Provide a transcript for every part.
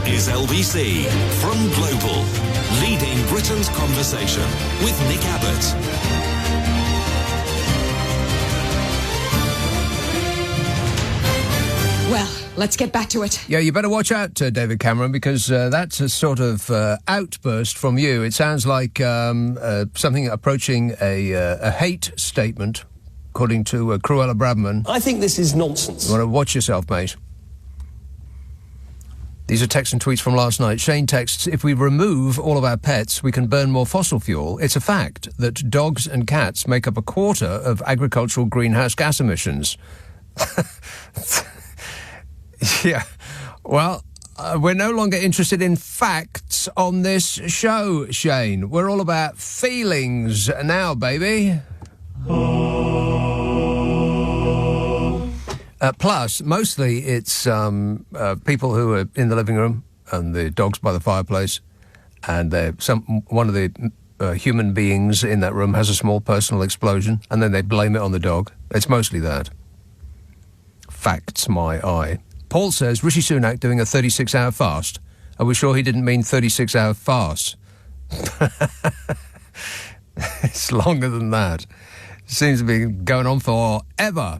is LBC from Global, leading Britain's conversation with Nick Abbot. Well, let's get back to it. Yeah, you better watch out, David Cameron, because that's a sort of outburst from you. It sounds like something approaching a hate statement, according to Cruella Bradman. I think this is nonsense. You want to watch yourself, mate. These are texts and tweets from last night. Shane texts, if we remove all of our pets, we can burn more fossil fuel. It's a fact that dogs and cats make up a quarter of agricultural greenhouse gas emissions. Yeah, well, we're no longer interested in facts on this show, Shane. We're all about feelings now, baby. Plus, mostly it's people who are in the living room and the dog's by the fireplace, and one of the human beings in that room has a small personal explosion, and then they blame it on the dog. It's mostly that. Facts my eye. Paul says, Rishi Sunak doing a 36-hour fast. Are we sure he didn't mean 36-hour fast? It's longer than that. It seems to be going on forever.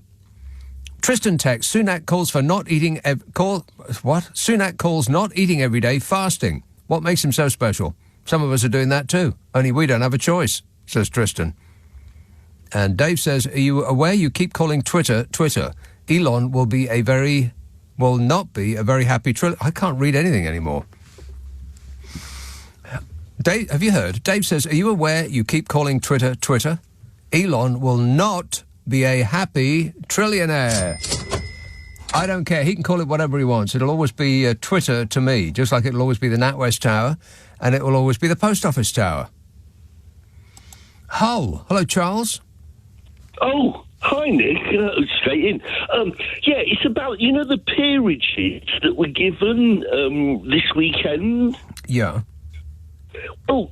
Tristan texts, Sunak calls for not eating... Sunak calls not eating every day fasting. What makes him so special? Some of us are doing that too. Only we don't have a choice, says Tristan. And Dave says, are you aware you keep calling Twitter? Elon will not be a very happy I can't read anything anymore. Dave, have you heard? Dave says, are you aware you keep calling Twitter? Elon will not be a happy trillionaire. I don't care. He can call it whatever he wants. It'll always be Twitter to me, just like it'll always be the NatWest Tower, and it will always be the Post Office Tower. Hull. Hello, Charles. Oh, hi, Nick. Straight in. Yeah, it's about, the peerages that were given this weekend. Yeah. Oh,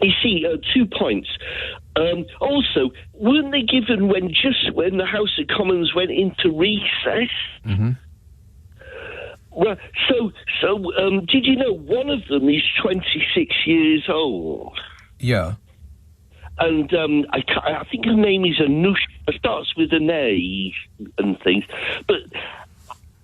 you see, 2 points. Also, weren't they given when the House of Commons went into recess? Mm-hmm. Well, so did you know one of them is 26 years old? Yeah. And I think her name is Anushka. It starts with an A and things. But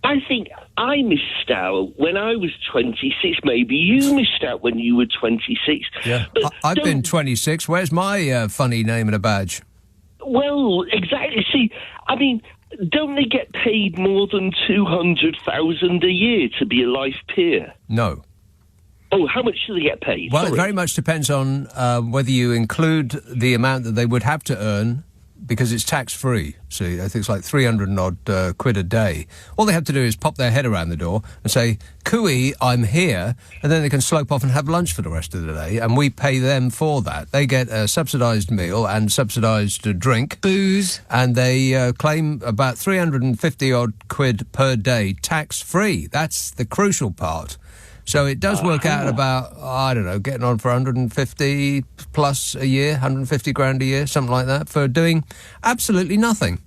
I think I missed out when I was 26. Maybe you missed out when you were 26. Yeah, I've been 26. Where's my funny name and a badge? Well, exactly. See, I mean, don't they get paid more than $200,000 a year to be a life peer? No. Oh, how much do they get paid? Well, Sorry. It very much depends on whether you include the amount that they would have to earn, because it's tax-free. See, I think it's like 300 and odd quid a day. All they have to do is pop their head around the door and say, "Cooey, I'm here," and then they can slope off and have lunch for the rest of the day, and we pay them for that. They get a subsidised meal and subsidised drink. Booze. And they claim about 350 odd quid per day tax-free. That's the crucial part. So it does work out about, I don't know, getting on for 150 plus a year, 150 grand a year, something like that, for doing absolutely nothing.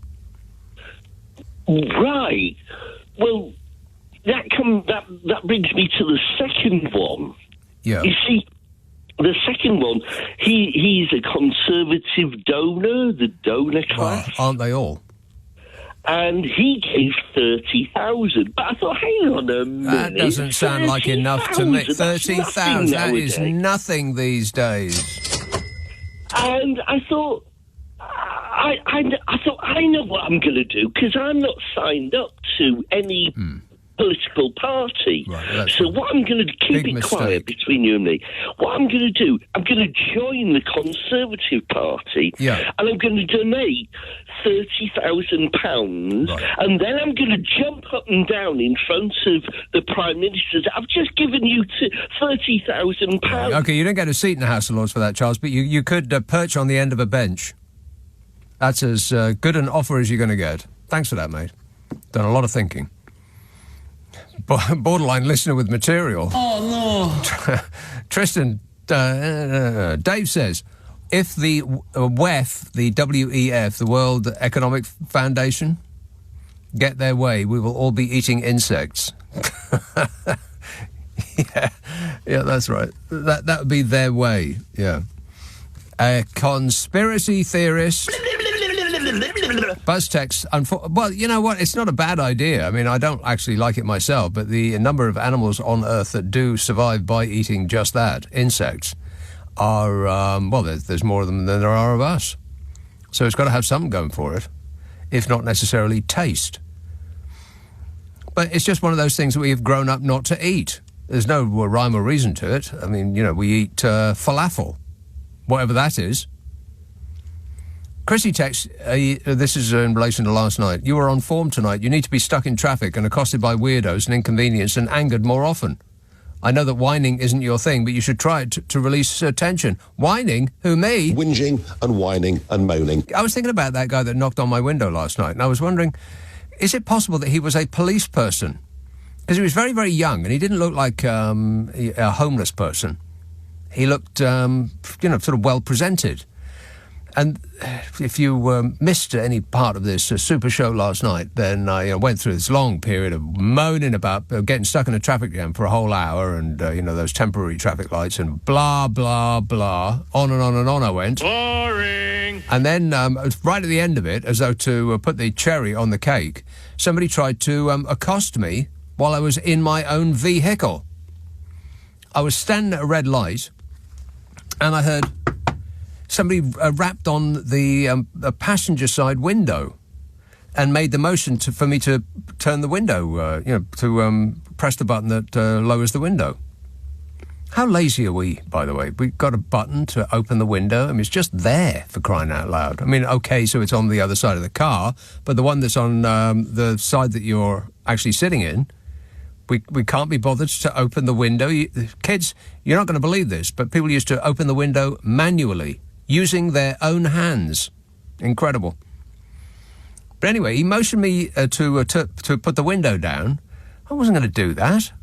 Right. Well, that brings me to the second one. Yeah. You see, the second one, he's a conservative donor, the donor class. Well, aren't they all? And he gave 30,000. But I thought, hang on a minute. That doesn't sound like enough to me. 30,000, that is nowadays. Nothing these days. And I thought, I thought, I know what I'm going to do, because I'm not signed up to any political party. Right, so what I'm going to keep it quiet between you and me. What I'm going to do, I'm going to join the Conservative Party, and I'm going to donate £30,000, and then I'm going to jump up and down in front of the Prime Minister. I've just given you £30,000. OK, you don't get a seat in the House of Lords for that, Charles, but you could perch on the end of a bench. That's as good an offer as you're going to get. Thanks for that, mate. Done a lot of thinking. Borderline listener with material. Oh, no. Tristan, Dave says, if the WEF, the WEF, the World Economic Foundation, get their way, we will all be eating insects. Yeah, that's right. That would be their way, yeah. A conspiracy theorist... Buzz text, well, you know what? It's not a bad idea. I mean, I don't actually like it myself, but the number of animals on Earth that do survive by eating just that, insects, are, well, there's more of them than there are of us. So it's got to have something going for it, if not necessarily taste. But it's just one of those things that we have grown up not to eat. There's no rhyme or reason to it. I mean, you know, we eat falafel, whatever that is. Chrissy texts, this is in relation to last night. You were on form tonight. You need to be stuck in traffic and accosted by weirdos and inconvenienced and angered more often. I know that whining isn't your thing, but you should try it to release tension. Whining? Who, me? Whinging and whining and moaning. I was thinking about that guy that knocked on my window last night, and I was wondering, is it possible that he was a police person? Because he was very, very young, and he didn't look like a homeless person. He looked, sort of well-presented. And if you missed any part of this super show last night, then I went through this long period of moaning about getting stuck in a traffic jam for a whole hour and, those temporary traffic lights and blah, blah, blah. On and on and on I went. Boring! And then right at the end of it, as though to put the cherry on the cake, somebody tried to accost me while I was in my own vehicle. I was standing at a red light and I heard... somebody rapped on the passenger side window and made the motion for me to turn the window, to press the button that lowers the window. How lazy are we, by the way? We've got a button to open the window. I mean, it's just there, for crying out loud. I mean, OK, so it's on the other side of the car, but the one that's on the side that you're actually sitting in, we can't be bothered to open the window. Kids, you're not going to believe this, but people used to open the window manually, using their own hands. Incredible. But anyway, he motioned me to put the window down. I wasn't going to do that.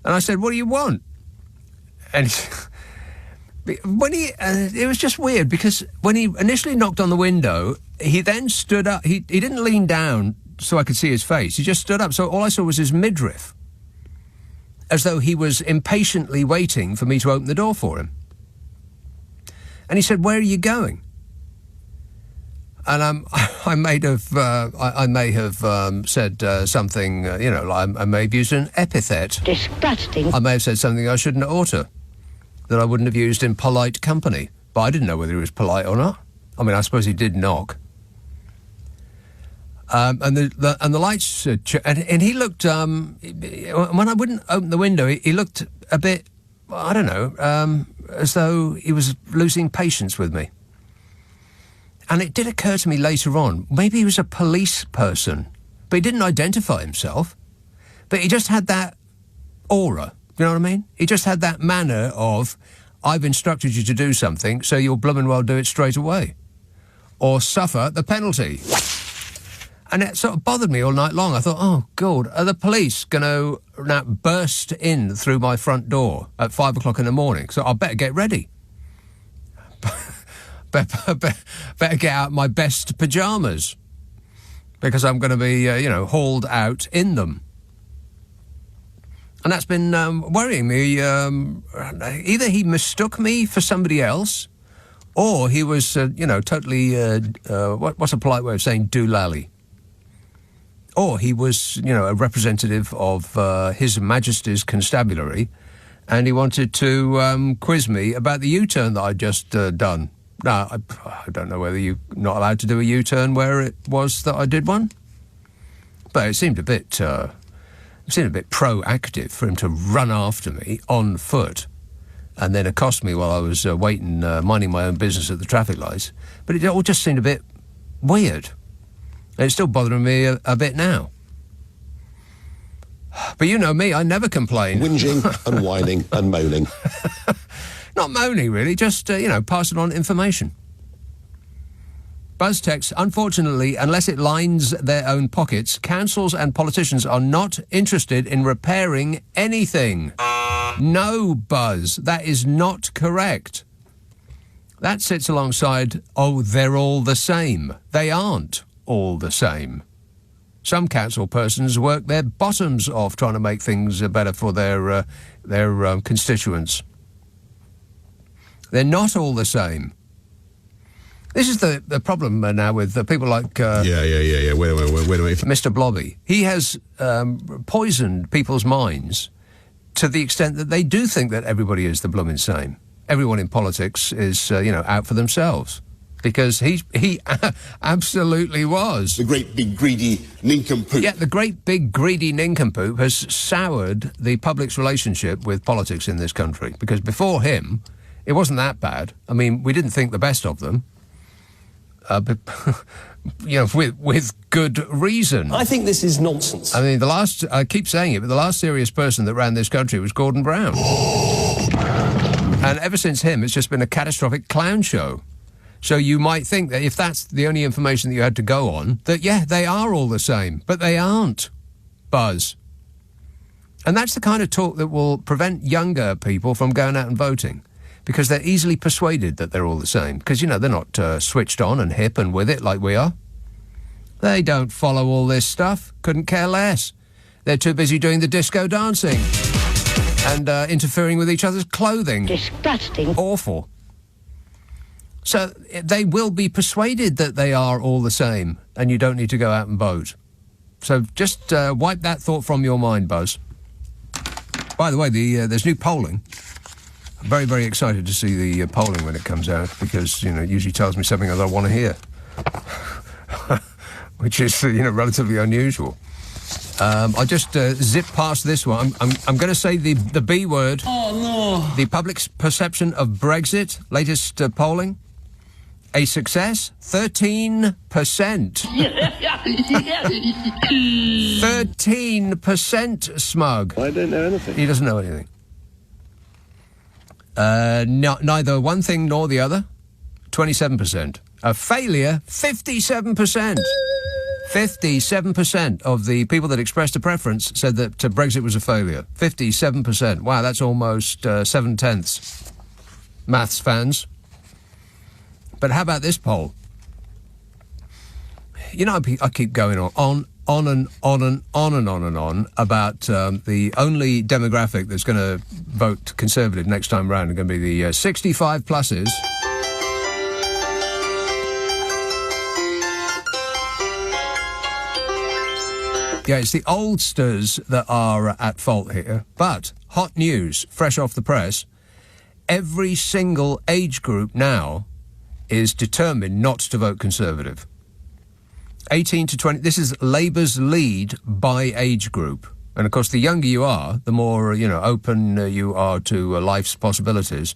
And I said, what do you want? And when it was just weird, because when he initially knocked on the window, he then stood up. He didn't lean down so I could see his face. He just stood up. So all I saw was his midriff, as though he was impatiently waiting for me to open the door for him. And he said, where are you going? And I may have said something, I may have used an epithet. Disgusting. I may have said something I shouldn't utter, that I wouldn't have used in polite company. But I didn't know whether he was polite or not. I mean, I suppose he did knock. And the lights, and he looked, when I wouldn't open the window, he looked a bit, I don't know, as though he was losing patience with me. And it did occur to me later on, maybe he was a police person, but he didn't identify himself. But he just had that aura, you know what I mean? He just had that manner of, I've instructed you to do something, so you'll blooming well do it straight away. Or suffer the penalty. And it sort of bothered me all night long. I thought, oh, God, are the police going to now burst in through my front door at 5 o'clock in the morning? So I better get ready. better get out my best pyjamas, because I'm going to be, hauled out in them. And that's been worrying me. Either he mistook me for somebody else, or he was, totally, what's a polite way of saying doolally? Or he was, a representative of His Majesty's Constabulary, and he wanted to quiz me about the U-turn that I'd just done. Now, I don't know whether you're not allowed to do a U-turn where it was that I did one, but it seemed a bit proactive for him to run after me on foot and then accost me while I was waiting, minding my own business at the traffic lights. But it all just seemed a bit weird. And it's still bothering me a bit now. But you know me, I never complain. Whinging and whining and moaning. Not moaning, really, just, passing on information. Buzz text, unfortunately, unless it lines their own pockets, councils and politicians are not interested in repairing anything. No, Buzz, that is not correct. That sits alongside, oh, they're all the same. They aren't all the same. Some council persons work their bottoms off trying to make things better for their constituents. They're not all the same. This is the problem now with people like... Wait a minute. Mr. Blobby. He has poisoned people's minds to the extent that they do think that everybody is the blooming same. Everyone in politics is, out for themselves. Because he absolutely was. The great big greedy nincompoop. Yeah, the great big greedy nincompoop has soured the public's relationship with politics in this country. Because before him, it wasn't that bad. I mean, we didn't think the best of them. With good reason. I think this is nonsense. I mean, I keep saying it, but the last serious person that ran this country was Gordon Brown. And ever since him, it's just been a catastrophic clown show. So you might think that if that's the only information that you had to go on, that, yeah, they are all the same. But they aren't, Buzz. And that's the kind of talk that will prevent younger people from going out and voting. Because they're easily persuaded that they're all the same. Because, they're not switched on and hip and with it like we are. They don't follow all this stuff. Couldn't care less. They're too busy doing the disco dancing. And interfering with each other's clothing. Disgusting. Awful. So they will be persuaded that they are all the same. And you don't need to go out and vote. So just wipe that thought from your mind, Buzz. By the way, there's new polling. I'm very, very excited to see the polling when it comes out because, it usually tells me something that I want to hear, which is, relatively unusual. I'll just zip past this one. I'm going to say the B word. Oh, no. The public's perception of Brexit, latest polling. A success, 13%. 13%, Smug. I don't know anything. He doesn't know anything. Neither one thing nor the other, 27%. A failure, 57%. 57% of the people that expressed a preference said that Brexit was a failure. 57%. Wow, that's almost 7/10. Maths fans. But how about this poll? I keep going on and on about the only demographic that's going to vote Conservative next time round are going to be the 65 pluses. Yeah, it's the oldsters that are at fault here. But hot news, fresh off the press, every single age group now is determined not to vote Conservative. 18 to 20, this is Labour's lead by age group. And, of course, the younger you are, the more, open you are to life's possibilities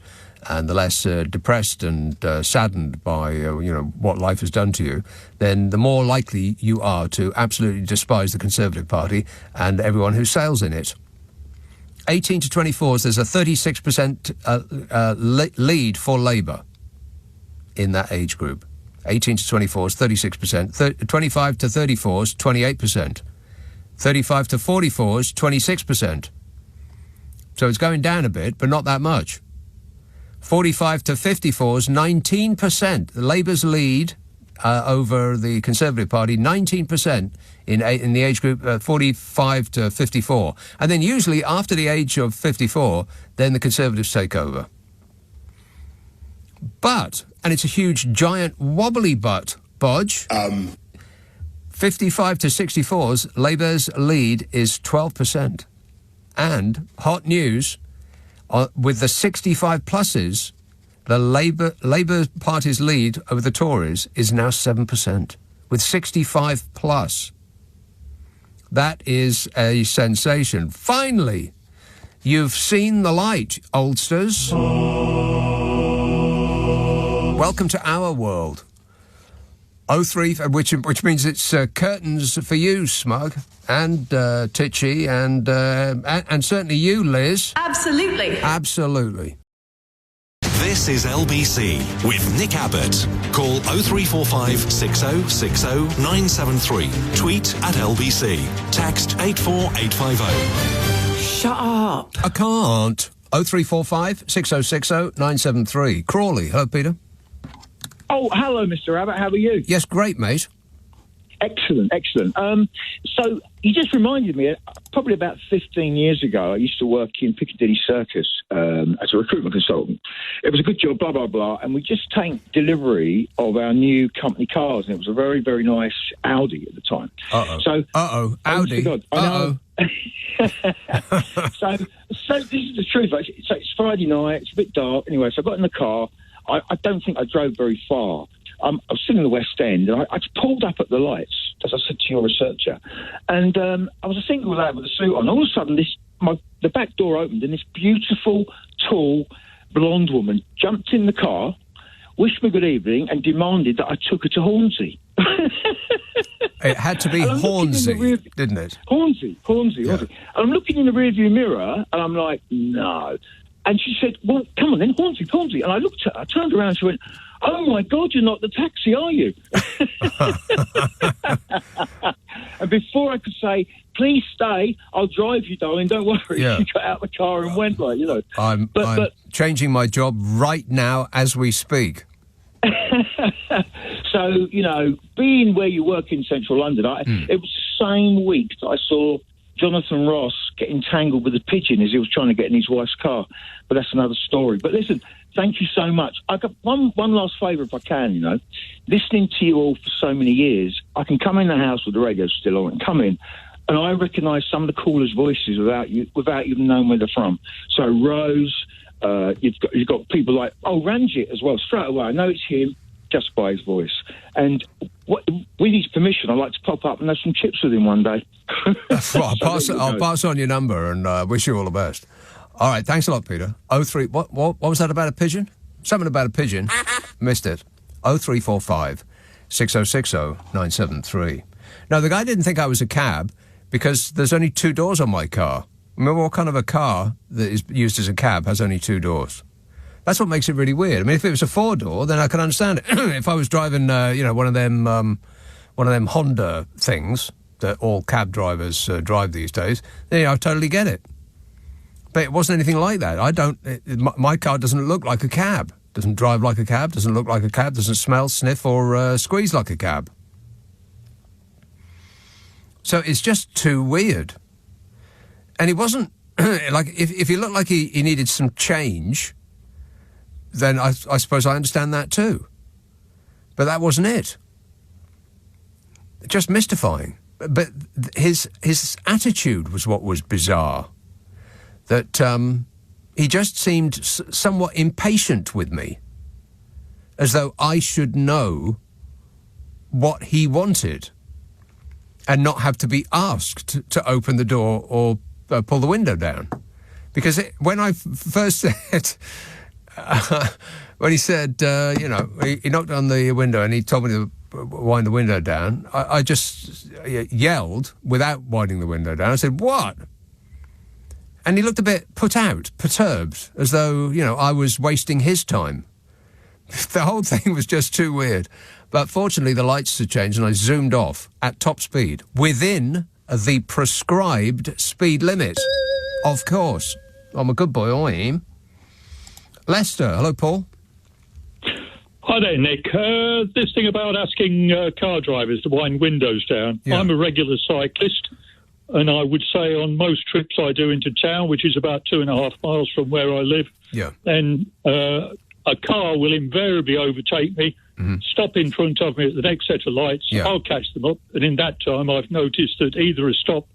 and the less depressed and saddened by, what life has done to you, then the more likely you are to absolutely despise the Conservative Party and everyone who sails in it. 18 to 24s, there's a 36% lead for Labour in that age group. 18 to 24s, 36%. 25 to 34s, 28%. 35 to 44s, 26%. So it's going down a bit, but not that much. 45 to 54s, 19%. The Labour's lead over the Conservative Party, 19% in the age group 45 to 54. And then usually after the age of 54, then the Conservatives take over. But, and it's a huge, giant, wobbly butt, Bodge. 55 to 64s, Labour's lead is 12%. And, hot news, with the 65 pluses, the Labour Party's lead over the Tories is now 7%, with 65 plus. That is a sensation. Finally, you've seen the light, oldsters. Welcome to our world. 03, which means it's curtains for you, Smug, and Titchy, and certainly you, Liz. Absolutely. Absolutely. This is LBC with Nick Abbott. Call 0345 6060 973. Tweet at LBC. Text 84850. Shut up. I can't. 0345 6060 973. Crawley. Hello, Peter. Oh, hello, Mr. Abbott. How are you? Yes, great, mate. Excellent. So you just reminded me, probably about 15 years ago, I used to work in Piccadilly Circus as a recruitment consultant. It was a good job, blah, blah, blah, and we just take delivery of our new company cars, and it was a very, very nice Audi at the time. Audi. God, I know. So this is the truth. So it's Friday night, it's a bit dark. Anyway, so I got in the car. I don't think I drove very far. I was sitting in the West End, and I just pulled up at the lights, as I said to your researcher, and I was a single lad with a suit on. All of a sudden, the back door opened, and this beautiful, tall, blonde woman jumped in the car, wished me good evening, and demanded that I took her to Hornsey. It had to be Hornsey, didn't it? Hornsey. And I'm looking in the rearview mirror, and I'm like, no. And she said, well, come on then, Hornsey. And I looked at her, I turned around, and she went, oh, my God, you're not the taxi, are you? And before I could say, please stay, I'll drive you, darling, don't worry. Yeah. She got out of the car and went, like, you know. I'm changing my job right now as we speak. So, you know, being where you work in central London, it was the same week that I saw Jonathan Ross get entangled with a pigeon as he was trying to get in his wife's car. But that's another story. But listen, thank you so much. I got one last favour if I can, you know. Listening to you all for so many years, I can come in the house with the radio still on and come in, and I recognise some of the callers' voices without even knowing where they're from. So Rose, you've got people like, Ranjit as well. Straight away, I know it's him just by his voice. And with his permission, I'd like to pop up and have some chips with him one day. Well, I'll pass on your number and wish you all the best. All right, thanks a lot, Peter. 03, what was that about a pigeon? Something about a pigeon. Missed it. 0345 6060 973. Now, the guy didn't think I was a cab because there's only 2 doors on my car. Remember what kind of a car that is used as a cab has only 2 doors? That's what makes it really weird. I mean, if it was a 4-door, then I could understand it. If I was driving, one of them Honda things that all cab drivers drive these days, then I totally get it. But it wasn't anything like that. My car doesn't look like a cab. Doesn't drive like a cab. Doesn't look like a cab. Doesn't smell, sniff, or squeeze like a cab. So it's just too weird. And he wasn't like if he looked like he needed some change, then I suppose I understand that too. But that wasn't it. Just mystifying. But his attitude was what was bizarre. That he just seemed somewhat impatient with me, as though I should know what he wanted and not have to be asked to open the door or pull the window down. Because when I first said... when he said, he knocked on the window and he told me to wind the window down, I just yelled without winding the window down. I said, what? And he looked a bit put out, perturbed, as though, I was wasting his time. The whole thing was just too weird. But fortunately, the lights had changed and I zoomed off at top speed, within the prescribed speed limit. Of course. I'm a good boy, I am. Leicester. Hello, Paul. Hi there, Nick. This thing about asking car drivers to wind windows down. Yeah. I'm a regular cyclist, and I would say on most trips I do into town, which is about 2.5 miles from where I live, then a car will invariably overtake me, stop in front of me at the next set of lights. I'll catch them up, and in that time I've noticed that either a stop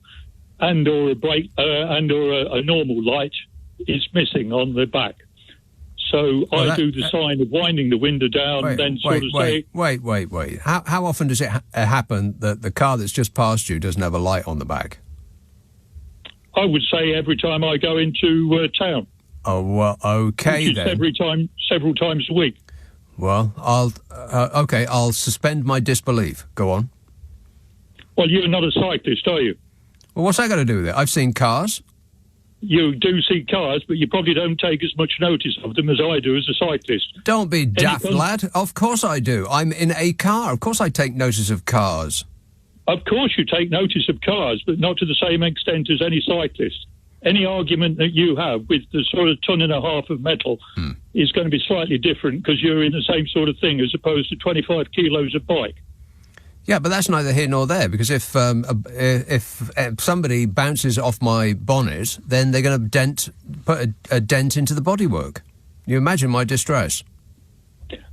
and or a brake and or a normal light is missing on the back. So I do the sign of winding the window down and then say... Wait. How often does it happen that the car that's just passed you doesn't have a light on the back? I would say every time I go into town. Oh, well, okay, then. Several times a week. Well, I'll suspend my disbelief. Go on. Well, you're not a cyclist, are you? Well, what's that got to do with it? I've seen cars. You do see cars, but you probably don't take as much notice of them as I do as a cyclist. Don't be daft, lad. Of course I do. I'm in a car. Of course I take notice of cars. Of course you take notice of cars, but not to the same extent as any cyclist. Any argument that you have with the sort of 1.5 tons of metal is going to be slightly different because you're in the same sort of thing as opposed to 25 kilos of bike. Yeah, but that's neither here nor there, because if somebody bounces off my bonnet, then they're going to put a dent into the bodywork. You imagine my distress.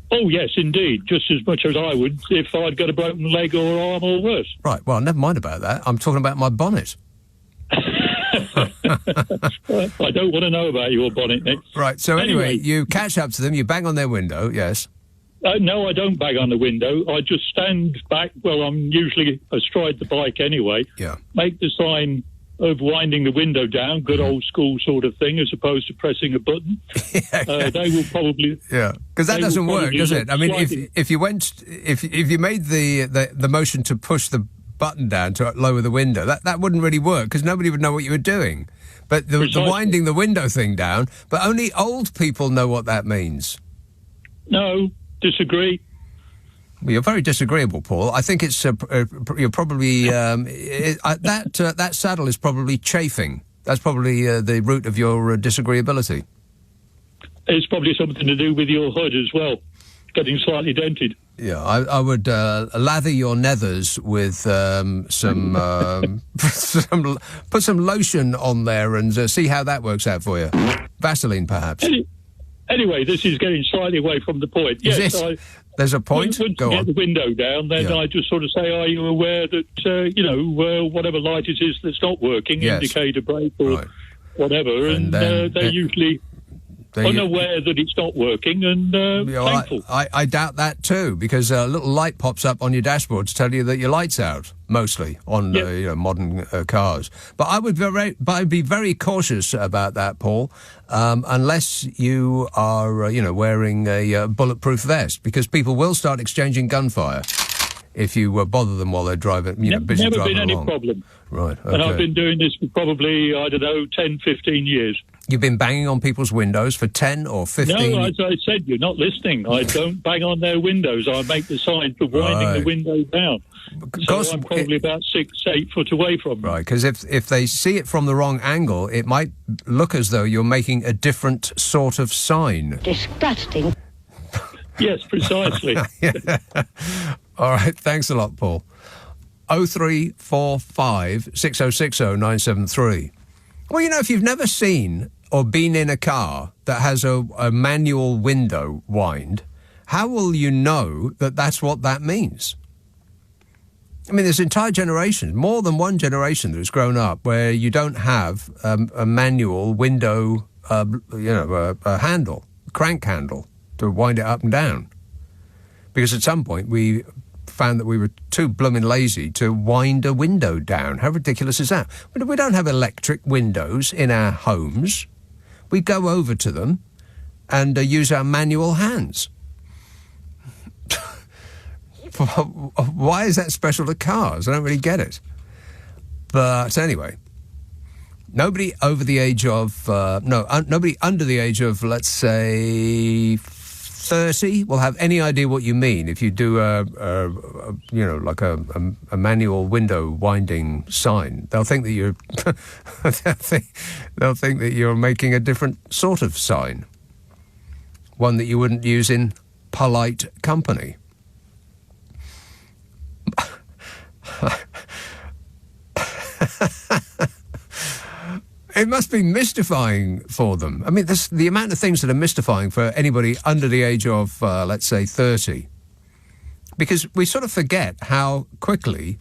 Oh, yes, indeed. Just as much as I would if I'd got a broken leg or arm or worse. Right, well, never mind about that. I'm talking about my bonnet. I don't want to know about your bonnet, Nick. Right, so anyway, you catch up to them, you bang on their window, yes. No, I don't bang on the window. I just stand back. Well, I'm usually astride the bike anyway. Yeah. Make the sign of winding the window down, good old school sort of thing, as opposed to pressing a button. They will probably... Yeah, because that doesn't work, does it? I mean, if you made the motion to push the button down to lower the window, that wouldn't really work, because nobody would know what you were doing. But the winding the window thing down, but only old people know what that means. No, disagree. Well, you're very disagreeable, Paul. I think it's you're probably that saddle is probably chafing. That's probably the root of your disagreeability. It's probably something to do with your hood as well, getting slightly dented. Yeah, I would lather your nethers with put some lotion on there and see how that works out for you. Vaseline, perhaps. Anyway, this is getting slightly away from the point. Yes, there's a point. Once you get the window down, then I just sort of say, are you aware that, whatever light it is that's not working, indicator brake or whatever, and they're usually unaware that it's not working and thankful. I doubt that too, because a little light pops up on your dashboard to tell you that your light's out, mostly on modern cars. But I'd be very cautious about that, Paul, unless you are wearing a bulletproof vest, because people will start exchanging gunfire if you bother them while they're driving. Busy never driving been along. any problem. Right, okay. And I've been doing this for probably, 10, 15 years. You've been banging on people's windows for 10 or 15... No, as I said, you're not listening. I don't bang on their windows. I make the sign for winding the window down. So I'm probably about 6-8 foot away from them. Right, because if they see it from the wrong angle, it might look as though you're making a different sort of sign. Disgusting. Yes, precisely. All right, thanks a lot, Paul. 0345 6060 973. Well, if you've never seen or been in a car that has a manual window wind, how will you know that that's what that means? I mean, there's entire generations, more than one generation that has grown up where you don't have a manual window, a handle, crank handle to wind it up and down. Because at some point we found that we were too blooming lazy to wind a window down. How ridiculous is that? We don't have electric windows in our homes. We go over to them and use our manual hands. Why is that special to cars? I don't really get it. But anyway, nobody over the age of... nobody under the age of, let's say... 30 will have any idea what you mean if you do a manual window winding sign. They'll think that you're they'll think that you're making a different sort of sign, one that you wouldn't use in polite company. It must be mystifying for them. I mean, the amount of things that are mystifying for anybody under the age of, let's say, 30. Because we sort of forget how quickly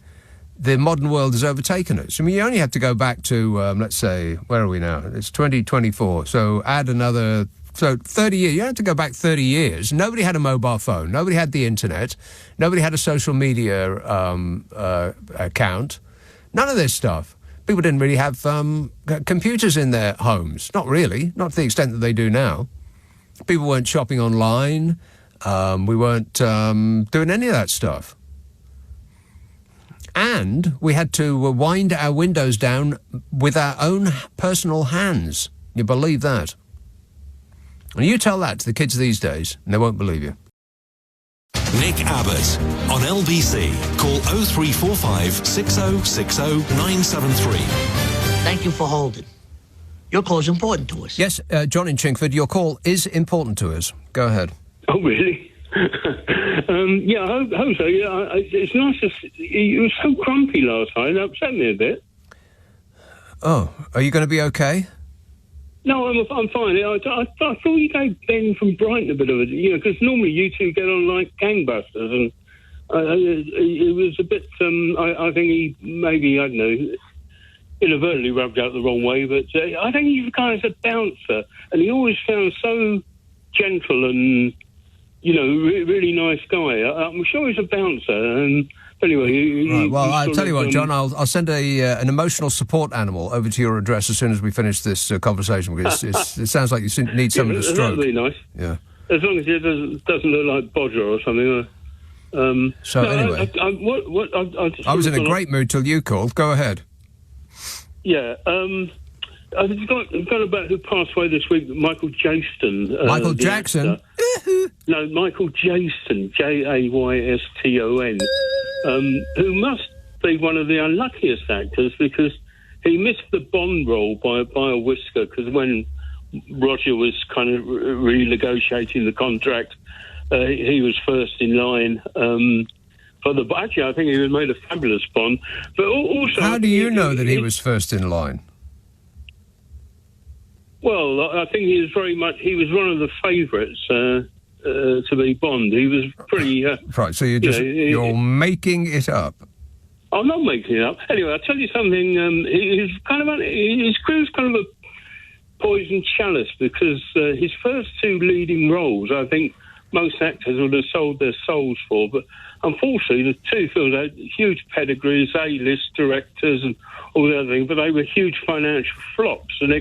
the modern world has overtaken us. I mean, you only have to go back to, let's say, where are we now? It's 2024. So add another... So 30 years. You don't have to go back 30 years. Nobody had a mobile phone. Nobody had the internet. Nobody had a social media account. None of this stuff. People didn't really have computers in their homes. Not really. Not to the extent that they do now. People weren't shopping online. We weren't doing any of that stuff. And we had to wind our windows down with our own personal hands. You believe that? And you tell that to the kids these days, and they won't believe you. Nick Abbott on LBC. Call 0345 6060 973. Thank you for holding. Your call's important to us. Yes, John in Chingford, your call is important to us. Go ahead. Oh, really? Yeah, I hope so. Yeah, it's nice to see. He was so grumpy last night. It upset me a bit. Oh, are you going to be okay? No, I'm fine. I thought you gave Ben from Brighton a bit of it, because normally you two get on like gangbusters, and it was a bit. I think he maybe, I don't know, inadvertently rubbed out the wrong way, but I think he's the guy's a bouncer, and he always sounds so gentle and, really nice guy. I'm sure he's a bouncer, and anyway... Right, well, I'll tell you what, John, I'll send an emotional support animal over to your address as soon as we finish this conversation, because it sounds like you need someone to stroke. That would be nice. Yeah. As long as it doesn't look like Bodger or something. Anyway, I was in a great mood till you called. Go ahead. Yeah, I forgot about who passed away this week. Michael Jayston. Michael Jackson? No, Michael Jayston, Jayston, who must be one of the unluckiest actors because he missed the Bond role by a whisker, because when Roger was kind of renegotiating the contract, he was first in line actually, I think he was made a fabulous Bond. But also, how do you know that he was first in line? Well, I think he was one of the favourites to be Bond. He was pretty... right, so you're making it up. I'm not making it up. Anyway, I'll tell you something. His crew's kind of a poison chalice, because his first two leading roles, I think most actors would have sold their souls for, but unfortunately the two films had huge pedigrees, A-list directors and all the other things, but they were huge financial flops, and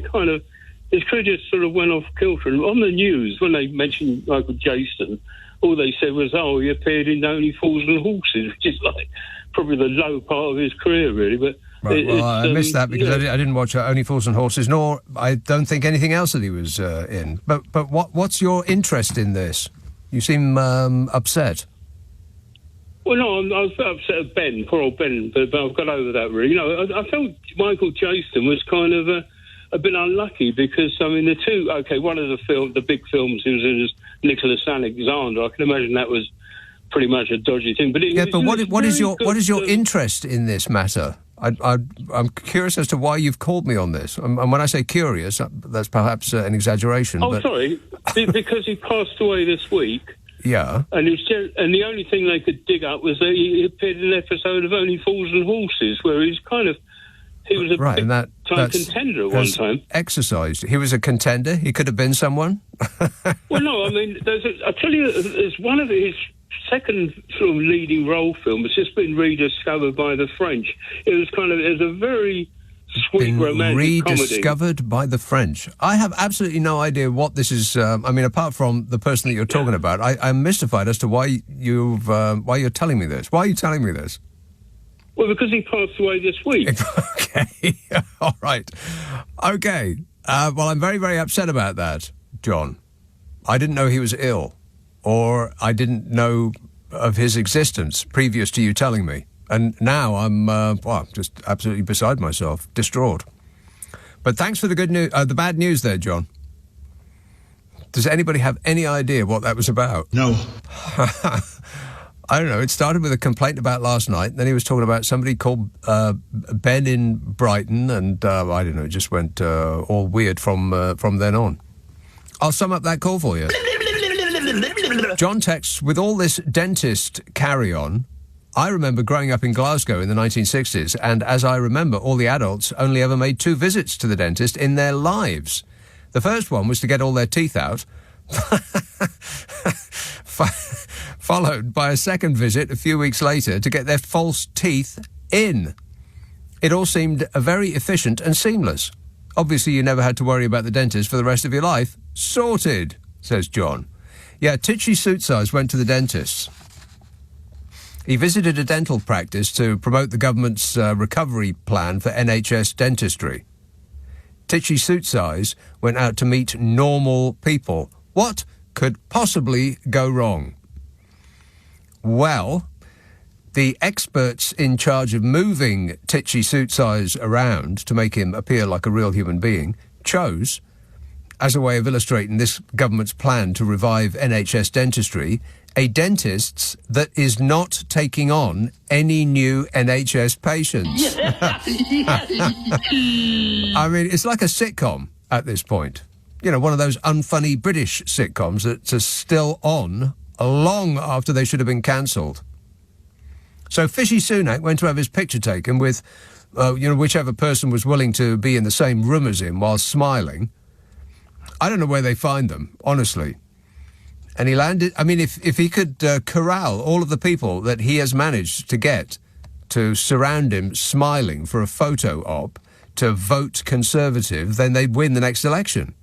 his crew just sort of went off kilter. And on the news, when they mentioned Michael Jayston, all they said was, he appeared in Only Fools and Horses, which is like probably the low part of his career, really. But right, I missed that because I didn't watch Only Fools and Horses, nor I don't think anything else that he was in. But what's your interest in this? You seem upset. Well, no, I was upset at Ben, poor old Ben, but I've got over that, really. I felt Michael Jayston was kind of a bit unlucky because, the two... OK, one of the big films he was in is Nicholas Alexander. I can imagine that was pretty much a dodgy thing. But what is your interest in this matter? I'm curious as to why you've called me on this. And when I say curious, that's perhaps an exaggeration. Oh, sorry. Because he passed away this week. Yeah. And the only thing they could dig up was that he appeared in an episode of Only Fools and Horses, where he was a big-time contender at one time. Exercised. He was a contender? He could have been someone? Well, no, I'll tell you, there's one of his second sort of leading role film. It's just been rediscovered by the French. It was a very sweet romantic rediscovered comedy. By the French. I have absolutely no idea what this is. Apart from the person that you're talking about, I'm mystified as to why you're telling me this. Why are you telling me this? Well, because he passed away this week. Okay, all right. Okay. Well, I'm very, very upset about that, John. I didn't know he was ill, or I didn't know of his existence previous to you telling me. And now I'm just absolutely beside myself, distraught. But thanks for the good news, the bad news there, John. Does anybody have any idea what that was about? No. I don't know. It started with a complaint about last night. Then he was talking about somebody called Ben in Brighton, and I don't know. It just went all weird from then on. I'll sum up that call for you. John texts, with all this dentist carry-on, I remember growing up in Glasgow in the 1960s, and as I remember, all the adults only ever made 2 visits to the dentist in their lives. The first one was to get all their teeth out, followed by a second visit a few weeks later to get their false teeth in. It all seemed very efficient and seamless. Obviously, you never had to worry about the dentist for the rest of your life. Sorted, says John. Yeah, Titchy Suit Size went to the dentist. He visited a dental practice to promote the government's recovery plan for NHS dentistry. Titchy Suit Size went out to meet normal people. What could possibly go wrong? Well, the experts in charge of moving Titchy Suit Size around to make him appear like a real human being chose, as a way of illustrating this government's plan to revive NHS dentistry, a dentist that is not taking on any new NHS patients. I mean, it's like a sitcom at this point. You know, one of those unfunny British sitcoms that are still on long after they should have been cancelled. So Fishy Sunak went to have his picture taken with, whichever person was willing to be in the same room as him while smiling. I don't know where they find them, honestly. And he landed... I mean, if he could corral all of the people that he has managed to get to surround him smiling for a photo op to vote Conservative, then they'd win the next election.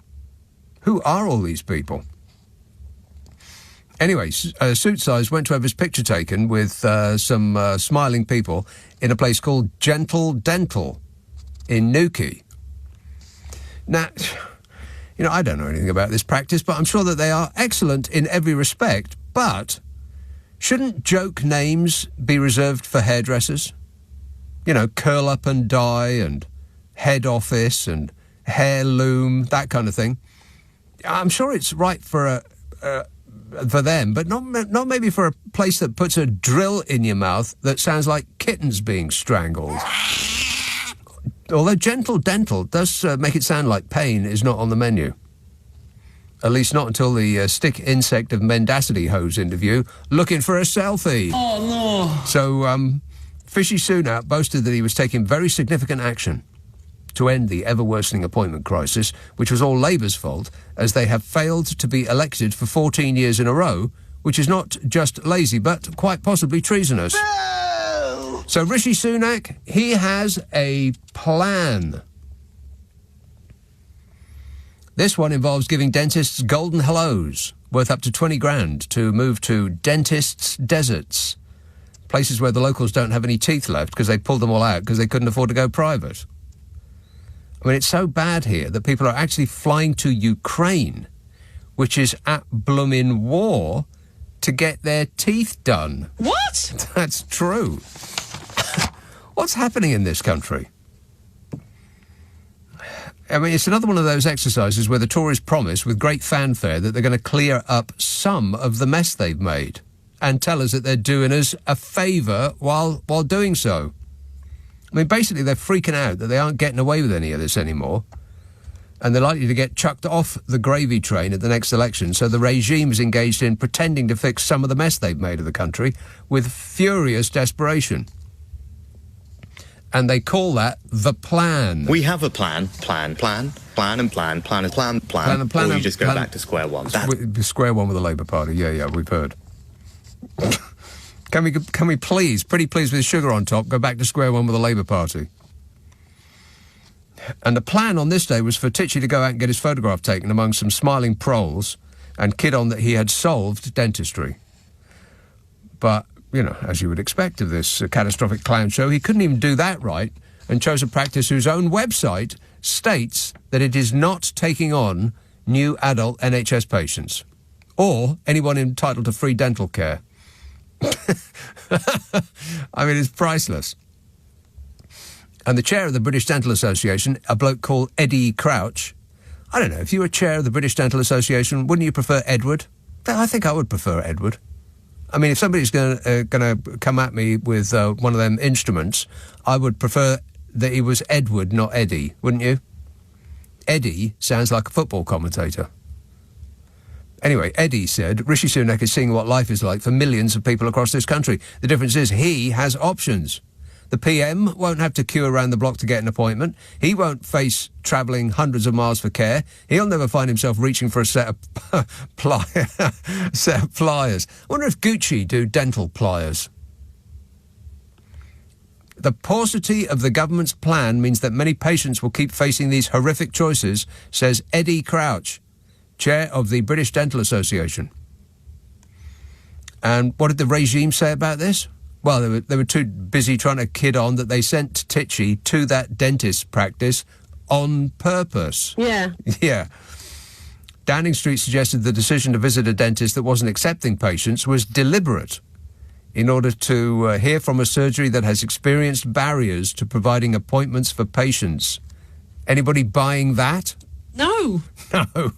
Who are all these people? Anyway, Suit Size went to have his picture taken with some smiling people in a place called Gentle Dental in Newquay. Now, you know, I don't know anything about this practice, but I'm sure that they are excellent in every respect. But shouldn't joke names be reserved for hairdressers? You know, Curl Up and Dye and Head Office and Hairloom, that kind of thing. I'm sure it's right for them, but not maybe for a place that puts a drill in your mouth that sounds like kittens being strangled. Although Gentle Dental does make it sound like pain is not on the menu. At least not until the stick insect of mendacity hose interview, looking for a selfie. Oh, no. So, Fishy Sunak boasted that he was taking very significant action to end the ever-worsening appointment crisis, which was all Labour's fault, as they have failed to be elected for 14 years in a row, which is not just lazy, but quite possibly treasonous. No! So Rishi Sunak, he has a plan. This one involves giving dentists golden hellos, worth up to 20 grand, to move to dentists' deserts, places where the locals don't have any teeth left because they pulled them all out because they couldn't afford to go private. I mean, it's so bad here that people are actually flying to Ukraine, which is at bloomin' war, to get their teeth done. What? That's true. What's happening in this country? I mean, it's another one of those exercises where the Tories promise with great fanfare that they're going to clear up some of the mess they've made and tell us that they're doing us a favour while doing so. I mean, basically, they're freaking out that they aren't getting away with any of this anymore, and they're likely to get chucked off the gravy train at the next election, so the regime is engaged in pretending to fix some of the mess they've made of the country with furious desperation. And they call that the plan. We have a plan, and plan. Or you just go back to square one. Square one with the Labour Party, yeah, we've heard. Can we please, pretty please with sugar on top, go back to square one with the Labour Party? And the plan on this day was for Titchy to go out and get his photograph taken among some smiling proles and kid on that he had solved dentistry. But, you know, as you would expect of this catastrophic clown show, he couldn't even do that right and chose a practice whose own website states that it is not taking on new adult NHS patients or anyone entitled to free dental care. I mean, it's priceless. And the chair of the British Dental Association, a bloke called Eddie Crouch, I don't know, if you were chair of the British Dental Association, wouldn't you prefer Edward? I think I would prefer Edward. I mean, if somebody's going to come at me with one of them instruments, I would prefer that he was Edward, not Eddie, wouldn't you? Eddie sounds like a football commentator. Anyway, Eddie said, Rishi Sunak is seeing what life is like for millions of people across this country. The difference is he has options. The PM won't have to queue around the block to get an appointment. He won't face travelling hundreds of miles for care. He'll never find himself reaching for a set of pliers. I wonder if Gucci do dental pliers. The paucity of the government's plan means that many patients will keep facing these horrific choices, says Eddie Crouch, chair of the British Dental Association. And what did the regime say about this? Well, they were too busy trying to kid on that they sent Titchy to that dentist practice on purpose. Yeah. Yeah. Downing Street suggested the decision to visit a dentist that wasn't accepting patients was deliberate in order to hear from a surgery that has experienced barriers to providing appointments for patients. Anybody buying that? No. No.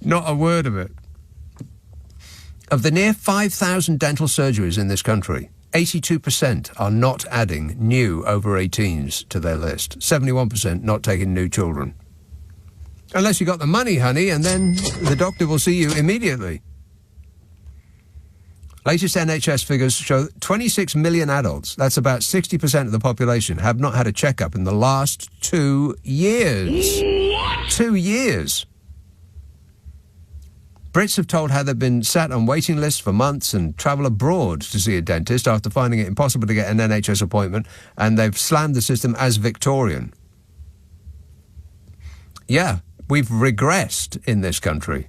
Not a word of it. Of the near 5,000 dental surgeries in this country, 82% are not adding new over 18s to their list. 71% not taking new children. Unless you got the money, honey, and then the doctor will see you immediately. Latest NHS figures show 26 million adults, that's about 60% of the population, have not had a checkup in the last 2 years. What? 2 years. Brits have told how they've been sat on waiting lists for months and travel abroad to see a dentist after finding it impossible to get an NHS appointment, and they've slammed the system as Victorian. Yeah, we've regressed in this country.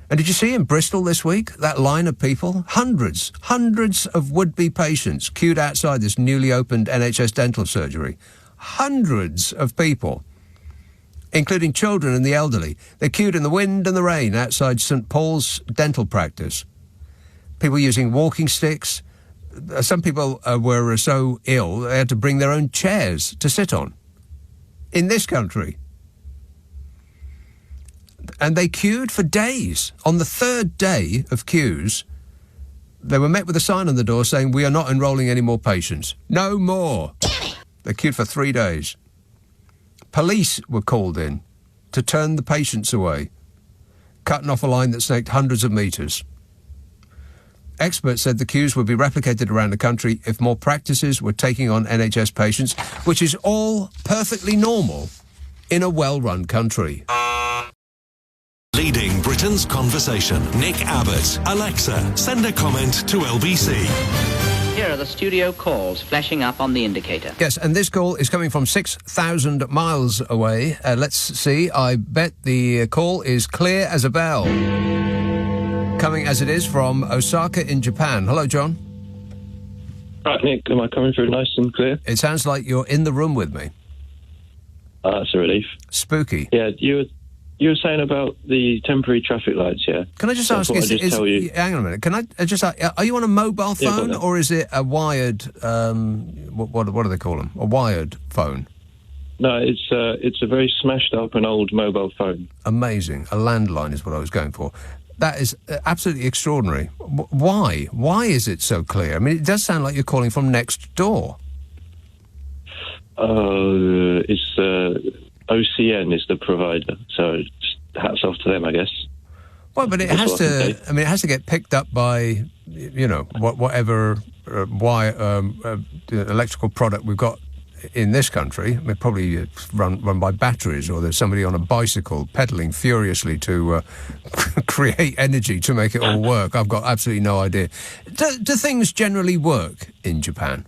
And did you see in Bristol this week, that line of people? Hundreds of would-be patients queued outside this newly opened NHS dental surgery. Hundreds of people, including children and the elderly. They queued in the wind and the rain outside St Paul's dental practice. People using walking sticks. Some people were so ill they had to bring their own chairs to sit on. In this country. And they queued for days. On the third day of queues, they were met with a sign on the door saying, "We are not enrolling any more patients." No more. They queued for 3 days. Police were called in to turn the patients away, cutting off a line that snaked hundreds of metres. Experts said the queues would be replicated around the country if more practices were taking on NHS patients, which is all perfectly normal in a well-run country. Leading Britain's conversation. Nick Abbot. Alexa, send a comment to LBC. Here are the studio calls flashing up on the indicator. Yes, and this call is coming from 6,000 miles away. Let's see. I bet the call is clear as a bell. Coming as it is from Osaka in Japan. Hello, John. Right, Nick, am I coming through nice and clear? It sounds like you're in the room with me. That's a relief. Spooky. Yeah, you were saying about the temporary traffic lights, yeah? Can I just ask, hang on a minute, can I just ask, are you on a mobile phone or is it a wired, what do they call them? A wired phone? No, it's a very smashed up and old mobile phone. Amazing. A landline is what I was going for. That is absolutely extraordinary. Why? Why is it so clear? I mean, it does sound like you're calling from next door. It's OCN is the provider, so hats off to them, I guess. Well, but it has to. I mean, it has to get picked up by, whatever electrical product we've got in this country. I mean, probably run by batteries, or there's somebody on a bicycle pedalling furiously to create energy to make it all work. I've got absolutely no idea. Do things generally work in Japan?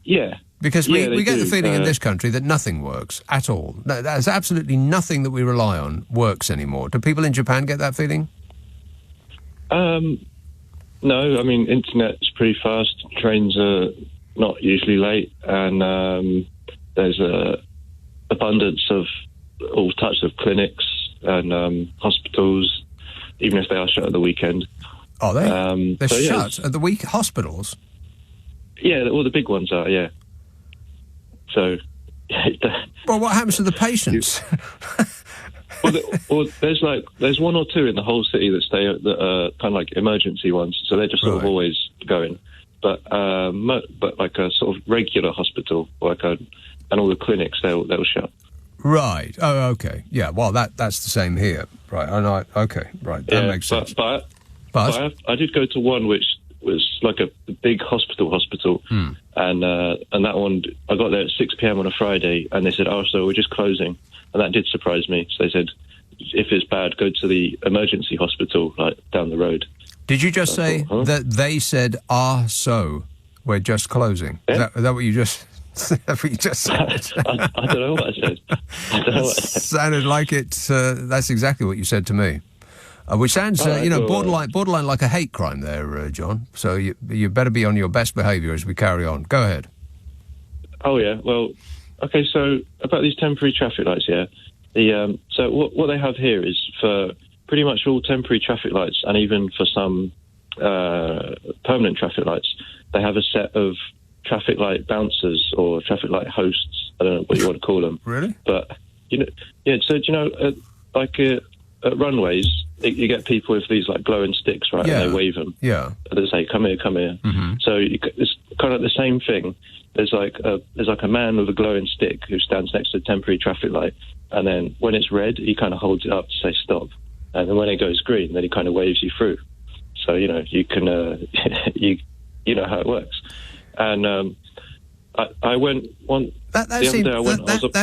Yeah. Because we get the feeling in this country that nothing works at all. There's absolutely nothing that we rely on works anymore. Do people in Japan get that feeling? No, I mean, internet's pretty fast. Trains are not usually late, and there's a abundance of all types of clinics and hospitals, even if they are shut at the weekend. Are they? They're shut at the week. Hospitals? Yeah, all the big ones are, yeah. So, well, what happens to the patients? there's one or two in the whole city that are kind of like emergency ones, so they're just sort of always going. But like a sort of regular hospital, and all the clinics, they'll shut. Right. Oh, okay. Yeah. Well, that's the same here. Right. Okay. Right. That makes sense. But I did go to one which was like a big hospital, and that one, I got there at 6 p.m. on a Friday, and they said, "Oh, so we're just closing," and that did surprise me. So they said, "If it's bad, go to the emergency hospital like down the road." Did you just say that they said, so we're just closing? Yeah? Is that what you just? That's what you just said. I don't know what I said. Sounded like it. That's exactly what you said to me. Which sounds, borderline like a hate crime there, John. So you better be on your best behaviour as we carry on. Go ahead. Oh, yeah. Well, okay, so about these temporary traffic lights, yeah. So what they have here is for pretty much all temporary traffic lights, and even for some permanent traffic lights, they have a set of traffic light bouncers or traffic light hosts. I don't know what you want to call them. Really? But, so, at runways, you get people with these like glowing sticks, right? Yeah. And they wave them. Yeah. And they say, "Come here, come here." Mm-hmm. So it's kind of the same thing. There's like a man with a glowing stick who stands next to a temporary traffic light, and then when it's red, he kind of holds it up to say stop, and then when it goes green, then he kind of waves you through. So you can you know how it works. And I went one that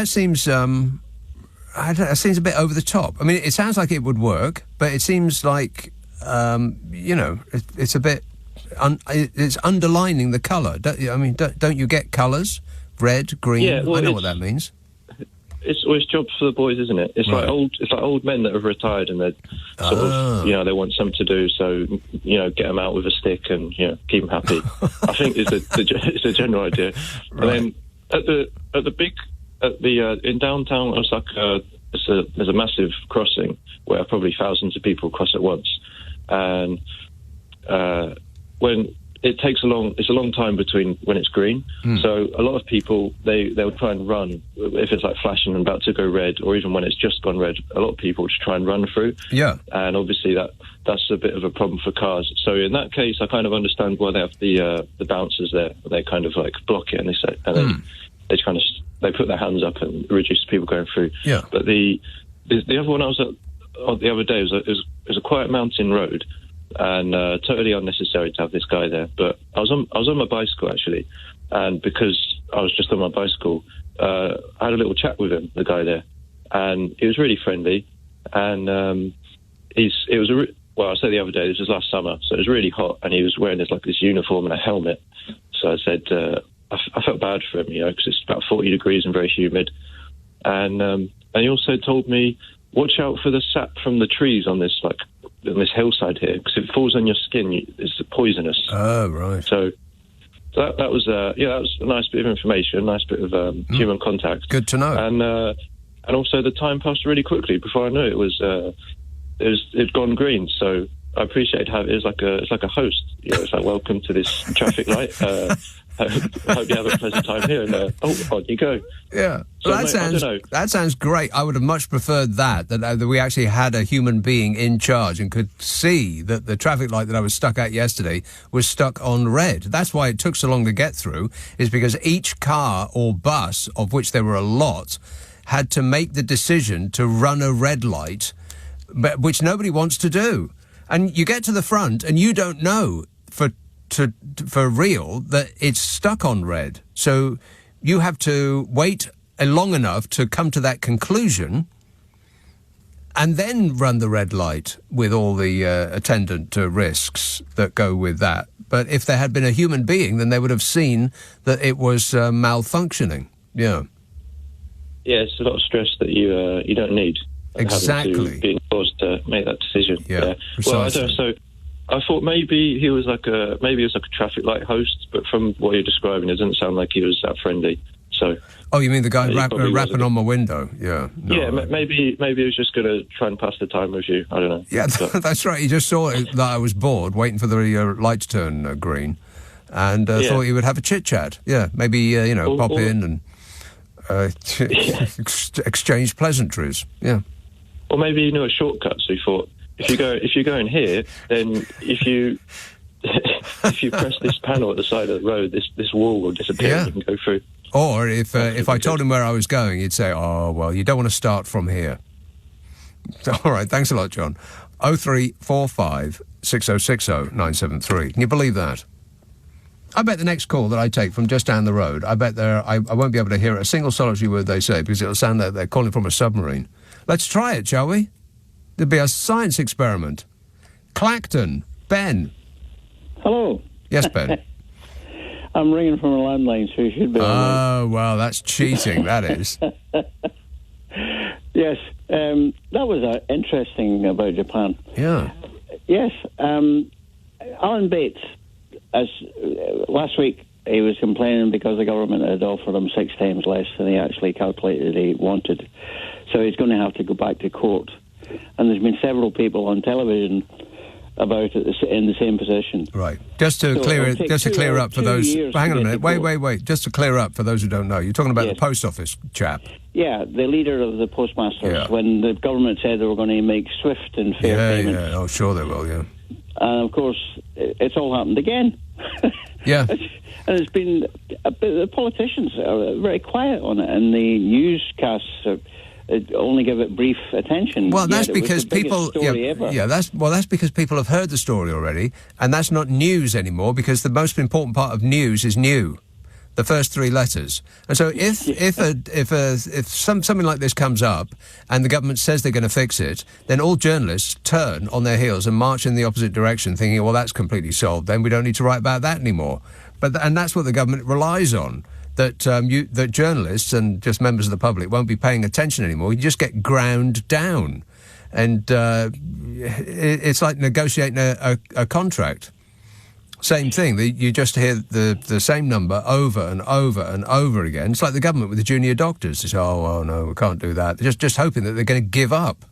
seems that seems a bit over the top. I mean, it sounds like it would work, but it seems like it's a bit. It's underlining the colour. Don't you get colours? Red, green. Yeah, well, I know what that means. It's jobs for the boys, isn't it? It's Right. like old men that have retired and they're sort of they want something to do, so get them out with a stick and keep them happy. I think it's the general idea. Right. And then in downtown, it's like there's a massive crossing where probably thousands of people cross at once, and when it takes it's a long time between when it's green. So a lot of people they'll try and run if it's like flashing and about to go red, or even when it's just gone red. A lot of people just try and run through. Yeah, and obviously that's a bit of a problem for cars. So in that case, I kind of understand why they have the bouncers there. They kind of like block it, and then they kind of they put their hands up and reduce people going through. Yeah, but the other one I was at the other day was a quiet mountain road. And totally unnecessary to have this guy there. But I was on my bicycle actually, and because I was just on my bicycle, I had a little chat with him, the guy there, and he was really friendly. And I said the other day, this was last summer, so it was really hot, and he was wearing this uniform and a helmet. So I said I felt bad for him, because it's about 40 degrees and very humid. And he also told me, watch out for the sap from the trees on this hillside here, because if it falls on your skin, it's poisonous. Oh, right. So that was that was a nice bit of information, a nice bit of human contact. Good to know. And also the time passed really quickly. Before I knew it'd gone green. So I appreciate how it's like a host. It's like, welcome to this traffic light. I hope you have a pleasant time here. And on you go. Yeah, so, that sounds great. I would have much preferred that we actually had a human being in charge and could see that the traffic light that I was stuck at yesterday was stuck on red. That's why it took so long to get through, is because each car or bus, of which there were a lot, had to make the decision to run a red light, which nobody wants to do. And you get to the front and you don't know for real that it's stuck on red. So you have to wait long enough to come to that conclusion and then run the red light with all the attendant risks that go with that. But if there had been a human being, then they would have seen that it was malfunctioning. Yeah. Yeah, it's a lot of stress that you don't need. Exactly. Having to being forced to make that decision. Yeah. Well, I don't know. So I thought maybe he was like a traffic light host, but from what you're describing, it doesn't sound like he was that friendly. So. Oh, you mean the guy rapping on my window? Yeah. No, yeah, maybe he was just going to try and pass the time with you. I don't know. Yeah, that's right. He just saw that I was bored, waiting for the light to turn green, and thought he would have a chit chat. Yeah, maybe pop in and exchange pleasantries. Yeah. Or maybe he knew a shortcut, so he thought, if you go in here, then if you press this panel at the side of the road, this wall will disappear and you can go through. Or if I told him where I was going, he'd say, "Oh, well, you don't want to start from here." All right, thanks a lot, John. 0345 6060 973. Can you believe that? I bet the next call that I take from just down the road, I bet I won't be able to hear a single solitary word they say, because it'll sound like they're calling from a submarine. Let's try it, shall we? There'll be a science experiment. Clacton, Ben. Hello. Yes, Ben. I'm ringing from a landline, so you should be all right. Oh, well, that's cheating, that is. Yes, that was interesting about Japan. Yeah. Yes, Alan Bates, last week, he was complaining because the government had offered him 6 times less than he actually calculated he wanted. So he's going to have to go back to court. And there's been several people on television about it in the same position. Right. Just to clear up for those. Hang on a minute. Wait. Just to clear up for those who don't know, you're talking about the post office chap. Yeah, the leader of the postmasters. When the government said they were going to make swift and fair payments. Yeah. Oh, sure they will. Yeah. And of course, it's all happened again. Yeah. And it's been the politicians are very quiet on it, and the newscasts only give it brief attention. Well, that's because people. That's because people have heard the story already, and that's not news anymore. Because the most important part of news is new, the first three letters. And so, if something like this comes up, and the government says they're going to fix it, then all journalists turn on their heels and march in the opposite direction, thinking, well, that's completely solved. Then we don't need to write about that anymore. And that's what the government relies on. That journalists and just members of the public won't be paying attention anymore. You just get ground down. And it's like negotiating a contract. Same thing. You just hear the same number over and over and over again. It's like the government with the junior doctors. They say, oh no, we can't do that. They're just hoping that they're going to give up.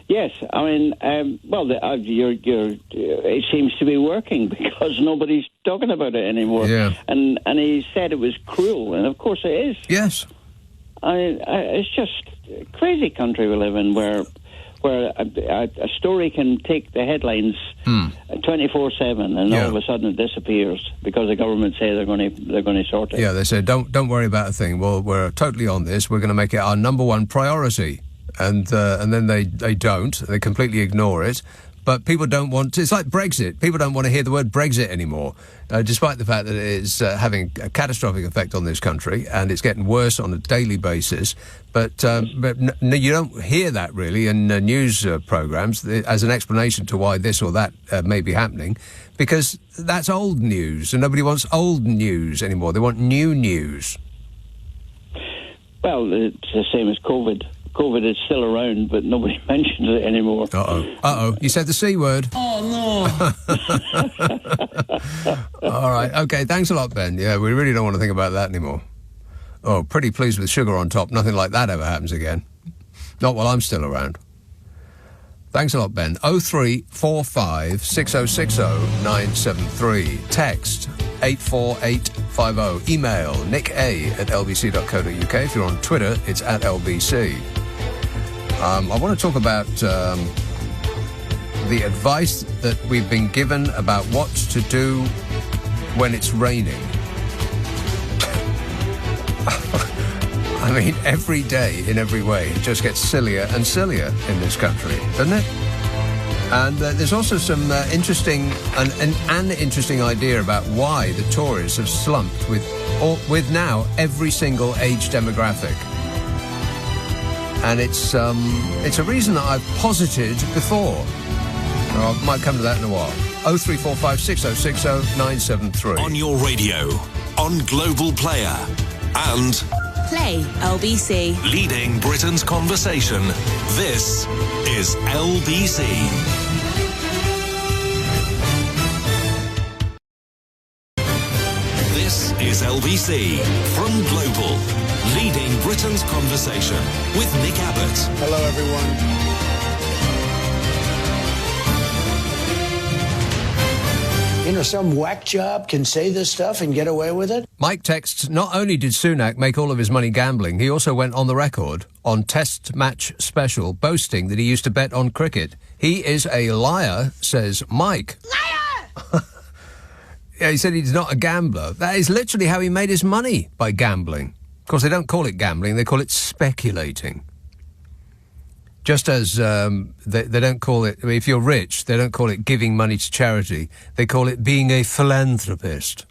Yes, I mean, it seems to be working because nobody's talking about it anymore. Yeah. And he said it was cruel, and of course it is. Yes. It's just a crazy country we live in where a story can take the headlines 24/7, and all of a sudden it disappears because the government say they're going to sort it. Yeah, they say don't worry about a thing. Well, we're totally on this. We're going to make it our number one priority. And then they don't. They completely ignore it. But people don't want to. It's like Brexit. People don't want to hear the word Brexit anymore, despite the fact that it is having a catastrophic effect on this country, and it's getting worse on a daily basis. But you don't hear that really in news programmes as an explanation to why this or that may be happening, because that's old news, and nobody wants old news anymore. They want new news. Well, it's the same as COVID. COVID is still around, but nobody mentions it anymore. Uh-oh. You said the C word. Oh, no. All right. Okay, thanks a lot, Ben. Yeah, we really don't want to think about that anymore. Oh, pretty pleased with sugar on top. Nothing like that ever happens again. Not while I'm still around. Thanks a lot, Ben. 0345 6060 973. Text 84850. Email nicka@lbc.co.uk. If you're on Twitter, it's @LBC. I want to talk about the advice that we've been given about what to do when it's raining. I mean, every day, in every way, it just gets sillier and sillier in this country, doesn't it? And there's also some interesting idea about why the Tories have slumped with now every single age demographic. And it's a reason that I've posited before. I might come to that in a while. 0345 6060 973. On your radio, on Global Player, and Play LBC. Leading Britain's conversation. This is LBC. This is LBC from Global. Leading Britain's conversation with Nick Abbot. Hello, everyone. You know, some whack job can say this stuff and get away with it? Mike texts, not only did Sunak make all of his money gambling, he also went on the record on Test Match Special boasting that he used to bet on cricket. He is a liar, says Mike. Liar! Yeah, he said he's not a gambler. That is literally how he made his money, by gambling. Of course, they don't call it gambling, they call it speculating. Just as they don't call it, I mean, if you're rich, they don't call it giving money to charity. They call it being a philanthropist.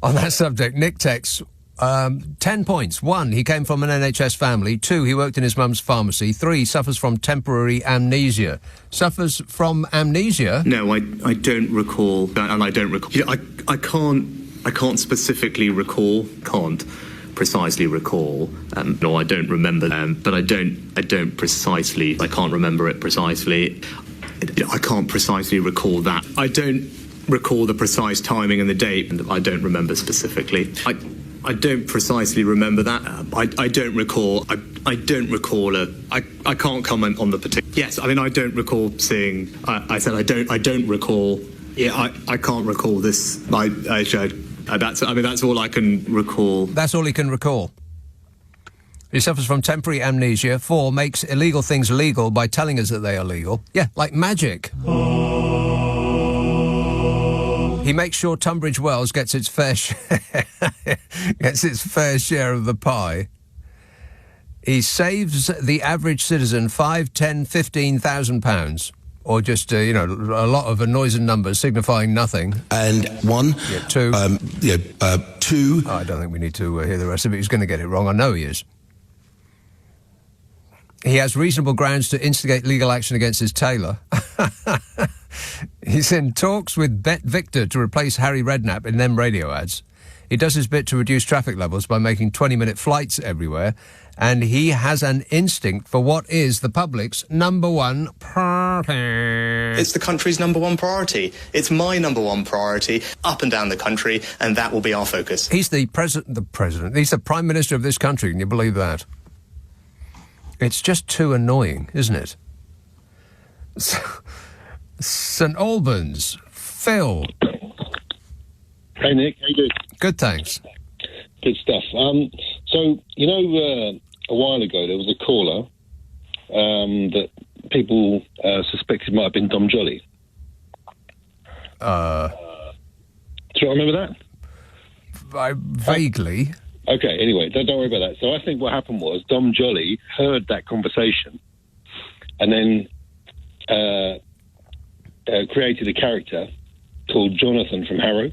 On that subject, Nick texts 10 points. 1, he came from an NHS family. 2, he worked in his mum's pharmacy. 3, suffers from temporary amnesia. Suffers from amnesia? No, I don't recall, and I don't recall. You know, I can't specifically recall. Can't precisely recall. No, I don't remember. But I don't precisely. I can't remember it precisely. I can't precisely recall that. I don't recall the precise timing and the date, and I don't remember specifically. I don't precisely remember that. I don't recall. I don't recall I can't comment on the particular. Yes, I mean I don't recall seeing. I said I don't recall. Yeah, I can't recall this. That's all I can recall. That's all he can recall. He suffers from temporary amnesia. 4, makes illegal things legal by telling us that they are legal. Yeah, like magic. He makes sure Tunbridge Wells gets its fair share of the pie. He saves the average citizen £5,000, £10,000, £15,000, or just a lot of noise and numbers signifying nothing. And 1, 2, 2. I don't think we need to hear the rest of it. He's going to get it wrong. I know he is. He has reasonable grounds to instigate legal action against his tailor. He's in talks with Bet Victor to replace Harry Redknapp in them radio ads. He does his bit to reduce traffic levels by making 20-minute flights everywhere. And he has an instinct for what is the public's number one priority. It's the country's number one priority. It's my number one priority up and down the country, and that will be our focus. He's the president. He's the Prime Minister of this country. Can you believe that? It's just too annoying, isn't it? St Albans, Phil. Hey, Nick. How you doing? Good, thanks. Good stuff. So, a while ago there was a caller that people suspected might have been Dom Jolly. Do you remember that? Vaguely. Okay, anyway, don't worry about that. So I think what happened was Dom Jolly heard that conversation and then created a character called Jonathan from Harrow.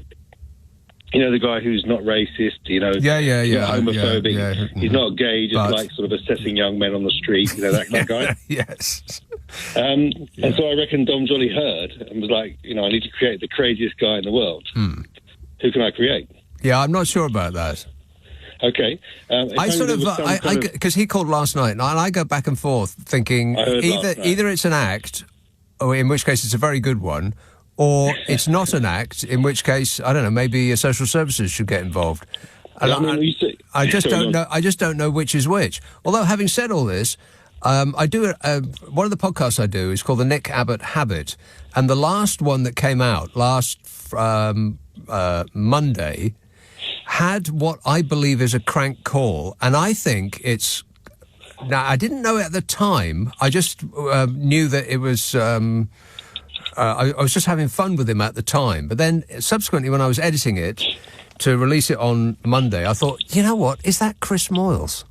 You know, the guy who's not racist, he's not homophobic, he's not gay, just like sort of assessing young men on the street, that guy. Yes. And so I reckon Dom Jolly heard and was like, I need to create the craziest guy in the world. Who can I create? Yeah, I'm not sure about that. Okay. Because he called last night, and I go back and forth thinking either it's an act, or in which case it's a very good one, or it's not an act, in which case, I don't know, maybe social services should get involved. And I just don't know. I just don't know which is which. Although, having said all this, I do one of the podcasts I do is called the Nick Abbot Habit, and the last one that came out last Monday had what I believe is a crank call, and I think it's. Now, I didn't know it at the time. I just knew that it was. I was just having fun with him at the time, but then subsequently, when I was editing it to release it on Monday, I thought, you know what? Is that Chris Moyles?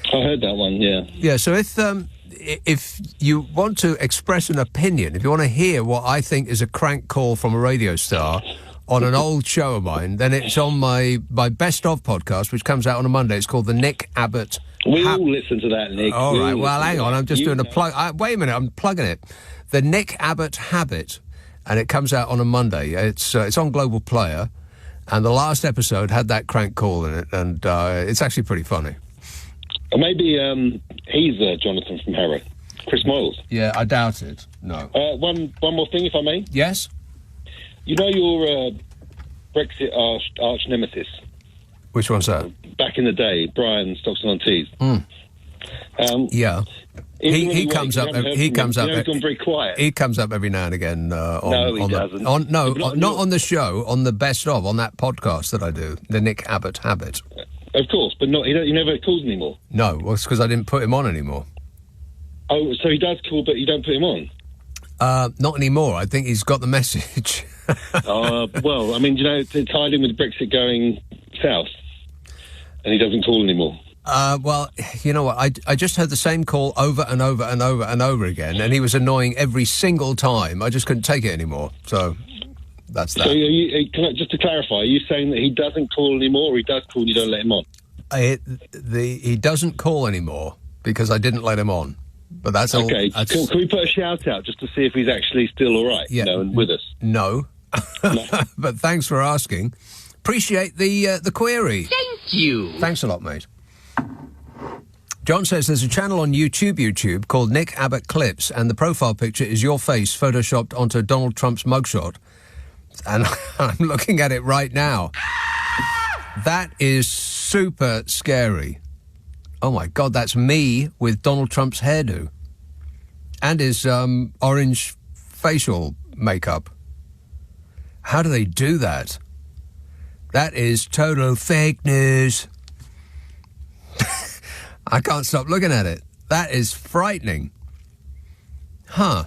I heard that one. Yeah. Yeah. So if you want to express an opinion, if you want to hear what I think is a crank call from a radio star on an old show of mine, then it's on my Best Of podcast, which comes out on a Monday. It's called the Nick Abbot. We all listen to that, Nick. All right. Well, hang on. I'm just doing a plug. Wait a minute. I'm plugging it. The Nick Abbot Habit, and it comes out on a Monday. It's on Global Player, and the last episode had that crank call in it, and it's actually pretty funny. Or maybe he's Jonathan from Harrow, Chris Moyles. Yeah, I doubt it. No. One more thing, if I may. Yes. You know your Brexit arch nemesis. Which one's that? Back in the day, Brian Stockton-on-Tees. Yeah. He comes up. He comes up. He's gone very quiet. He comes up every now and again. No, he doesn't. Not on the show. On the Best Of, on that podcast that I do, the Nick Abbot Habit. Of course, but he never calls anymore. No, well, it's because I didn't put him on anymore. Oh, so he does call, but you don't put him on? Not anymore. I think he's got the message. Well, I mean, it's tied in with Brexit going south, and he doesn't call anymore. Well, you know what? I just heard the same call over and over and over and over again, and he was annoying every single time. I just couldn't take it anymore. So that's that. So just to clarify, are you saying that he doesn't call anymore, or he does call and you don't let him on? He doesn't call anymore because I didn't let him on. But that's all. Okay, cool. Can we put a shout out just to see if he's actually still all right? Yeah, and with us. No. But thanks for asking. Appreciate the query. Thank you. Thanks a lot, mate. John says there's a channel on YouTube called Nick Abbott Clips, and the profile picture is your face photoshopped onto Donald Trump's mugshot. And I'm looking at it right now. That is super scary. Oh, my God, that's me with Donald Trump's hairdo and his orange facial makeup. How do they do that? That is total fake news. I can't stop looking at it. That is frightening. Huh.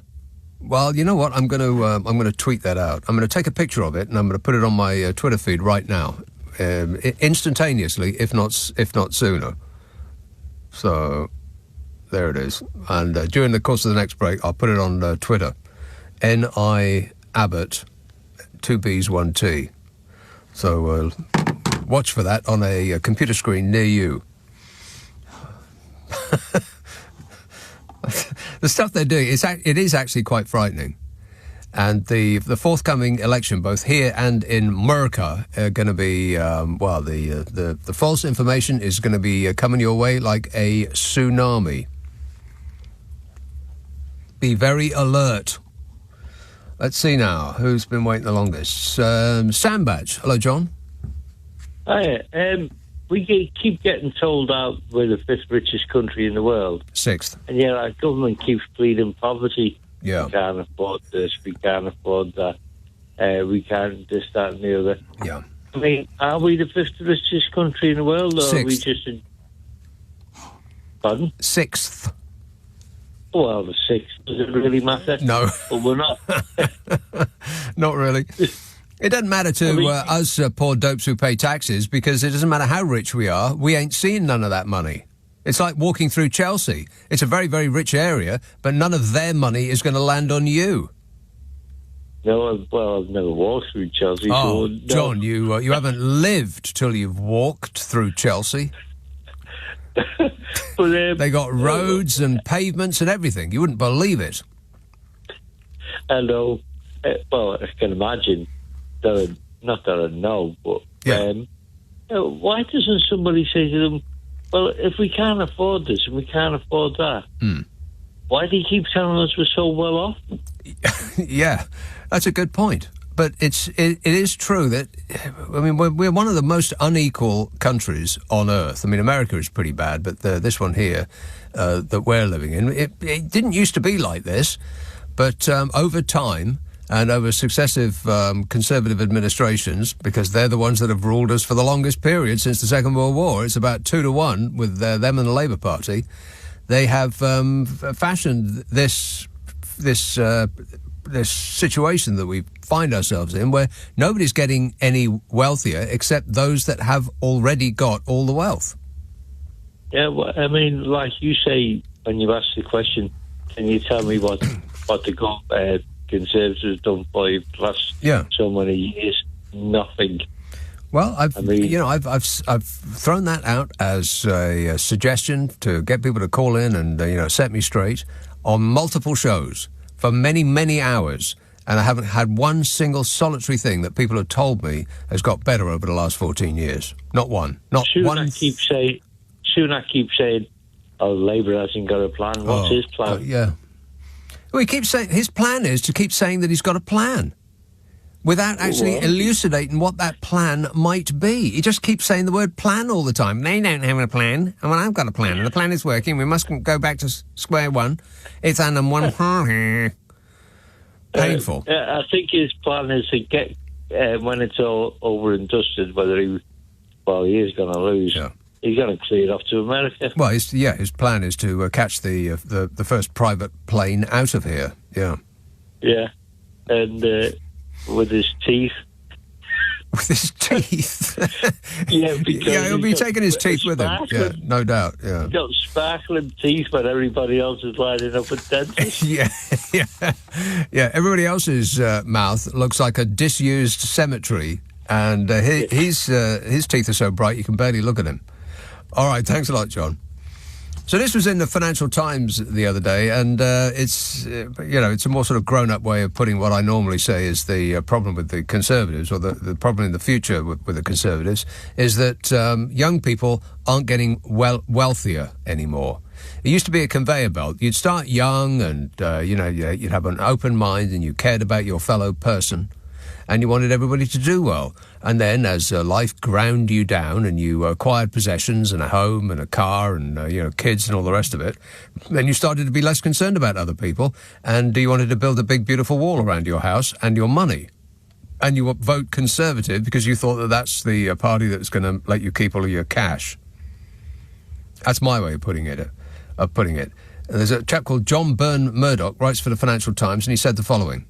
Well, you know what? I'm going to tweet that out. I'm going to take a picture of it and I'm going to put it on my Twitter feed right now, instantaneously, if not sooner. So there it is. And during the course of the next break, I'll put it on Twitter. N.I. Abbot, 2 B's, 1 T. So watch for that on a computer screen near you. The stuff they're doing, it is actually quite frightening. And the forthcoming election, both here and in America, are going to be, the false information is going to be coming your way like a tsunami. Be very alert. Let's see now, who's been waiting the longest? Sam Badge. Hello, John. Hi. We keep getting told out we're the 5th richest country in the world. 6th. And yet our government keeps pleading poverty. Yeah. We can't afford this, we can't afford that, we can't this, that and the other. Yeah. I mean, are we the 5th richest country in the world, or 6th. are we just Pardon? 6th. Well, the 6th. Does it really matter? No. Well, we're not. Not really. It doesn't matter to us poor dopes who pay taxes, because it doesn't matter how rich we are, we ain't seeing none of that money. It's like walking through Chelsea. It's a very, very rich area, but none of their money is going to land on you. No, I've never walked through Chelsea. Oh, so no. John, you haven't lived till you've walked through Chelsea. But, they got roads and pavements and everything. You wouldn't believe it. I know. Well, I can imagine. Not that I know, but why doesn't somebody say to them, well, if we can't afford this and we can't afford that, why do you keep telling us we're so well off? Yeah, that's a good point. But it is true that, I mean, we're one of the most unequal countries on Earth. I mean, America is pretty bad, but this one here that we're living in, it didn't used to be like this, but over time, and over successive conservative administrations, because they're the ones that have ruled us for the longest period since the Second World War. It's about 2-1 with them and the Labour Party. They have fashioned this situation that we find ourselves in, where nobody's getting any wealthier except those that have already got all the wealth. Yeah, well, I mean, like you say when you ask the question, can you tell me what the Conservatives done for the last so many years? Nothing. Well, I've thrown that out as a suggestion to get people to call in and set me straight on multiple shows for many, many hours, and I haven't had one single solitary thing that people have told me has got better over the last 14 years. Not one. Not one. Sunak keeps saying, "Oh, Labour hasn't got a plan." What's his plan? Yeah. Well, he keeps saying his plan is to keep saying that he's got a plan, without actually elucidating what that plan might be. He just keeps saying the word plan all the time. They don't have a plan. Well, I've got a plan, and the plan is working. We must go back to square one. It's on one. Painful. I think his plan is to get, when it's all over and dusted, he is going to lose. Yeah. He's going to clear it off to America. Well, his plan is to catch the first private plane out of here. Yeah. Yeah, and with his teeth. With his teeth? Yeah, because he'll be taking his teeth with him. Yeah, no doubt. Yeah. He's got sparkling teeth, but everybody else is lining up with dentists. Yeah. Everybody else's mouth looks like a disused cemetery, and his teeth are so bright you can barely look at him. All right, thanks a lot, John. So this was in the Financial Times the other day, and it's a more sort of grown-up way of putting what I normally say is the problem with the Conservatives, or the problem in the future with the Conservatives, is that young people aren't getting wealthier anymore. It used to be a conveyor belt. You'd start young, and you'd have an open mind, and you cared about your fellow person. and you wanted everybody to do well. And then, as life ground you down and you acquired possessions and a home and a car and, kids and all the rest of it, then you started to be less concerned about other people, and you wanted to build a big, beautiful wall around your house and your money. And you vote Conservative because you thought that that's the party that's going to let you keep all of your cash. That's my way of putting it. There's a chap called John Byrne Murdoch, writes for the Financial Times, and he said the following.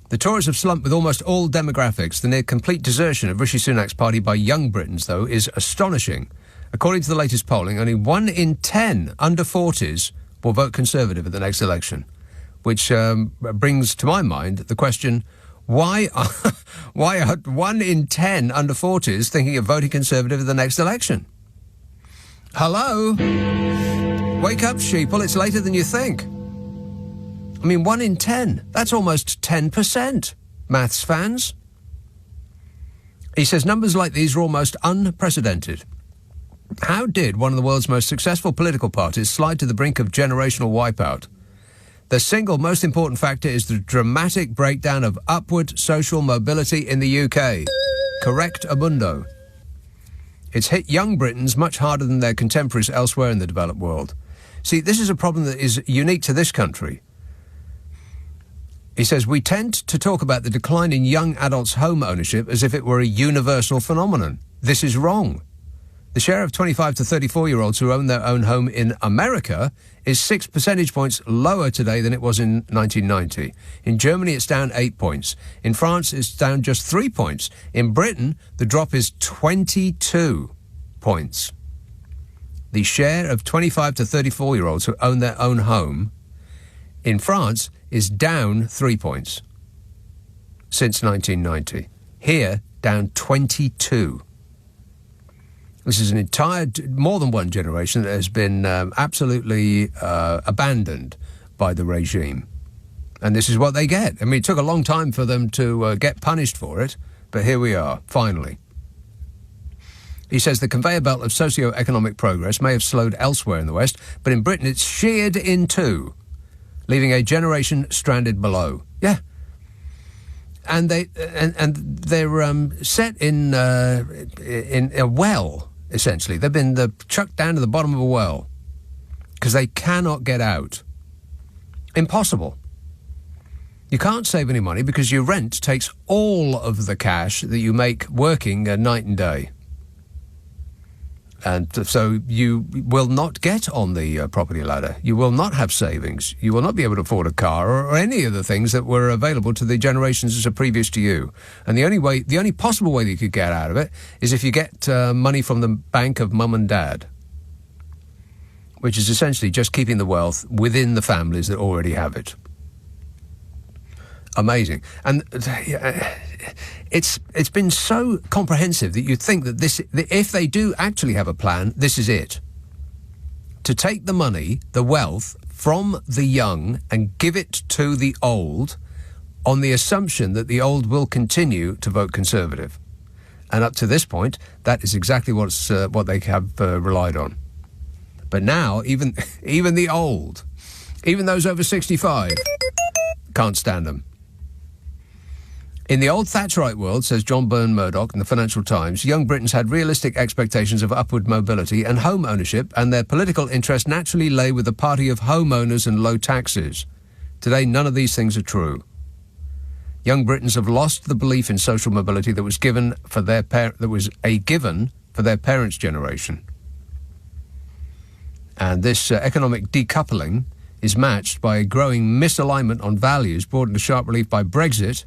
The Tories have slumped with almost all demographics. The near-complete desertion of Rishi Sunak's party by young Britons, though, is astonishing. According to the latest polling, only 1 in 10 under 40s will vote Conservative at the next election, which brings to my mind the question, why are 1 in 10 under 40s thinking of voting Conservative at the next election? Hello? Wake up, sheeple, it's later than you think. I mean, 1 in 10. That's almost 10%, maths fans. He says numbers like these are almost unprecedented. How did one of the world's most successful political parties slide to the brink of generational wipeout? The single most important factor is the dramatic breakdown of upward social mobility in the UK. Correct, Amundo. It's hit young Britons much harder than their contemporaries elsewhere in the developed world. See, this is a problem that is unique to this country. He says, we tend to talk about the decline in young adults' home ownership as if it were a universal phenomenon. This is wrong. The share of 25 to 34-year-olds who own their own home in America is 6 percentage points lower today than it was in 1990. In Germany, it's down 8 points. In France, it's down just 3 points. In Britain, the drop is 22 points. The share of 25 to 34-year-olds who own their own home in France is down 3 points since 1990. Here, down 22. This is an entire, more than one generation that has been absolutely abandoned by the regime. And this is what they get. I mean, it took a long time for them to get punished for it, but here we are, finally. He says the conveyor belt of socio-economic progress may have slowed elsewhere in the West, but in Britain it's sheared in two, leaving a generation stranded below. Yeah. And they're set in a well, essentially. They've been chucked down to the bottom of a well because they cannot get out. Impossible. You can't save any money because your rent takes all of the cash that you make working night and day. And so you will not get on the property ladder. You will not have savings. You will not be able to afford a car or any of the things that were available to the generations that are previous to you. And the only possible way that you could get out of it is if you get money from the bank of mum and dad, which is essentially just keeping the wealth within the families that already have it. Amazing. And it's been so comprehensive that you'd think that if they do actually have a plan, this is it. To take the money, the wealth, from the young and give it to the old on the assumption that the old will continue to vote Conservative. And up to this point, that is exactly what they have relied on. But now, even the old, even those over 65, can't stand them. In the old Thatcherite world, says John Byrne Murdoch in the Financial Times, young Britons had realistic expectations of upward mobility and home ownership, and their political interest naturally lay with the party of homeowners and low taxes. Today, none of these things are true. Young Britons have lost the belief in social mobility that was given for their given for their parents' generation. And this economic decoupling is matched by a growing misalignment on values brought into sharp relief by Brexit.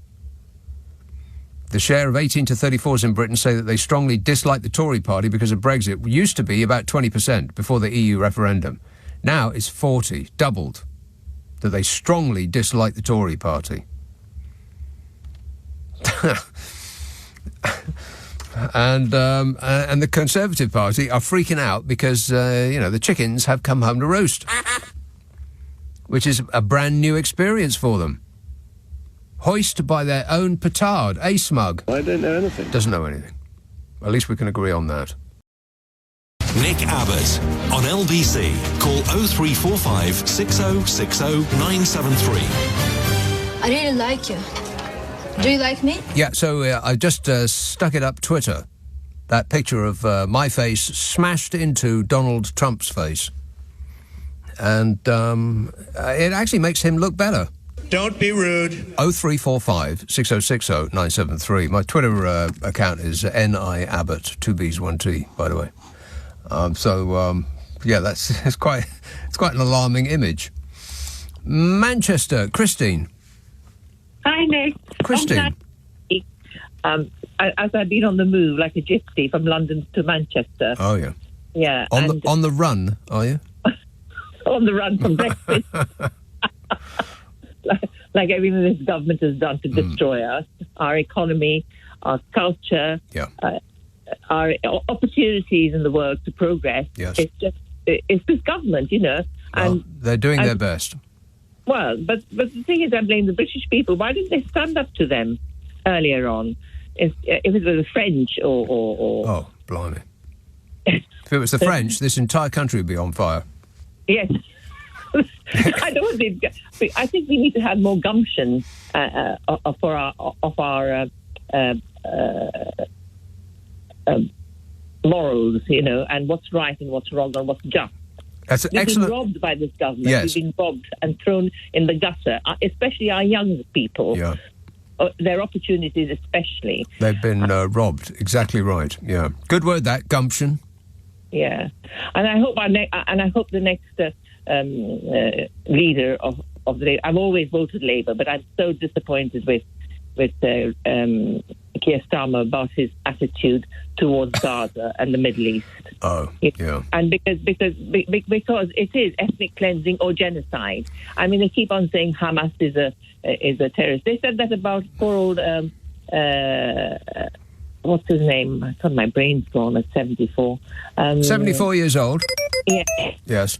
The share of 18 to 34s in Britain say that they strongly dislike the Tory party because of Brexit. It used to be about 20% before the EU referendum. Now it's 40, doubled, that they strongly dislike the Tory party. And the Conservative Party are freaking out because, the chickens have come home to roost, which is a brand new experience for them. Hoist by their own petard, smug? I don't know anything. Doesn't know anything. At least we can agree on that. Nick Abbott on LBC. Call 0345 6060 973. I really like you. Do you like me? Yeah, so I just stuck it up Twitter. That picture of my face smashed into Donald Trump's face. And it actually makes him look better. Don't be rude. 0345 6060 973. My Twitter account is NI Abbot, 2 B's, 1 T, by the way. It's quite an alarming image. Manchester, Christine. Hi, Nick. Christine. As I've been on the move like a gypsy from London to Manchester. Oh, yeah. Yeah. On the run, are you? On the run from Brexit. like everything this government has done to destroy us, our economy, our culture, our opportunities in the world to progress. Yes. It's this government, And they're doing their best. Well, but the thing is, I blame the British people. Why didn't they stand up to them earlier on? If it was the French or... Oh, blimey. If it was the French, this entire country would be on fire. Yes. I think we need to have more gumption for our morals, and what's right and what's wrong and what's just. That's We've excellent. been robbed by this government. Yes. We've been robbed and thrown in the gutter, especially our young people. Yeah. Their opportunities, especially. They've been robbed. Exactly right. Yeah. Good word, that gumption. Yeah, and I hope the next leader of the. I've always voted Labour, but I'm so disappointed with Keir Starmer about his attitude towards Gaza and the Middle East. Oh, yeah. And because it is ethnic cleansing or genocide. I mean, they keep on saying Hamas is a terrorist. They said that about poor old what's his name? I thought my brain's gone at 74. 74 years old. Yeah. Yes.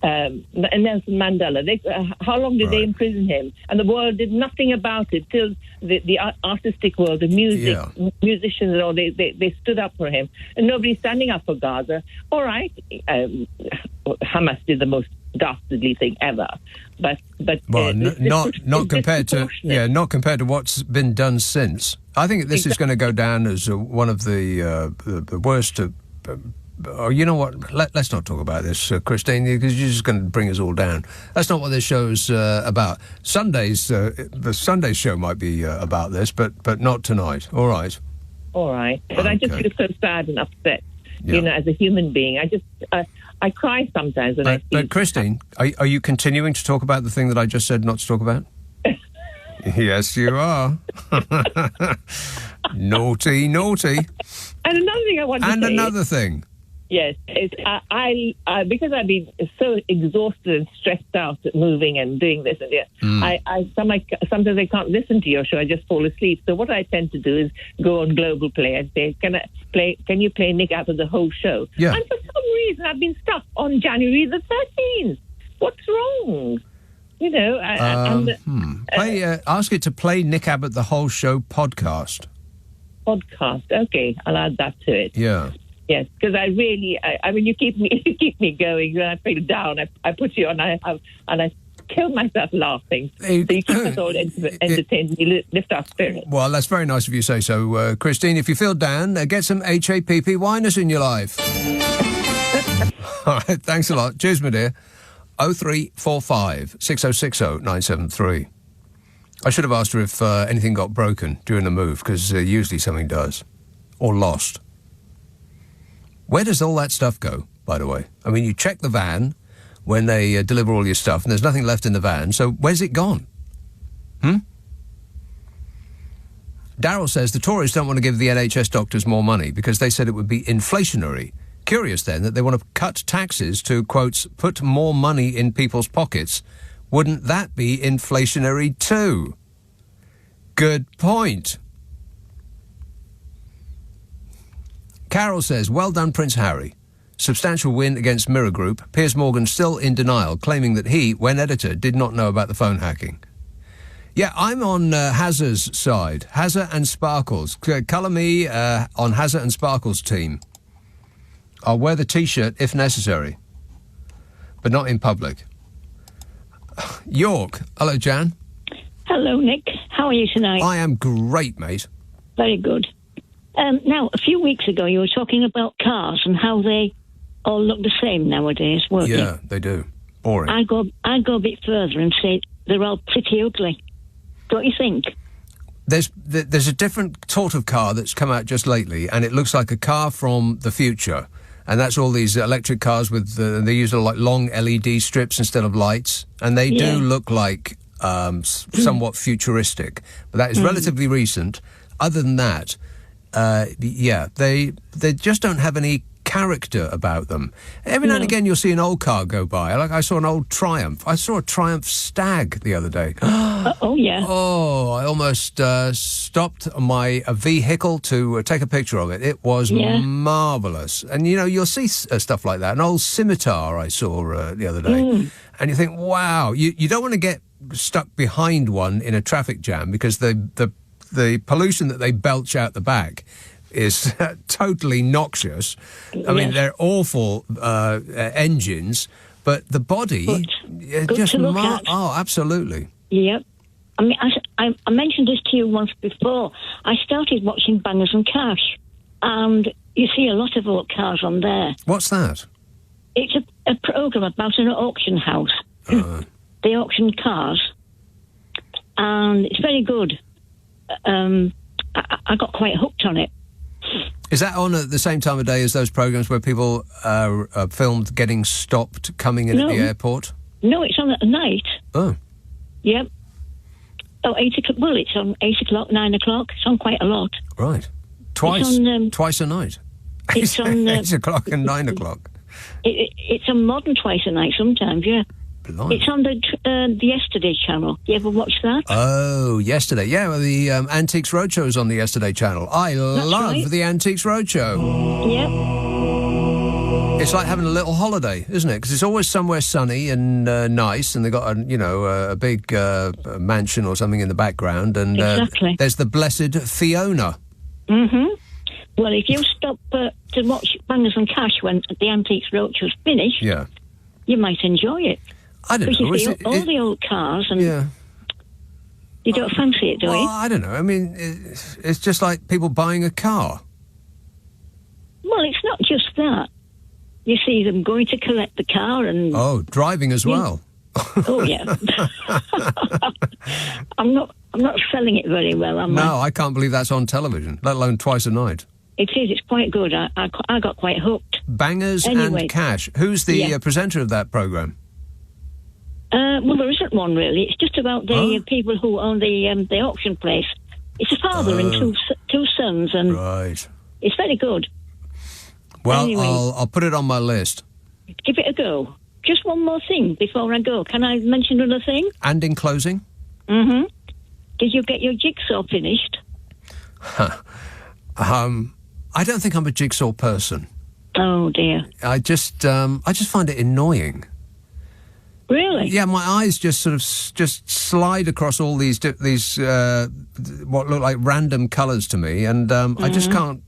Nelson Mandela. How long did they imprison him? And the world did nothing about it till the artistic world, the music, musicians and all, they stood up for him. And nobody's standing up for Gaza. All right, Hamas did the most dastardly thing ever, but not compared to what's been done since. I think this is going to go down as one of the worst. You know what? Let's not talk about this, Christine, because you're just going to bring us all down. That's not what this show's about. The Sunday show might be about this, but not tonight. All right. All right. But I just feel so sad and upset. As a human being, I cry sometimes when I see. But Christine, are you continuing to talk about the thing that I just said not to talk about? Yes, you are. Naughty. And another thing I want to say. And another thing. Yes, I because I've been so exhausted and stressed out at moving and doing this and that. Sometimes I can't listen to your show. I just fall asleep. So what I tend to do is go on Global Play and say, "Can you play Nick Abbot the whole show?" Yeah. And for some reason, I've been stuck on January the 13th. What's wrong? Ask it to play Nick Abbot the whole show podcast. Podcast. Okay, I'll add that to it. Yeah. Yes, because I mean, you keep me going. When I feel down, I put you on, and I kill myself laughing. So you keep us all entertained. You lift our spirits. Well, that's very nice of you to say so, Christine. If you feel down, get some HAPP Winers in your life. All right, thanks a lot. Cheers, my dear. 0345 6060 973. I should have asked her if anything got broken during the move, because usually something does. Or lost. Where does all that stuff go, by the way? I mean, you check the van when they deliver all your stuff, and there's nothing left in the van, so where's it gone? Darryl says the Tories don't want to give the NHS doctors more money because they said it would be inflationary. Curious, then, that they want to cut taxes to, quotes, put more money in people's pockets. Wouldn't that be inflationary too? Good point. Carol says, well done, Prince Harry. Substantial win against Mirror Group. Piers Morgan still in denial, claiming that he, when editor, did not know about the phone hacking. Yeah, I'm on Hazard's side. Hazard and Sparkles. Colour me on Hazard and Sparkles' team. I'll wear the T-shirt if necessary, but not in public. York. Hello, Jan. Hello, Nick. How are you tonight? I am great, mate. Very good. Now, a few weeks ago, you were talking about cars and how they all look the same nowadays, weren't they? Yeah, they do. Boring. I go a bit further and say they're all pretty ugly. Don't you think? There's a different sort of car that's come out just lately, and it looks like a car from the future. And that's all these electric cars with they use like long LED strips instead of lights, and they do look like somewhat futuristic. But that is relatively recent. Other than that, they just don't have any character about them. Every now and again you'll see an old car go by. Like I saw an old Triumph. I saw a Triumph Stag the other day. Oh, yeah. Oh, I almost stopped my vehicle to take a picture of it. It was marvellous. And, you know, you'll see stuff like that. An old Scimitar I saw the other day. And you think, wow, you don't want to get stuck behind one in a traffic jam because the pollution that they belch out the back is totally noxious. I mean, they're awful engines, but the body good just to look at. Oh, absolutely. Yep. I mean, I mentioned this to you once before. I started watching Bangers and Cash, and you see a lot of old cars on there. What's that? It's a program about an auction house. They auction cars, and it's very good. I got quite hooked on it. Is that on at the same time of day as those programs where people are filmed getting stopped coming in at the airport? No, it's on at night. Oh. Yep. Oh, 8 o'clock. Well, it's on 8 o'clock, 9 o'clock. It's on quite a lot. Right. Twice. Twice a night. It's on 8 o'clock and 9 o'clock. It's on modern twice a night sometimes. Yeah. Blimey. It's on the Yesterday channel. You ever watch that? Oh, Yesterday. Yeah, well, the Antiques Roadshow is on the Yesterday channel. I love the Antiques Roadshow. Yeah. It's like having a little holiday, isn't it? Because it's always somewhere sunny and nice, and they've got a big mansion or something in the background, and exactly. There's the blessed Fiona. Mm-hmm. Well, if you stop to watch Bangers and Cash when the Antiques Roadshow's finished, you might enjoy it. I don't know. You see all the old cars, and you don't fancy it, do you? I don't know. I mean, it's just like people buying a car. Well, it's not just that. You see them going to collect the car and... Oh, driving as well. Oh, yeah. I'm not selling it very well, am I? No, I can't believe that's on television, let alone twice a night. It is. It's quite good. I got quite hooked. Bangers and Cash. Who's the presenter of that programme? Well, there isn't one, really. It's just about the people who own the auction place. It's a father and two sons, and it's very good. Well, anyway, I'll put it on my list. Give it a go. Just one more thing before I go. Can I mention another thing? And in closing? Mm-hmm. Did you get your jigsaw finished? I don't think I'm a jigsaw person. Oh, dear. I just find it annoying. Really? Yeah, my eyes just sort of just slide across all these what look like random colours to me, and I just can't.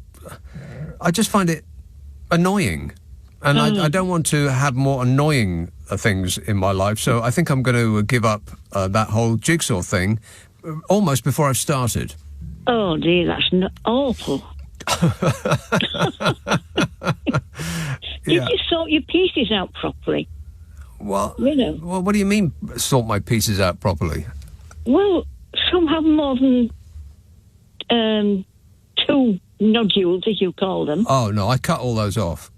I just find it annoying, and I don't want to have more annoying things in my life. So I think I'm going to give up that whole jigsaw thing almost before I've started. Oh dear, that's awful. Did you sort your pieces out properly? Well, you know. Well, what do you mean, sort my pieces out properly? Well, some have more than 2 nodules, as you call them. Oh, no, I cut all those off.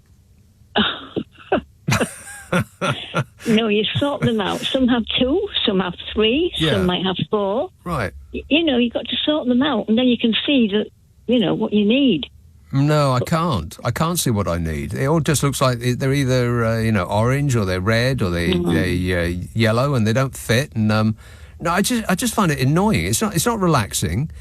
No, you sort them out. Some have 2, some have 3, some might have 4. Right. You know, you've got to sort them out, and then you can see that, you know, what you need. No, I can't. I can't see what I need. It all just looks like they're either, orange, or they're red, or they're yellow, and they don't fit. And no, I just find it annoying. It's not relaxing.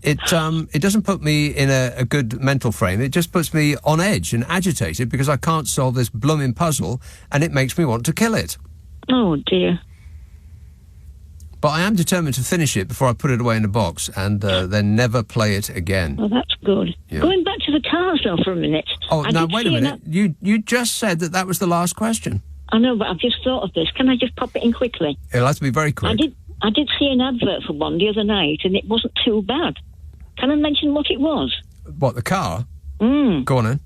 It doesn't put me in a good mental frame. It just puts me on edge and agitated because I can't solve this blooming puzzle, and it makes me want to kill it. Oh dear. But I am determined to finish it before I put it away in a box and then never play it again. Well, that's good. Yeah. Going back to the cars, though, for a minute. Oh, now, wait a minute. You just said that was the last question. I know, but I've just thought of this. Can I just pop it in quickly? It'll have to be very quick. I did see an advert for one the other night, and it wasn't too bad. Can I mention what it was? What, the car? Mm. Go on then.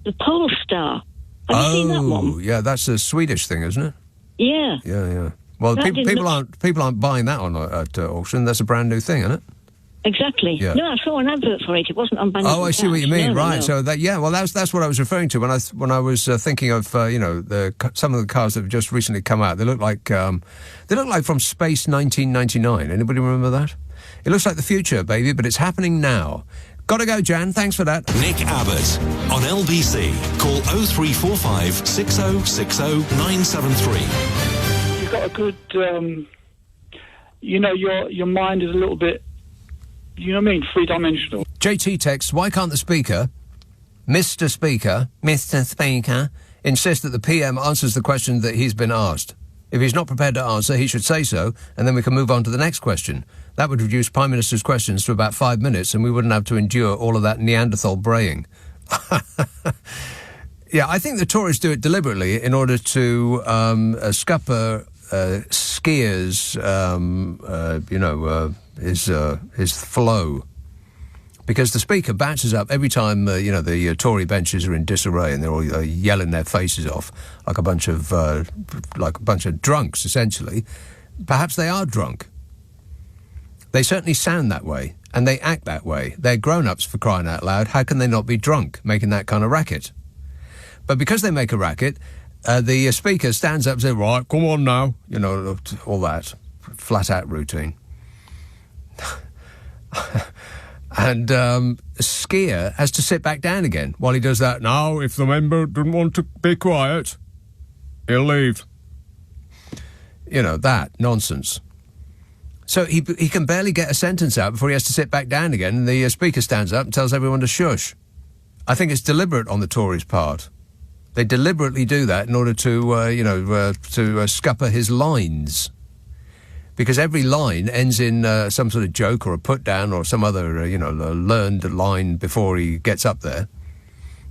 The Polestar. Have you seen that one? Oh, yeah, that's a Swedish thing, isn't it? Yeah. Yeah. Well, people aren't buying that on at auction. That's a brand new thing, isn't it? Exactly. Yeah. No, I saw an advert for it. It wasn't on Bangor. Oh, I see what you mean. No, right. no. So that's what I was referring to when I was thinking of some of the cars that have just recently come out. They look like from Space 1999. Anybody remember that? It looks like the future, baby, but it's happening now. Got to go, Jan. Thanks for that. Nick Abbott on LBC. Call 0345 6060 973. You've got a good, your mind is a little bit, you know what I mean, three-dimensional. JT texts, why can't the Speaker, Mr. Speaker, insist that the PM answers the question that he's been asked? If he's not prepared to answer, he should say so, and then we can move on to the next question. That would reduce Prime Minister's questions to about 5 minutes, and we wouldn't have to endure all of that Neanderthal braying. Yeah, I think the Tories do it deliberately in order to scupper skiers, his flow. Because the Speaker batches up every time, the Tory benches are in disarray and they're all yelling their faces off like a bunch of drunks, essentially. Perhaps they are drunk. They certainly sound that way, and they act that way. They're grown-ups, for crying out loud. How can they not be drunk, making that kind of racket? But because they make a racket, the Speaker stands up and says, right, come on now, all that flat-out routine. And a skier has to sit back down again while he does that. Now, if the member doesn't want to be quiet, he'll leave. That nonsense. So he can barely get a sentence out before he has to sit back down again, and the Speaker stands up and tells everyone to shush. I think it's deliberate on the Tories' part. They deliberately do that in order to scupper his lines. Because every line ends in some sort of joke or a put-down or some other, learned line before he gets up there.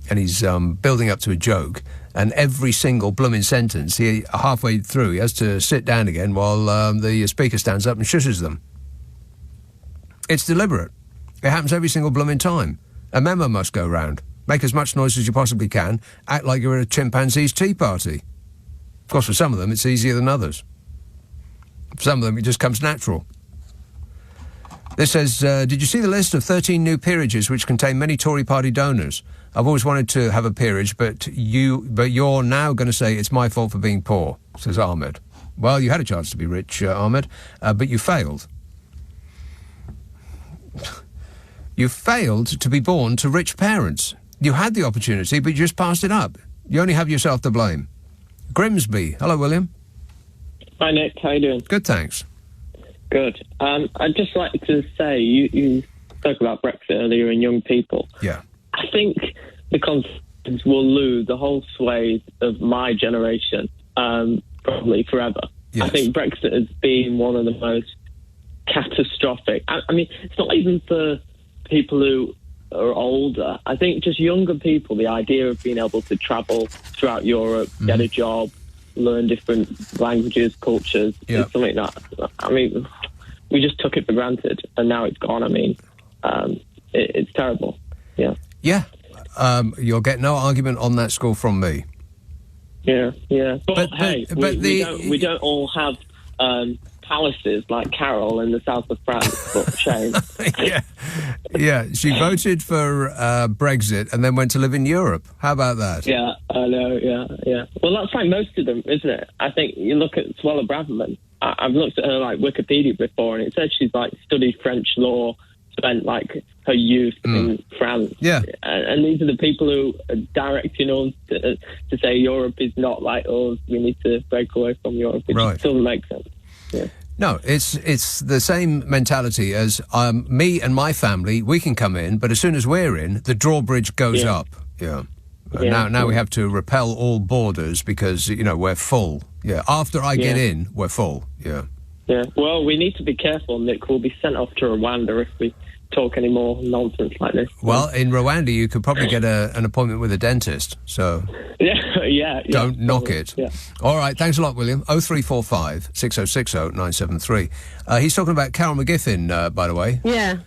And he's building up to a joke. And every single blooming sentence, halfway through, he has to sit down again while the Speaker stands up and shushes them. It's deliberate. It happens every single blooming time. A memo must go round. Make as much noise as you possibly can. Act like you're at a chimpanzee's tea party. Of course, for some of them, it's easier than others. For some of them, it just comes natural. This says, did you see the list of 13 new peerages which contain many Tory party donors? I've always wanted to have a peerage, but you're now going to say it's my fault for being poor, says Ahmed. Well, you had a chance to be rich, Ahmed, but you failed. You failed to be born to rich parents. You had the opportunity, but you just passed it up. You only have yourself to blame. Grimsby. Hello, William. Hi, Nick. How you doing? Good, thanks. Good. I'd just like to say, you spoke about Brexit earlier and young people. Yeah. I think the Conservatives will lose the whole swathe of my generation, probably forever. Yes. I think Brexit has been one of the most catastrophic. I mean, it's not even for people who are older. I think just younger people, the idea of being able to travel throughout Europe, get a job, learn different languages, cultures, is something that, I mean, we just took it for granted, and now it's gone. I mean, it's terrible. Yeah. Yeah. You'll get no argument on that score from me. Yeah. But hey, we don't all have palaces like Carol in the south of France, but shame. Yeah, she voted for Brexit and then went to live in Europe. How about that? Yeah, I know, yeah. Well, that's like most of them, isn't it? I think you look at Suella Braverman. I've looked at her, like, Wikipedia before, and it says she's, like, studied French law, spent, like, her youth in France. Yeah. And these are the people who are directing us to say Europe is not like us, we need to break away from Europe. It just doesn't make sense. Yeah. No, it's the same mentality as me and my family, we can come in, but as soon as we're in, the drawbridge goes up. Yeah. Now we have to repel all borders because, we're full. Yeah. After I get in, we're full. Yeah. Yeah. Well, we need to be careful, Nick. We'll be sent off to Rwanda if we talk any more nonsense like this. Well, in Rwanda, you could probably get an appointment with a dentist, so... yeah. Don't knock it. Yeah. All right, thanks a lot, William. 0345 6060 973. He's talking about Carol McGiffin, by the way. Yeah.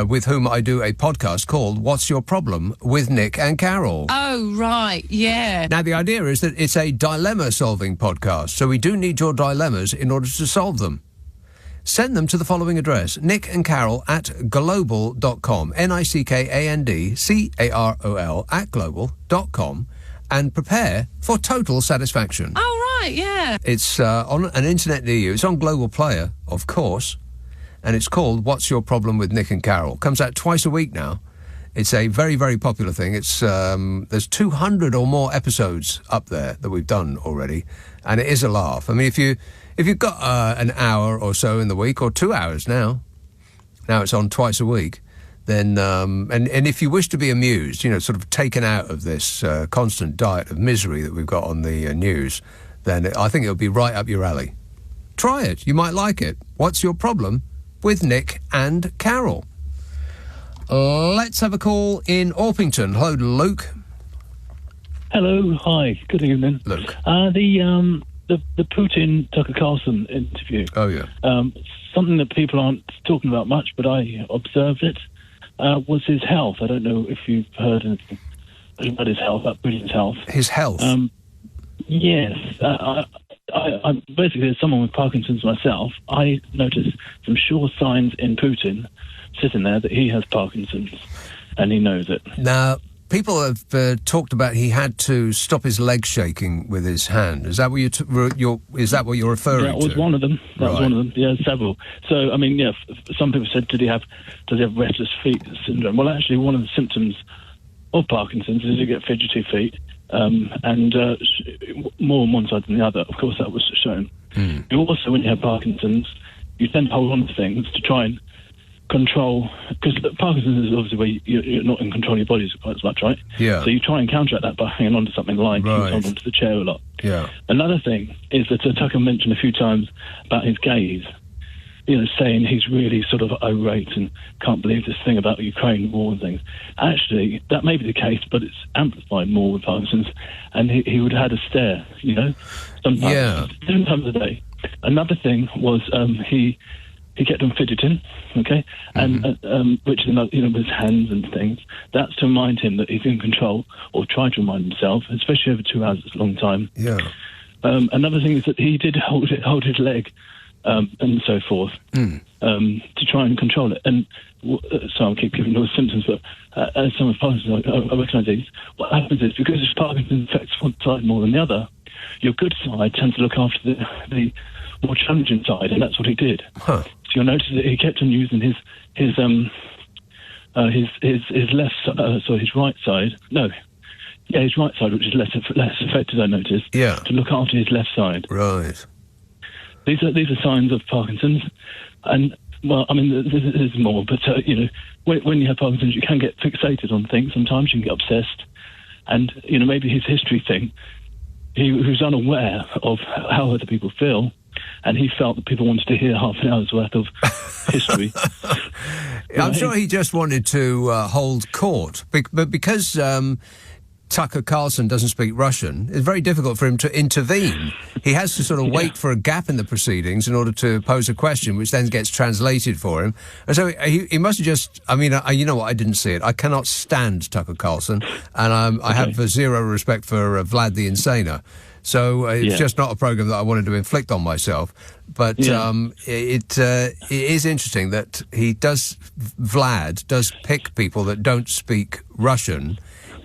With whom I do a podcast called What's Your Problem with Nick and Carol. Oh, right, yeah. Now, the idea is that it's a dilemma-solving podcast, so we do need your dilemmas in order to solve them. Send them to the following address, nickandcarol@global.com, NICKANDCAROL @global.com, and prepare for total satisfaction. Oh, right, yeah. It's on an internet near you. It's on Global Player, of course, and it's called What's Your Problem with Nick and Carol. Comes out twice a week now. It's a very, very popular thing. It's there's 200 or more episodes up there that we've done already, and it is a laugh. I mean, if you've got an hour or so in the week, or 2 hours now it's on twice a week, then and if you wish to be amused, sort of taken out of this constant diet of misery that we've got on the news, then I think it'll be right up your alley. Try it. You might like it. What's Your Problem with Nick and Carol? Let's have a call in Orpington. Hello, Luke. Hello, hi, good evening. Luke. The Putin Tucker Carlson interview. Oh, yeah. Something that people aren't talking about much, but I observed it, was his health. I don't know if you've heard anything about his health, about Putin's health. His health? Yes. I basically, as someone with Parkinson's myself, I noticed some sure signs in Putin sitting there that he has Parkinson's, and he knows it. Now, people have talked about he had to stop his leg shaking with his hand. Is that what is that what you're referring to? That was one of them. That was one of them. Yeah, several. So, I mean, yeah, some people said, does he have restless feet syndrome? Well, actually, one of the symptoms of Parkinson's is you get fidgety feet, and more on one side than the other. Of course, that was shown. You also, when you have Parkinson's, you tend to hold on to things to try and control, because Parkinson's is obviously where you're not in control of your body as much, right? Yeah. So you try and counteract that by hanging on to something like holding on to the chair a lot. Yeah. Another thing is that Tucker mentioned a few times about his gaze, saying he's really sort of irate and can't believe this thing about the Ukraine war and things. Actually, that may be the case, but it's amplified more with Parkinson's, and he would have had a stare, sometimes, different times a day. Another thing was he kept on fidgeting, okay, and which is with his hands and things. That's to remind him that he's in control, or try to remind himself, especially over 2 hours. It's a long time. Yeah. Another thing is that he did hold his leg, and so forth, to try and control it. And so I'll keep giving those symptoms, but as some of Parkinson's, I recognise these. What happens is, because if Parkinson's affects one side more than the other, your good side tends to look after the more challenging side, and that's what he did. Huh. So you'll notice that he kept on using his left, his right side. No, his right side, which is less affected, I noticed. Yeah. To look after his left side. Right. These are signs of Parkinson's, and well, I mean, there's more, but when you have Parkinson's, you can get fixated on things. Sometimes you can get obsessed, and maybe his history thing. He was unaware of how other people feel, and he felt that people wanted to hear half an hour's worth of history. I'm sure he just wanted to hold court, but because Tucker Carlson doesn't speak Russian, it's very difficult for him to intervene. He has to sort of wait for a gap in the proceedings in order to pose a question, which then gets translated for him. And so he must have just, you know what, I didn't see it. I cannot stand Tucker Carlson, and I have zero respect for Vlad the Insaner. So it's just not a program that I wanted to inflict on myself. But it is interesting that Vlad does pick people that don't speak Russian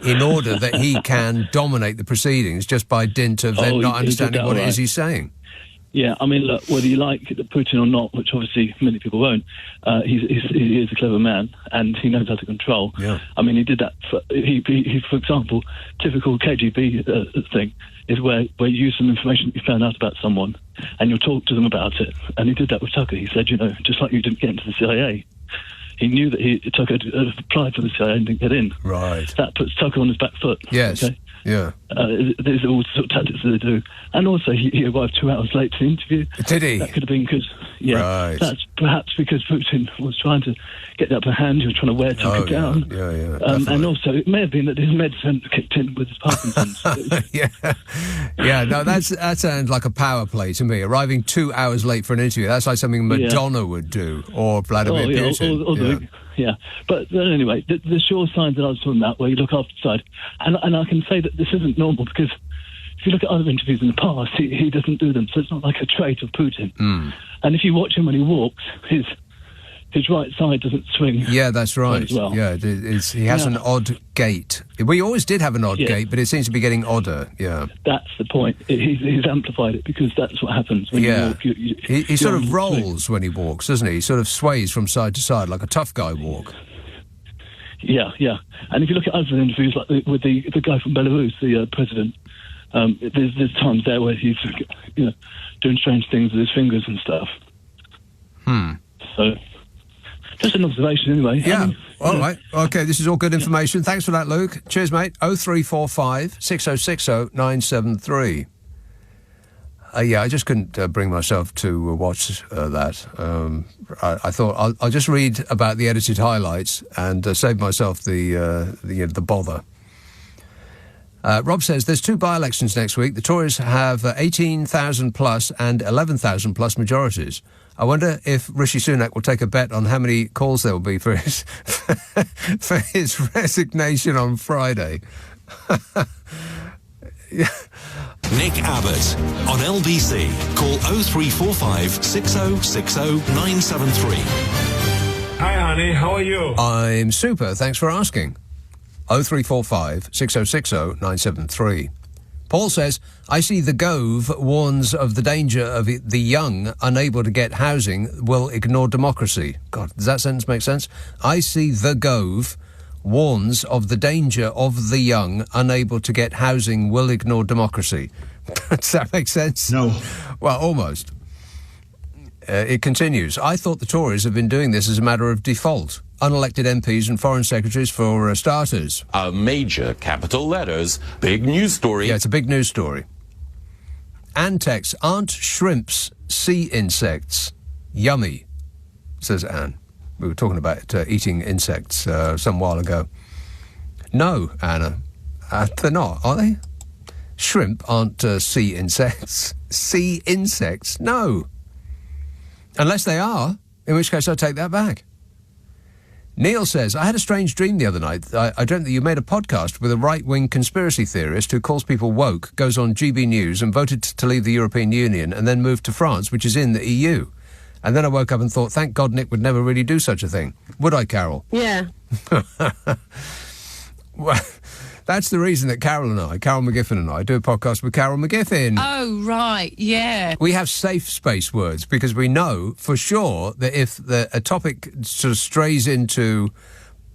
in order that he can dominate the proceedings just by dint of them not understanding what it is he's saying. Yeah, I mean, look, whether you like Putin or not, which obviously many people won't, he is a clever man, and he knows how to control. Yeah. I mean, he did that. For example, typical KGB thing is where you use some information that you found out about someone, and you'll talk to them about it. And he did that with Tucker. He said, just like you didn't get into the CIA. He knew that Tucker had applied for the CIA and didn't get in. Right. That puts Tucker on his back foot. Yes. Okay? Yeah. There's all sorts of tactics that they do. And also, he arrived 2 hours late to the interview. Did he? That could have been because, Right. that's perhaps because Putin was trying to get the upper hand. He was trying to wear Tucker down. Yeah, and also, it may have been that his medicine kicked in with his Parkinson's. Yeah, no, that sounds like a power play to me. Arriving 2 hours late for an interview, that's like something Madonna would do, or Vladimir Putin. But anyway, the sure signs that I was talking about, where you look after the side, and I can say that this isn't normal because if you look at other interviews in the past, he doesn't do them, so it's not like a trait of Putin. And if you watch him when he walks, his right side doesn't swing. Yeah, that's right. As well. Yeah, he has an odd gait. We always did have an odd gait, but it seems to be getting odder. Yeah, that's the point. He's amplified it because that's what happens when you walk. He sort of rolls when he walks, doesn't he? He sort of sways from side to side like a tough guy walk. Yeah. And if you look at other interviews, like with the guy from Belarus, the president, there's times there where he's doing strange things with his fingers and stuff. So. Just an observation, anyway. Yeah. All right. Okay, this is all good information. Thanks for that, Luke. Cheers, mate. 0345 6060 973. I just couldn't bring myself to watch that. I thought I'll just read about the edited highlights and save myself the bother. Rob says there's 2 by-elections next week. The Tories have 18,000 plus and 11,000 plus majorities. I wonder if Rishi Sunak will take a bet on how many calls there will be for his for his resignation on Friday. Nick Abbott on LBC. Call 0345 6060 973. Hi, honey. How are you? I'm super. Thanks for asking. 0345 6060 973. Paul says, I see the Gove warns of the danger of the young unable to get housing will ignore democracy. God, does that sentence make sense? I see the Gove warns of the danger of the young unable to get housing will ignore democracy. Does that make sense? No. Well, almost. It continues. I thought the Tories have been doing this as a matter of default. Unelected MPs and foreign secretaries for starters. A major capital letters, big news story. Yeah, it's a big news story. Anne texts, aren't shrimps sea insects? Yummy, says Anne. We were talking about eating insects some while ago. No, Anna, they're not, are they? Shrimp aren't sea insects. Sea insects? No. Unless they are, in which case I take that back. Neil says, I had a strange dream the other night. I dreamt that you made a podcast with a right-wing conspiracy theorist who calls people woke, goes on GB News and voted to leave the European Union and then moved to France, which is in the EU. And then I woke up and thought, thank God Nick would never really do such a thing. Would I, Carol? Yeah. Well, that's the reason that Carol McGiffin and I do a podcast with Carol McGiffin. Oh, right, yeah. We have safe space words because we know for sure that if a topic sort of strays into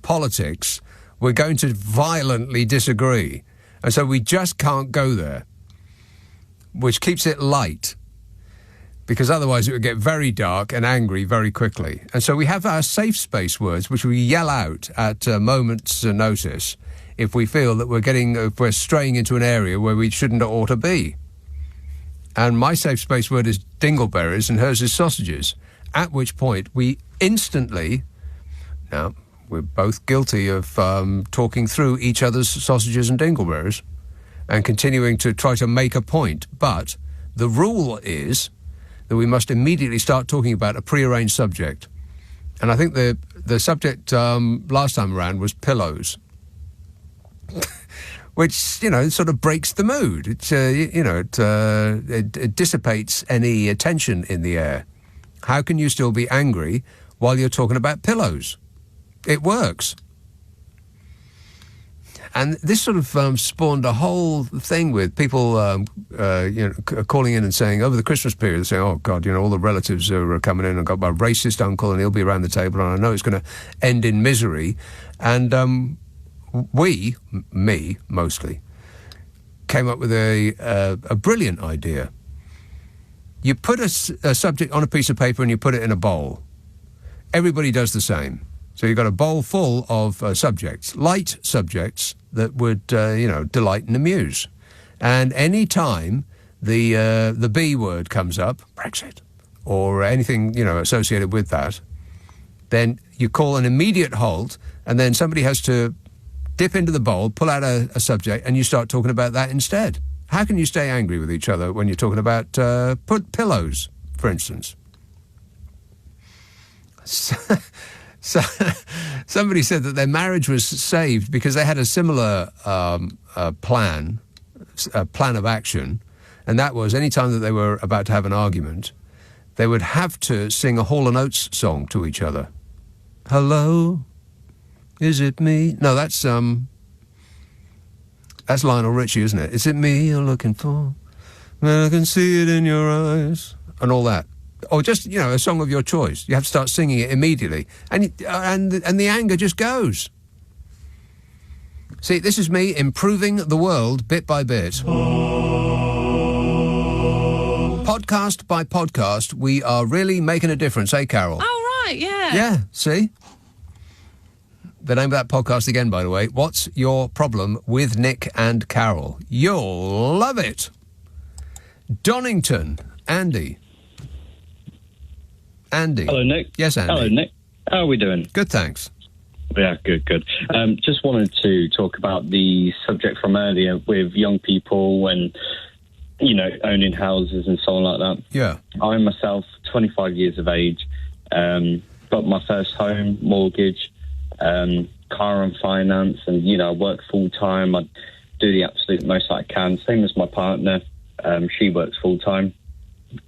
politics, we're going to violently disagree. And so we just can't go there, which keeps it light, because otherwise it would get very dark and angry very quickly. And so we have our safe space words, which we yell out at a moment's notice if we feel that we're straying into an area where we shouldn't or ought to be. And my safe space word is dingleberries and hers is sausages, at which point we instantly, now we're both guilty of talking through each other's sausages and dingleberries and continuing to try to make a point, but the rule is that we must immediately start talking about a prearranged subject. And I think the subject last time around was pillows. Which, sort of breaks the mood. It dissipates any tension in the air. How can you still be angry while you're talking about pillows? It works. And this sort of spawned a whole thing with people, calling in and saying over the Christmas period, saying, "Oh God, all the relatives are coming in. I've got my racist uncle, and he'll be around the table, and I know it's going to end in misery." And me mostly, came up with a brilliant idea. You put a subject on a piece of paper and you put it in a bowl. Everybody does the same. So you've got a bowl full of subjects, light subjects that would, delight and amuse. And any time the B word comes up, Brexit, or anything, associated with that, then you call an immediate halt, and then somebody has to dip into the bowl, pull out a subject, and you start talking about that instead. How can you stay angry with each other when you're talking about pillows, for instance? So, somebody said that their marriage was saved because they had a similar plan of action, and that was any time that they were about to have an argument, they would have to sing a Hall & Oates song to each other. Hello, is it me? No, that's Lionel Richie, isn't it? Is it me you're looking for? I can see it in your eyes, and all that. Or just, a song of your choice. You have to start singing it immediately, and the anger just goes. See, this is me improving the world bit by bit. Podcast by podcast, we are really making a difference, eh, Carol? Oh, right, yeah. Yeah, see? The name of that podcast again, by the way, What's Your Problem with Nick and Carol? You'll love it. Donington, Andy. Hello, Nick. Yes, Andy. Hello, Nick. How are we doing? Good, thanks. Yeah, good. Just wanted to talk about the subject from earlier with young people and, owning houses and so on like that. Yeah. I myself, 25 years of age, got my first home, mortgage, car and finance, and, I work full-time. I do the absolute most I can. Same as my partner. She works full-time,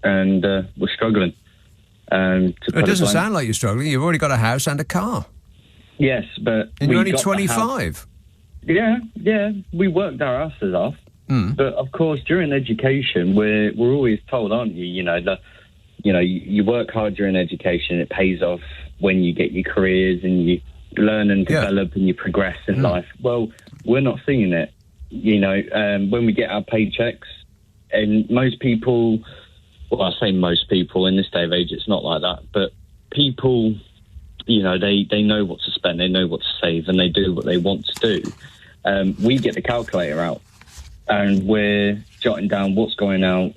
and we're struggling. It doesn't sound like you're struggling. You've already got a house and a car. Yes, but... And you're only 25. Yeah, we worked our asses off. But, of course, during education, we're always told, aren't you, you work hard during education, it pays off when you get your careers and you learn and develop and you progress in life. Well, we're not seeing it. When we get our paychecks, and most people... Well, I say most people in this day of age, it's not like that. But people, they know what to spend, they know what to save, and they do what they want to do. We get the calculator out, and we're jotting down what's going out,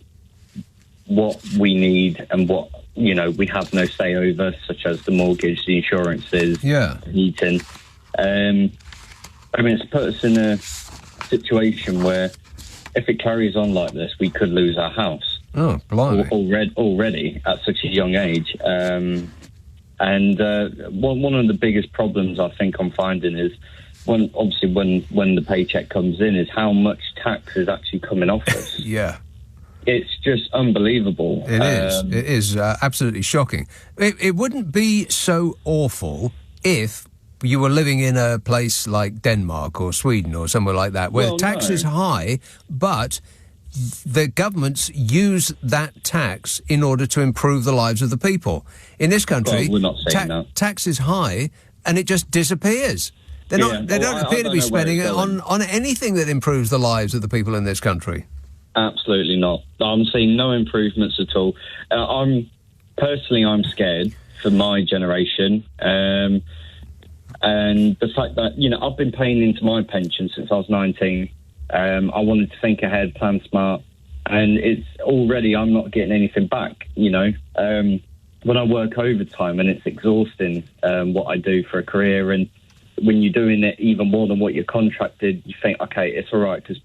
what we need, and what, we have no say over, such as the mortgage, the insurances, the heating. It's put us in a situation where if it carries on like this, we could lose our house. Oh, blimey. Already at such a young age. And one of the biggest problems I think I'm finding is when the paycheck comes in is how much tax is actually coming off us. Yeah. It's just unbelievable. It is. It is absolutely shocking. It wouldn't be so awful if you were living in a place like Denmark or Sweden or somewhere like that, where tax is high, but... the governments use that tax in order to improve the lives of the people. In this country, we're not saying that. Tax is high and it just disappears. They don't appear to be spending it on anything that improves the lives of the people in this country. Absolutely not. I'm seeing no improvements at all. I'm scared for my generation. And the fact that, I've been paying into my pension since I was 19. I wanted to think ahead, plan smart, and it's already I'm not getting anything back. When I work overtime, and it's exhausting what I do for a career, and when you're doing it even more than what you're contracted, you think, okay, it's all right because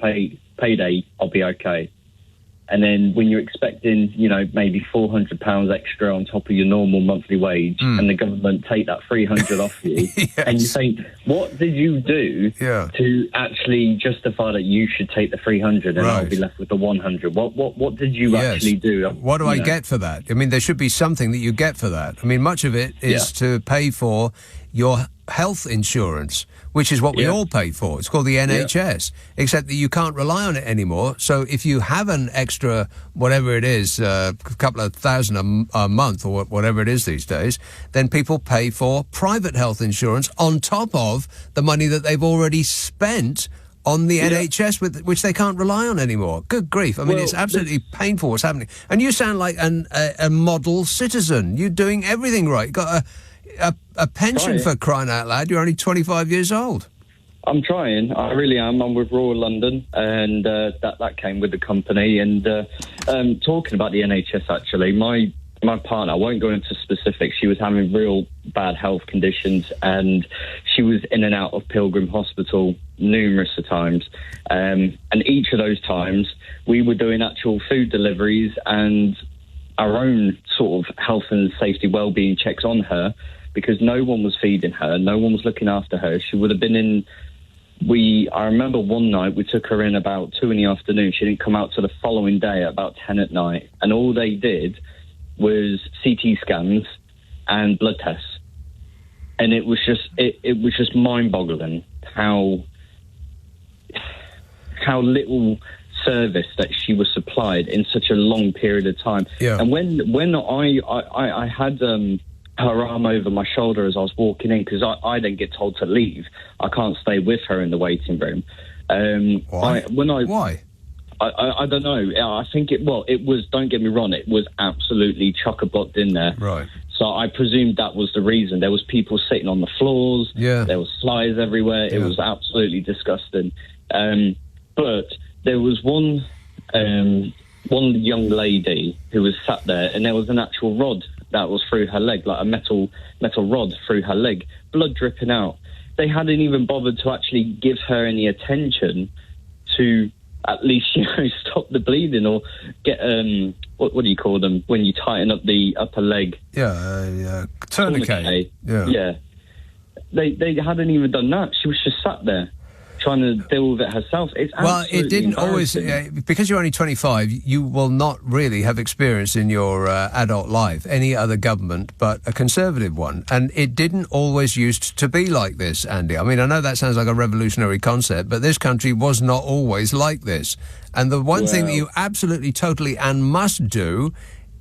payday, I'll be okay. And then when you're expecting, maybe £400 extra on top of your normal monthly wage, and the government take that $300 off you, and you think, what did you do to actually justify that you should take the $300 and I'll be left with the $100? What did you actually do? What do I get for that? I mean, there should be something that you get for that. I mean, much of it is to pay for your health insurance, which is what we all pay for. It's called the NHS, except that you can't rely on it anymore. So if you have an extra, whatever it is, a couple of thousand a month or whatever it is these days, then people pay for private health insurance on top of the money that they've already spent on the NHS, which they can't rely on anymore. Good grief. I mean, it's absolutely painful what's happening. And you sound like a model citizen. You're doing everything right. You've got a pension for crying out loud. You're only 25 years old. I'm trying. I really am. I'm with Royal London, and that came with the company. And talking about the NHS, actually, my partner, I won't go into specifics, she was having real bad health conditions, and she was in and out of Pilgrim Hospital numerous of times. And each of those times, we were doing actual food deliveries and our own sort of health and safety well-being checks on her, because no one was feeding her, no one was looking after her. She would have been in... I remember one night we took her in about 2 p.m. She didn't come out till the following day at about 10 at night. And all they did was CT scans and blood tests. And it was just mind-boggling how little service that she was supplied in such a long period of time. Yeah. And when I had her arm over my shoulder as I was walking in, because I then get told to leave. I can't stay with her in the waiting room. Why? Why? I don't know. I think it was, don't get me wrong, it was absolutely chock-a-blocked in there. Right. So I presumed that was the reason. There was people sitting on the floors. Yeah. There was flies everywhere. Yeah. It was absolutely disgusting. But there was one young lady who was sat there, and there was an actual rod that was through her leg, like a metal rod through her leg, blood dripping out. They hadn't even bothered to actually give her any attention to at least, stop the bleeding or get, what do you call them, when you tighten up the upper leg? Yeah, tourniquet. Yeah. They hadn't even done that. She was just sat there trying to deal with it herself. It didn't always, because you're only 25, you will not really have experienced in your adult life any other government but a Conservative one. And it didn't always used to be like this, Andy. I mean, I know that sounds like a revolutionary concept, but this country was not always like this. And the one thing that you absolutely, totally and must do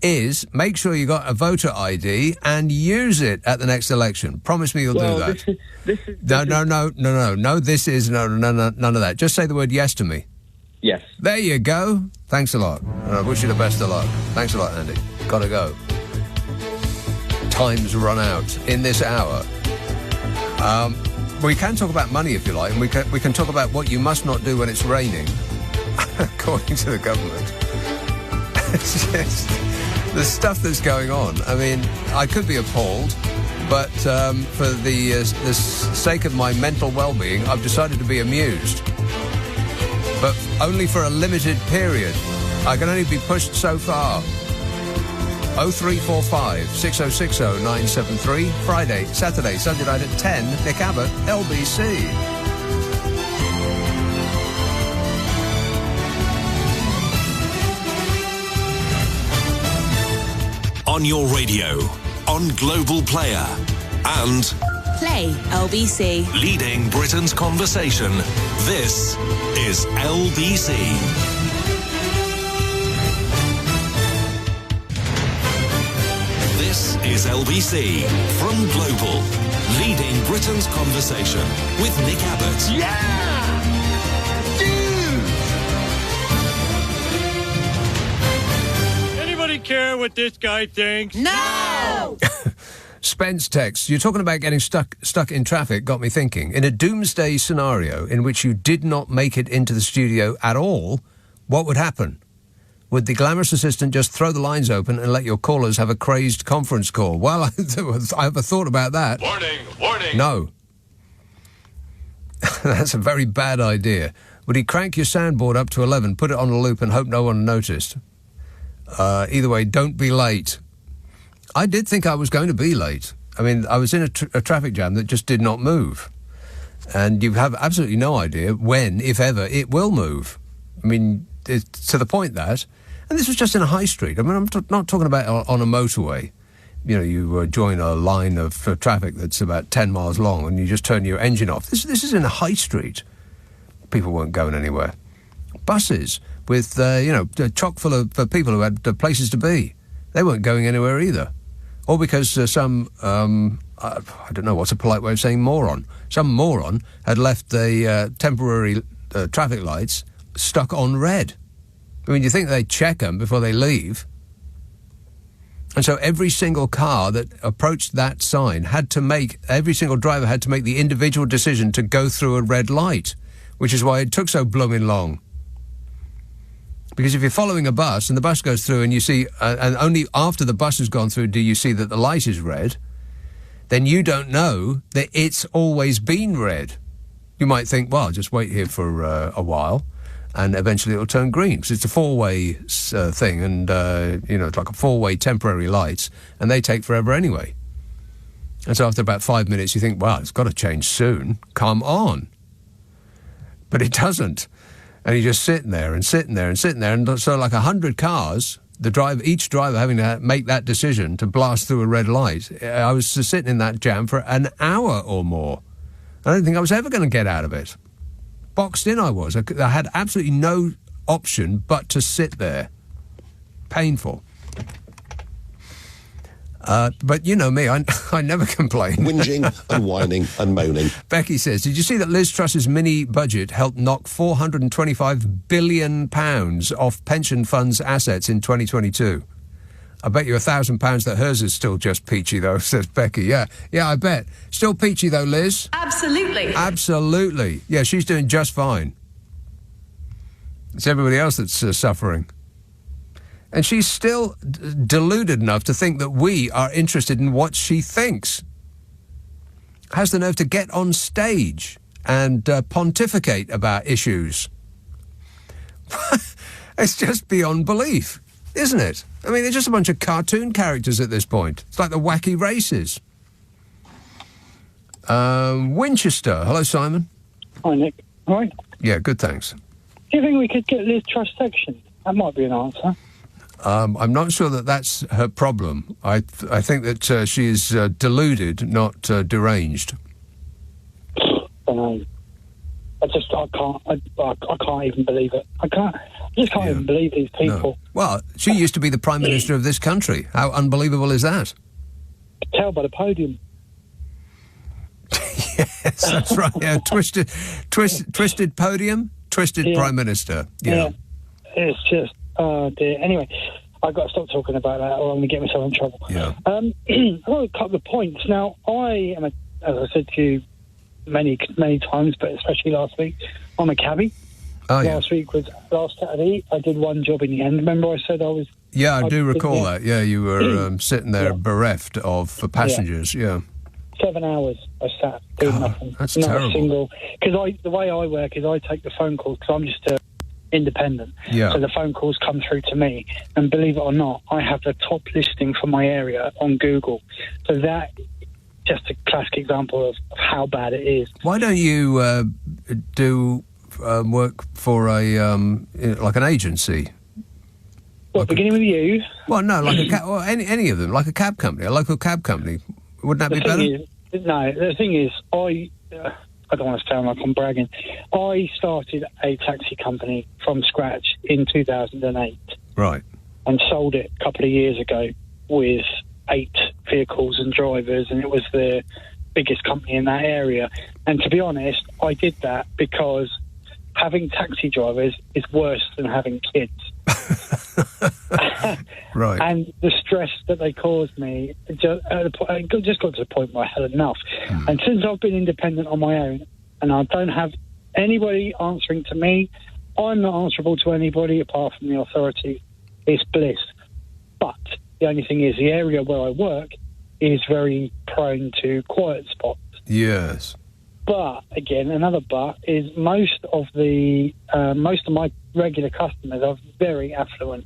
is make sure you got a voter ID and use it at the next election. Promise me you'll do that. No, this is none of that. Just say the word yes to me. Yes. There you go. Thanks a lot. And I wish you the best of luck. Thanks a lot, Andy. Gotta go. Time's run out in this hour. We can talk about money if you like, and we can talk about what you must not do when it's raining, according to the government. It's just the stuff that's going on. I mean, I could be appalled, but for the sake of my mental well-being, I've decided to be amused. But only for a limited period. I can only be pushed so far. 0345 6060 973. Friday, Saturday, Sunday night at 10. Nick Abbot, LBC. On your radio, on Global Player, and Play LBC. Leading Britain's conversation. This is LBC. This is LBC from Global. Leading Britain's conversation with Nick Abbot. Yeah! Anybody care what this guy thinks? No! Spence text, you're talking about getting stuck in traffic, got me thinking. In a doomsday scenario in which you did not make it into the studio at all, what would happen? Would the glamorous assistant just throw the lines open and let your callers have a crazed conference call? Well, I have a thought about that. Warning! No. That's a very bad idea. Would he crank your soundboard up to 11, put it on a loop and hope no one noticed? Either way, don't be late. I did think I was going to be late. I mean, I was in a traffic jam that just did not move. And you have absolutely no idea when, if ever, it will move. I mean, it's to the point that... And this was just in a high street. I mean, I'm not talking about on a motorway. You know, you join a line of traffic that's about 10 miles long and you just turn your engine off. This is in a high street. People weren't going anywhere. Buses with, chock full of people who had places to be. They weren't going anywhere either. Or because some, I don't know what's a polite way of saying moron. Some moron had left the temporary traffic lights stuck on red. I mean, you think they'd check them before they leave? And so every single car that approached that sign every single driver had to make the individual decision to go through a red light, which is why it took so blooming long. Because if you're following a bus and the bus goes through and you see, and only after the bus has gone through do you see that the light is red, then you don't know that it's always been red. You might think, well, I'll just wait here for a while and eventually it'll turn green, because it's a four-way thing, and, it's like a four-way temporary lights, and they take forever anyway. And so after about 5 minutes, you think, well, it's got to change soon. Come on. But it doesn't. And you're just sitting there, and so like 100 cars, each driver having to make that decision to blast through a red light. I was sitting in that jam for an hour or more. I don't think I was ever going to get out of it. Boxed in I was. I had absolutely no option but to sit there. Painful. But you know me, I never complain. Whinging and whining and moaning. Becky says, did you see that Liz Truss's mini budget helped knock £425 billion off pension funds' assets in 2022? I bet you £1,000 that hers is still just peachy, though, says Becky. Yeah, I bet. Still peachy, though, Liz? Absolutely. Absolutely. Yeah, she's doing just fine. It's everybody else that's suffering. And she's still deluded enough to think that we are interested in what she thinks. Has the nerve to get on stage and pontificate about issues. It's just beyond belief, isn't it? I mean, they're just a bunch of cartoon characters at this point. It's like the wacky races. Winchester. Hello, Simon. Hi, Nick. All right? Yeah, good, thanks. Do you think we could get Liz Truss section? That might be an answer. I'm not sure that that's her problem. I think that she is deluded, not deranged. I know. I can't even believe it. I just can't even believe these people. No. Well, she used to be the Prime Minister of this country. How unbelievable is that? Tell by the podium. Yes, that's right. Yeah, twisted podium, twisted Prime Minister. Yeah. It's just, oh dear. Anyway, I've got to stop talking about that or I'm going to get myself in trouble. Yeah. I've got a couple of points. Now, I am, as I said to you many times, but especially last week, I'm a cabbie. Last Saturday, I did one job in the end. Remember I said I was... Yeah, I do recall that. Yeah, you were sitting there bereft of passengers, yeah. 7 hours I sat doing nothing. That's not terrible. A single... Because the way I work is I take the phone calls, because I'm just independent. Yeah. So the phone calls come through to me. And believe it or not, I have the top listing for my area on Google. So that... just a classic example of how bad it is. Why don't you do work for like an agency? Well, beginning with you? Well, no, like any of them, like a cab company, a local cab company. Wouldn't that be better? The thing is, I don't want to sound like I'm bragging. I started a taxi company from scratch in 2008. Right. And sold it a couple of years ago with 8 vehicles and drivers, and it was the biggest company in that area. And to be honest, I did that because having taxi drivers is worse than having kids. Right. And the stress that they caused me just got to the point where I had enough. And since I've been independent on my own, and I don't have anybody answering to me, I'm not answerable to anybody apart from the authorities. It's bliss. But the only thing is, the area where I work is very prone to quiet spots. Yes. But again, another but is most of my regular customers are very affluent,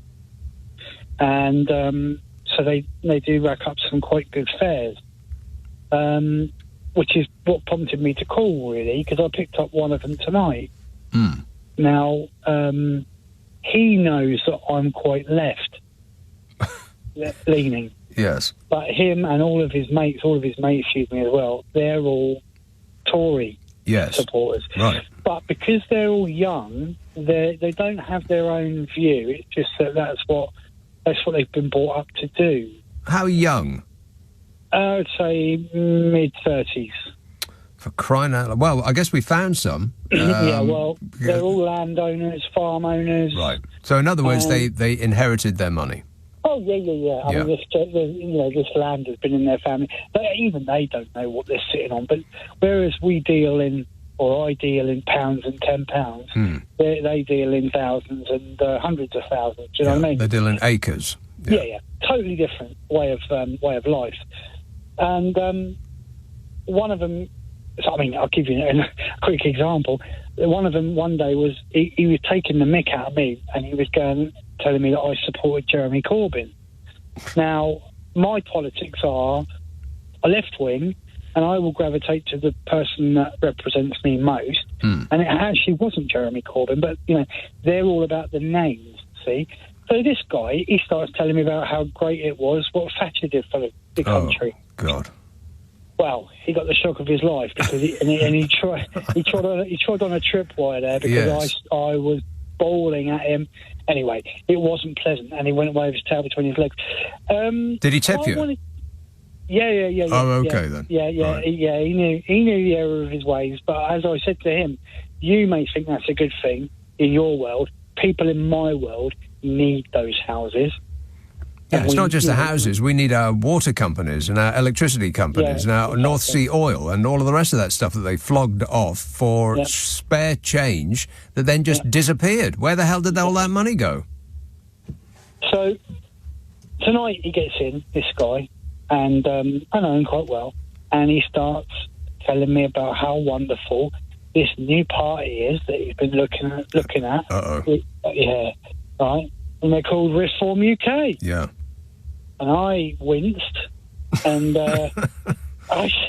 and so they do rack up some quite good fares, which is what prompted me to call, really, because I picked up one of them tonight. Now he knows that I'm quite left leaning. Yes. But him and all of his mates, excuse me, as well, they're all Tory supporters. Right. But because they're all young, they don't have their own view. It's just that's what they've been brought up to do. How young? I would say mid-30s. For crying out loud. Well, I guess we found some. They're all landowners, farm owners. Right. So in other words, they inherited their money. Oh, Oh, yeah. I mean, this land has been in their family. But even they don't know what they're sitting on. But whereas I deal in pounds and £10, they deal in thousands and hundreds of thousands. Do you know what I mean? They deal in acres. Yeah. Totally different way of life. And one of them, I mean, I'll give you a quick example. One of them one day was, he was taking the mick out of me, and he was telling me that I supported Jeremy Corbyn. Now, my politics are a left wing, and I will gravitate to the person that represents me most. And it actually wasn't Jeremy Corbyn, but, they're all about the names, see? So this guy, he starts telling me about how great it was, what Thatcher did for the country. Oh, God. Well, he got the shock of his life because he trod on a tripwire there because I was bawling at him. Anyway, it wasn't pleasant, and he went away with his tail between his legs. Did he tip you? Yeah. Oh, okay then. Yeah. Right. He knew the error of his ways. But as I said to him, you may think that's a good thing in your world. People in my world need those houses. Yeah, it's not just the houses. We need our water companies and our electricity companies and our North Sea oil and all of the rest of that stuff that they flogged off for spare change that then just disappeared. Where the hell did all that money go? So tonight he gets in, this guy, and I know him quite well, and he starts telling me about how wonderful this new party is that he's been looking at. Yeah, right. And they're called Reform UK. Yeah. And I winced, and I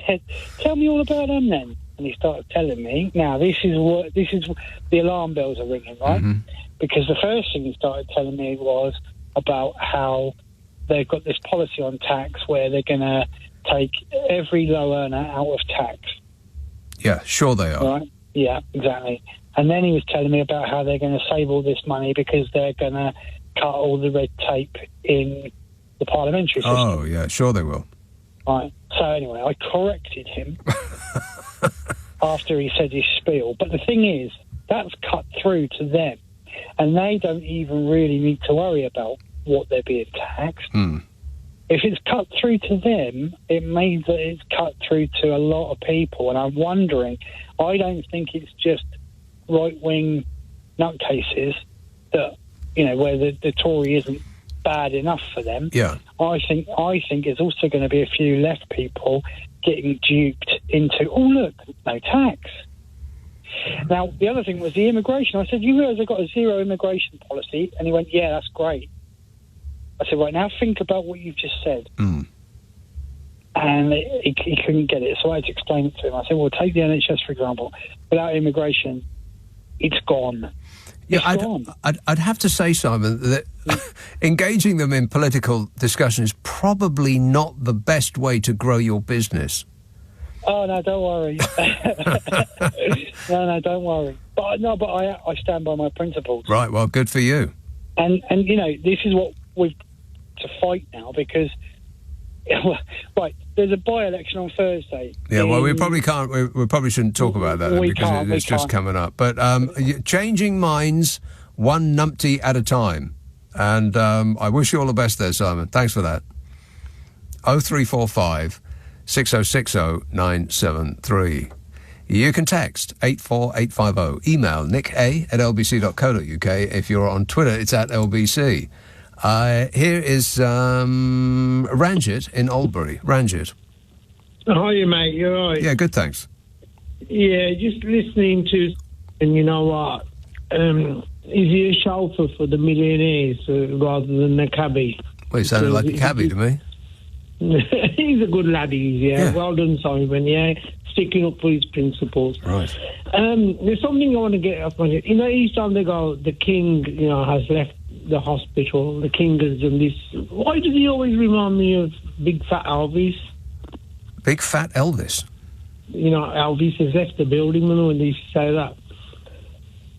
said, "Tell me all about them, then." And he started telling me. Now, this is the alarm bells are ringing, right? Mm-hmm. Because the first thing he started telling me was about how they've got this policy on tax where they're going to take every low earner out of tax. Yeah, sure they are. Right? Yeah, exactly. And then he was telling me about how they're going to save all this money because they're going to cut all the red tape in the parliamentary system. Oh, yeah, sure they will. Right. So anyway, I corrected him after he said his spiel. But the thing is, that's cut through to them, and they don't even really need to worry about what they're being taxed. If it's cut through to them, it means that it's cut through to a lot of people. And I'm wondering, I don't think it's just right-wing nutcases that, where the Tory isn't bad enough for them. Yeah. I think there's also going to be a few left people getting duped into, oh, look, no tax. Now, the other thing was the immigration. I said, you realise they've got a zero immigration policy? And he went, yeah, that's great. I said, right, now think about what you've just said. And he couldn't get it, so I had to explain it to him. I said, well, take the NHS, for example. Without immigration, it's gone. Yeah, I'd have to say, Simon, that engaging them in political discussion is probably not the best way to grow your business. Oh, no, don't worry. No, don't worry. But I stand by my principles. Right, well, good for you. And this is what we've to fight now because, right, there's a by-election on Thursday. Yeah, well, we probably can't. We probably shouldn't talk about that because it's just coming up. But changing minds one numpty at a time. And I wish you all the best there, Simon. Thanks for that. 0345 6060 973. You can text 84850. Email nick@lbc.co.uk. If you're on Twitter, it's @LBC. Here is Ranjit in Albury. Ranjit. How are you, mate? You all right? Yeah, good, thanks. Yeah, just listening to, and you know what? Is he a chauffeur for the millionaires rather than a cabbie? Well, he sounded like a cabbie to me. He's a good lad, yeah. Well done, Simon, yeah. Sticking up for his principles. Right. There's something I want to get up on it. Each time they go, the king, has left the hospital, the king has done this. Why does he always remind me of Big Fat Elvis? Big Fat Elvis? Elvis has left the building when they say that.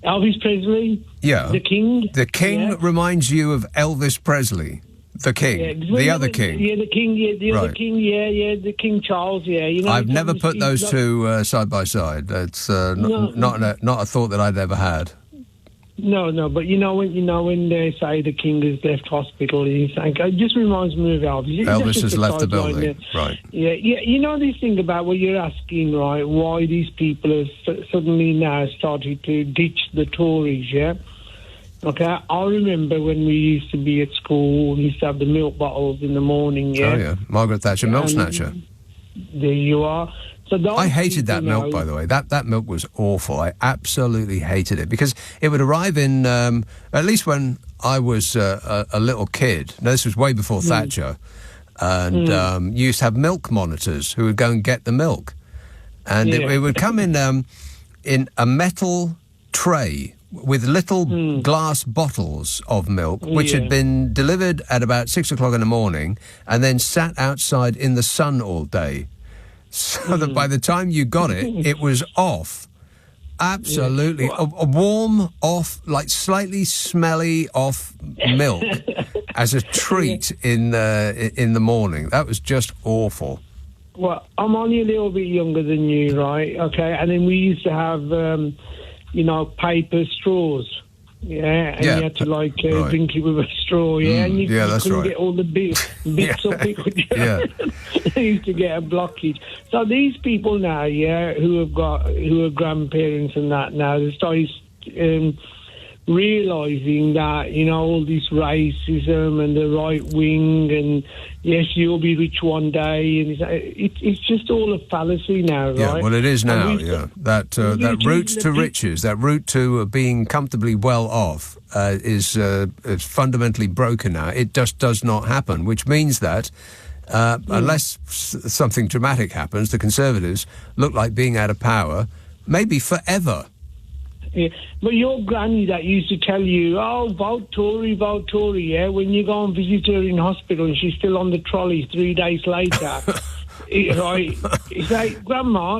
Elvis Presley? Yeah. The king? The king reminds you of Elvis Presley? The king? Yeah, the other king? Yeah, the king, the other king, the King Charles, yeah. I've never put those two side by side. That's not a thought that I'd ever had. No, but you know when they say the king has left hospital, he's saying, it just reminds me of Elvis. Elvis has left the building, right? Yeah. You know this thing about what you're asking, right? Why these people have suddenly now started to ditch the Tories, yeah? Okay, I remember when we used to be at school, we used to have the milk bottles in the morning, yeah? Oh, yeah, Margaret Thatcher, milk snatcher. There you are. So I hated that milk, by the way. That milk was awful. I absolutely hated it because it would arrive in, at least when I was a little kid. Now, this was way before Thatcher. And you used to have milk monitors who would go and get the milk. And it would come in a metal tray with little glass bottles of milk, which had been delivered at about 6 o'clock in the morning and then sat outside in the sun all day. So that by the time you got it, it was off. Absolutely. A warm, off, like slightly smelly off milk as a treat in the morning. That was just awful. Well, I'm only a little bit younger than you, right? Okay, and then we used to have, paper straws. Yeah, and you had to drink it with a straw, and you couldn't get all the bits of it, could you? You used to get a blockage. So these people now, who are grandparents and that now, they started realising that, all this racism and the right wing and yes, you'll be rich one day, and it's just all a fallacy now, right? Yeah, well, it is now. That route to riches, that route to being comfortably well off, is fundamentally broken now. It just does not happen, which means that unless something dramatic happens, the Conservatives look like being out of power, maybe forever. Yeah. But your granny that used to tell you, vote Tory, yeah, when you go and visit her in hospital and she's still on the trolley 3 days later, right? It's like, Grandma,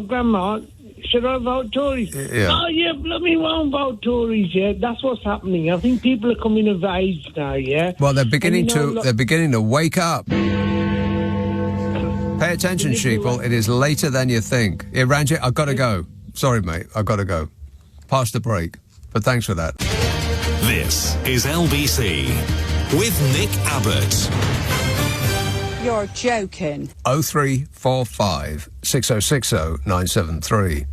should I vote Tories? Yeah. Oh, yeah, bloody won't vote Tories, yeah. That's what's happening. I think people are coming of age now, yeah. Well, they're beginning to wake up. Pay attention, sheeple. It is later than you think. Yeah, Ranjit, I've got to go. Sorry, mate, I've got to go. Past the break, but thanks for that. This is LBC with Nick Abbott. You're joking. 0345 6060 973.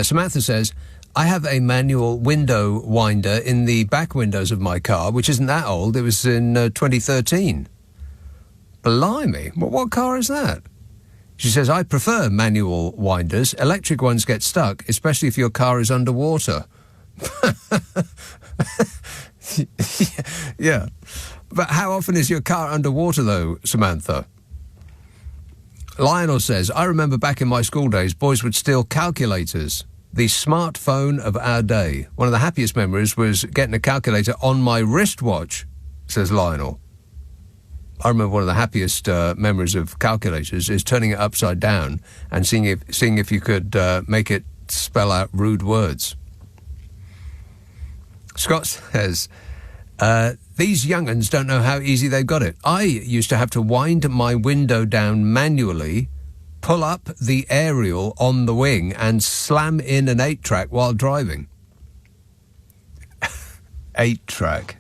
Samantha says, I have a manual window winder in the back windows of my car, which isn't that old. It was in 2013. Blimey, what car is that? She says, I prefer manual winders. Electric ones get stuck, especially if your car is underwater. Yeah. But how often is your car underwater, though, Samantha? Lionel says, I remember back in my school days, boys would steal calculators, the smartphone of our day. One of the happiest memories was getting a calculator on my wristwatch, says Lionel. I remember one of the happiest memories of calculators is turning it upside down and seeing if you could make it spell out rude words. Scott says, these young'uns don't know how easy they've got it. I used to have to wind my window down manually, pull up the aerial on the wing and slam in an 8-track while driving. 8-track.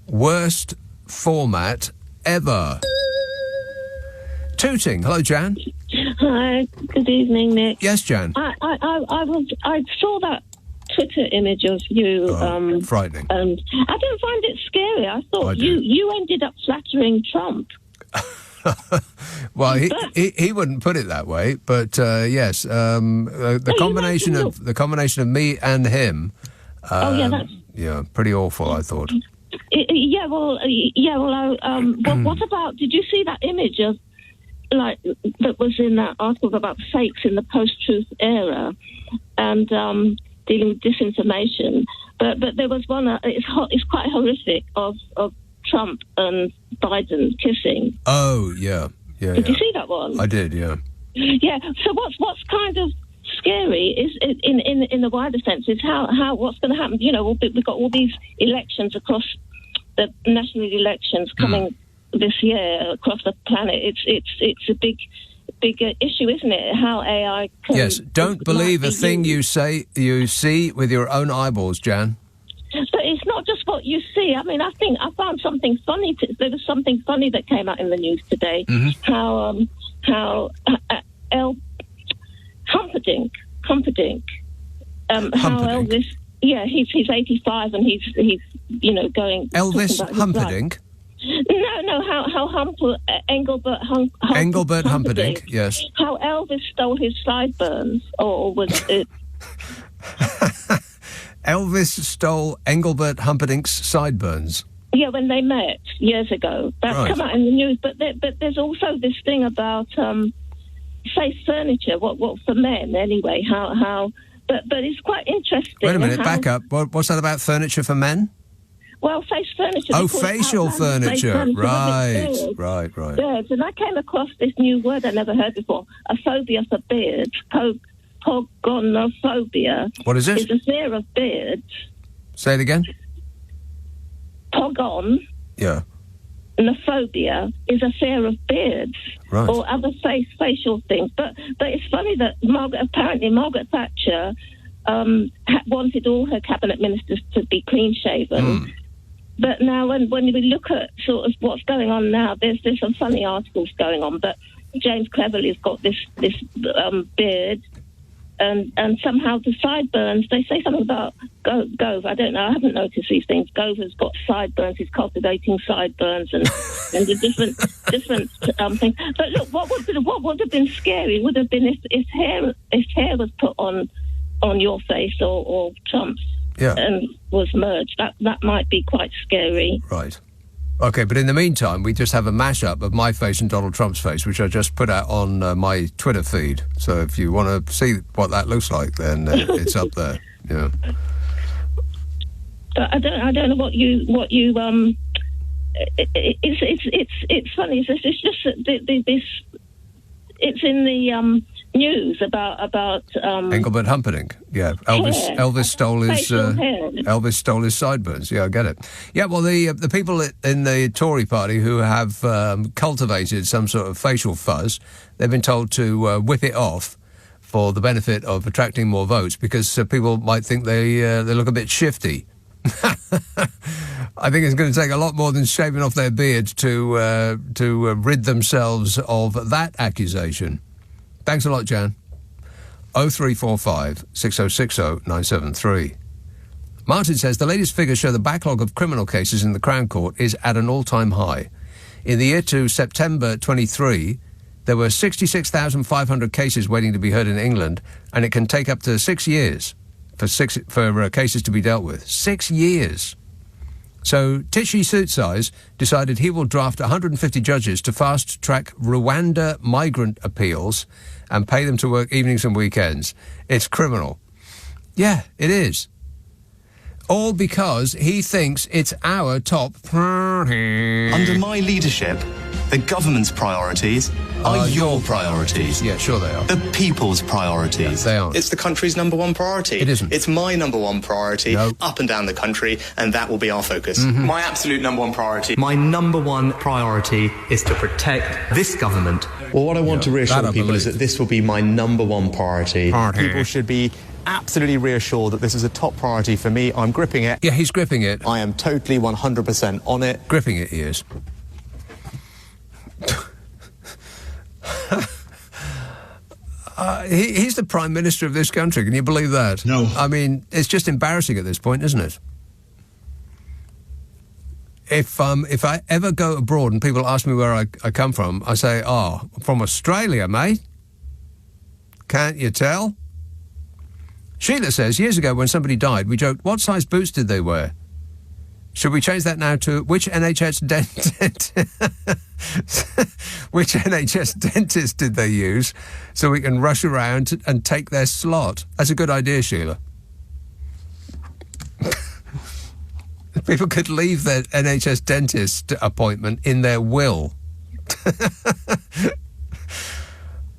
Worst format ever. Tooting. Hello, Jan. Hi. Good evening, Nick. Yes, Jan. I saw that Twitter image of you. Frightening. And I didn't find it scary. I thought you ended up flattering Trump. Well, he wouldn't put it that way, but yes, the combination of me and him. Pretty awful, I thought. What about? Did you see that image of that was in that article about fakes in the post-truth era and dealing with disinformation? But there was one. It's quite horrific of Trump and Biden kissing. Oh yeah. Did you see that one? I did. Yeah. Yeah. So what's kind of scary is in the wider sense is how what's going to happen. You know, we've got all these elections across the national elections coming this year across the planet. It's a big issue, isn't it? How AI can... Yes, don't believe a thing you see with your own eyeballs, Jan. But it's not just what you see. I mean, I think I found something funny. There was something funny that came out in the news today. How Humperdinck. How Elvis. Yeah, he's 85 and he's going. Elvis Humperdinck. No. How Engelbert Humperdinck. Yes. How Elvis stole his sideburns, or was it? Elvis stole Engelbert Humperdinck's sideburns. Yeah, when they met years ago. That's come out in the news. But there's also this thing about face furniture. What for men anyway? How? But it's quite interesting. Wait a minute, back up. What's that about furniture for men? Well, face furniture. Oh, facial furniture. Right. Beards. And I came across this new word I never heard before, a phobia for beards, pogonophobia. What is it? It's a fear of beards. Say it again. Pogon. Yeah. Nophobia is a fear of beards or other facial things. But it's funny that Margaret Thatcher wanted all her cabinet ministers to be clean-shaven. But now when we look at sort of what's going on now, there's some funny articles going on. But James Cleverly's got this beard, and somehow the sideburns. They say something about Gove. I don't know. I haven't noticed these things. Gove has got sideburns. He's cultivating sideburns and the different things. But look, what would have been scary would have been if hair was put on your face or Trump's. Yeah. And was merged. That might be quite scary. Right. Okay, but in the meantime, we just have a mashup of my face and Donald Trump's face, which I just put out on my Twitter feed. So if you want to see what that looks like, then it's up there. Yeah. But I don't know what you it's funny. It's just this. It's in the news about Engelbert Humperdinck. Yeah, Elvis stole his sideburns. Yeah, I get it. Yeah, well, the people in the Tory party who have cultivated some sort of facial fuzz, they've been told to whip it off for the benefit of attracting more votes, because people might think they look a bit shifty. I think it's going to take a lot more than shaving off their beards to rid themselves of that accusation. Thanks a lot, Jan. 0345 6060 973. Martin says the latest figures show the backlog of criminal cases in the Crown Court is at an all-time high. In the year to September 23, there were 66,500 cases waiting to be heard in England, and it can take up to 6 years for cases to be dealt with. 6 years. So Tichy Suitsais decided he will draft 150 judges to fast-track Rwanda migrant appeals and pay them to work evenings and weekends. It's criminal. Yeah, it is. All because he thinks it's our top priority. Under my leadership, the government's priorities are your priorities. Yeah, sure they are. The people's priorities. Yeah, they aren't. It's the country's number one priority. It isn't. It's my number one priority up and down the country, and that will be our focus. Mm-hmm. My absolute number one priority. My number one priority is to protect this government. Well, what I want to reassure people is that this will be my number one priority. People should be absolutely reassured that this is a top priority for me. I'm gripping it. Yeah, he's gripping it. I am totally 100% on it. Gripping it, he is. He's the Prime Minister of this country. Can you believe that? No. I mean, it's just embarrassing at this point, isn't it? If I ever go abroad and people ask me where I come from, I say, from Australia, mate. Can't you tell? Sheila says, years ago when somebody died, we joked, what size boots did they wear? Should we change that now to which NHS dentist did they use, so we can rush around and take their slot? That's a good idea, Sheila. People could leave their NHS dentist appointment in their will.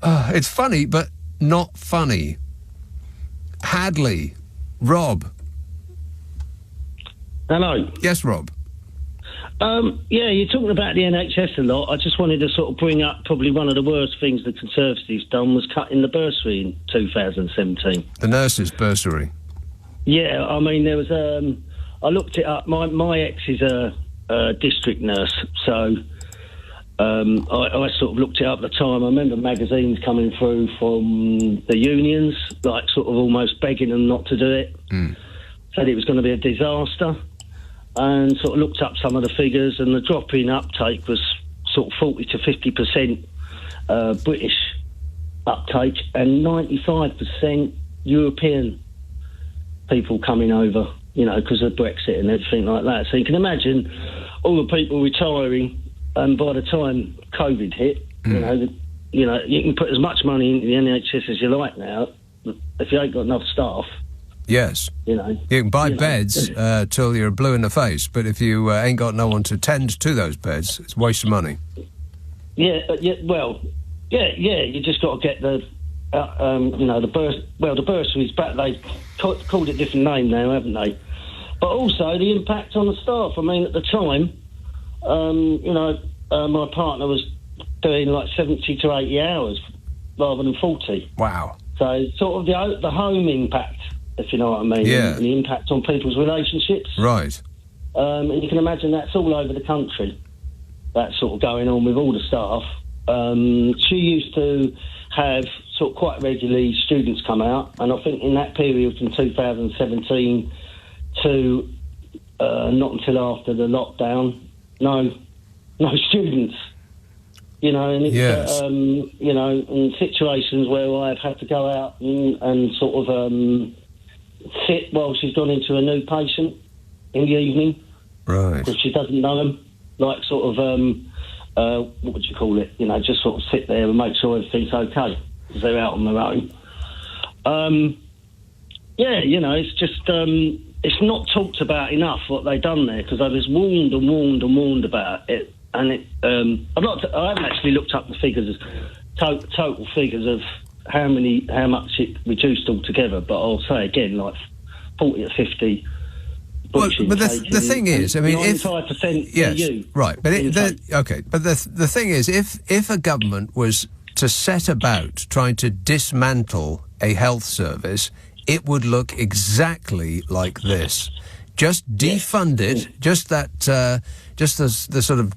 It's funny, but not funny. Hadley, Rob. Hello. Yes, Rob. Yeah, you're talking about the NHS a lot. I just wanted to sort of bring up probably one of the worst things the Conservatives done was cutting the bursary in 2017. The nurses' bursary. Yeah, I mean, there was I looked it up. My ex is a district nurse, so I sort of looked it up at the time. I remember magazines coming through from the unions, like sort of almost begging them not to do it. Said it was going to be a disaster, and sort of looked up some of the figures, and the drop in uptake was sort of 40 to 50% British uptake, and 95% European people coming over, because of Brexit and everything like that. So you can imagine all the people retiring, and by the time COVID hit, you can put as much money into the NHS as you like now. If you ain't got enough staff, yes, you can buy beds till you're blue in the face, but if you ain't got no one to tend to those beds, it's a waste of money. You just got to get the the bursaries back. They called it a different name now, haven't they? But also the impact on the staff. I mean, at the time, my partner was doing like 70 to 80 hours rather than 40. Wow. So sort of the home impact, if you know what I mean, and the impact on people's relationships. Right. And you can imagine that's all over the country. That's sort of going on with all the staff. She used to have sort of quite regularly students come out, and I think in that period from 2017 to not until after the lockdown, no students. And it's, in situations where I've had to go out and sort of sit while she's gone into a new patient in the evening. Right. Because she doesn't know them. Like sort of, what would you call it? Just sort of sit there and make sure everything's okay because they're out on their own. It's just, it's not talked about enough what they've done there, because I was warned about it. And I haven't actually looked up the figures, total figures of how much it reduced altogether. But I'll say again, like 40 or 50. Well, but the thing is, I mean, 95% yes, right. But but the thing is, if a government was to set about trying to dismantle a health service, it would look exactly like this. Just defund it. Just that. Just the sort of.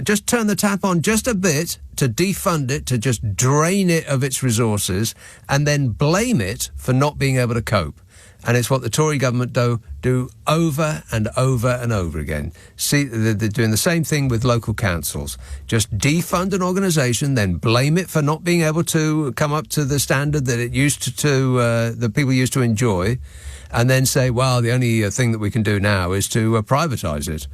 Just turn the tap on just a bit to defund it, to just drain it of its resources, and then blame it for not being able to cope. And it's what the Tory government do over and over and over again. See, they're doing the same thing with local councils. Just defund an organisation, then blame it for not being able to come up to the standard that it used to that people used to enjoy, and then say, well, the only thing that we can do now is to privatise it.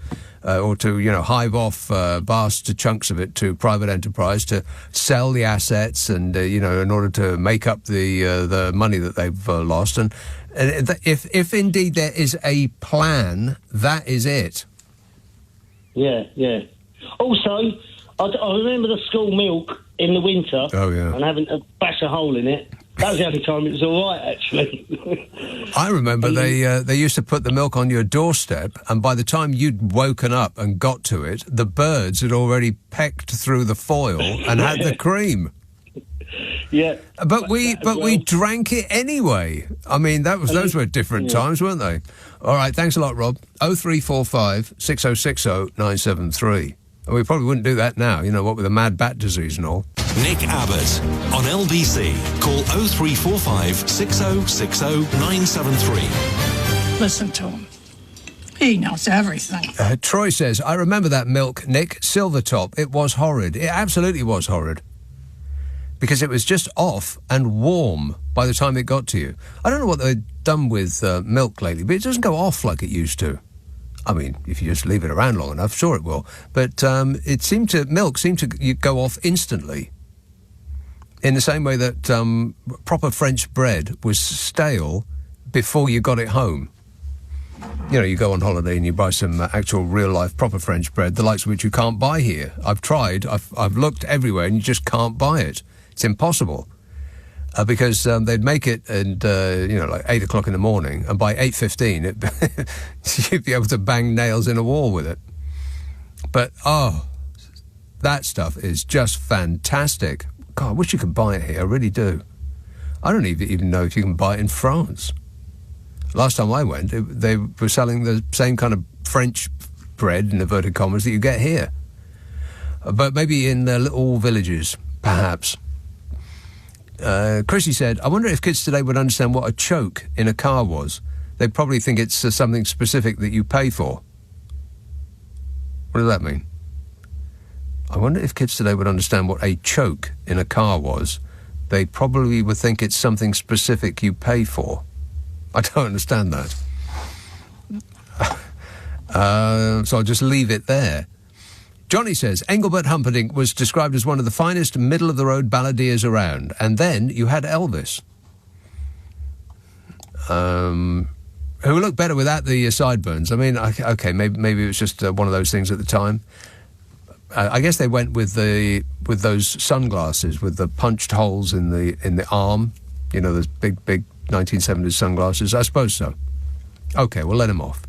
Or to, hive off vast chunks of it to private enterprise, to sell the assets and, in order to make up the money that they've lost. And if indeed there is a plan, that is it. Yeah. Also, I remember the school milk in the winter. Oh, yeah. And having to bash a hole in it. That was the only time it was all right, actually. I remember they used to put the milk on your doorstep, and by the time you'd woken up and got to it, the birds had already pecked through the foil and had the cream. Yeah. But we drank it anyway. I mean, those were different times, weren't they? All right, thanks a lot, Rob. 0345 6060 973. We probably wouldn't do that now, what with the mad bat disease and all. Nick Abbot on LBC. Call 0345 6060 973. Listen to him. He knows everything. Troy says, I remember that milk, Nick, silver top. It was horrid. It absolutely was horrid. Because it was just off and warm by the time it got to you. I don't know what they've done with milk lately, but it doesn't go off like it used to. I mean, if you just leave it around long enough, sure it will. But milk seemed to go off instantly. In the same way that proper French bread was stale before you got it home. You go on holiday and you buy some actual real-life proper French bread, the likes of which you can't buy here. I've tried, I've looked everywhere, and you just can't buy it. It's impossible. Because they'd make it at, like 8 o'clock in the morning, and by 8:15, you'd be able to bang nails in a wall with it. But, that stuff is just fantastic. God, I wish you could buy it here, I really do. I don't even know if you can buy it in France. Last time I went, they were selling the same kind of French bread, in inverted commas, that you get here. But maybe in little villages, perhaps. Chrissy said, I wonder if kids today would understand what a choke in a car was. They'd probably think it's something specific that you pay for. What does that mean? I wonder if kids today would understand what a choke in a car was. They probably would think it's something specific you pay for. I don't understand that. So I'll just leave it there. Johnny says, Engelbert Humperdinck was described as one of the finest middle-of-the-road balladeers around. And then you had Elvis. Who looked better without the sideburns. I mean, okay, maybe it was just one of those things at the time. I guess they went with those sunglasses with the punched holes in the arm. You know, those big 1970s sunglasses. I suppose so. Okay, we'll let him off.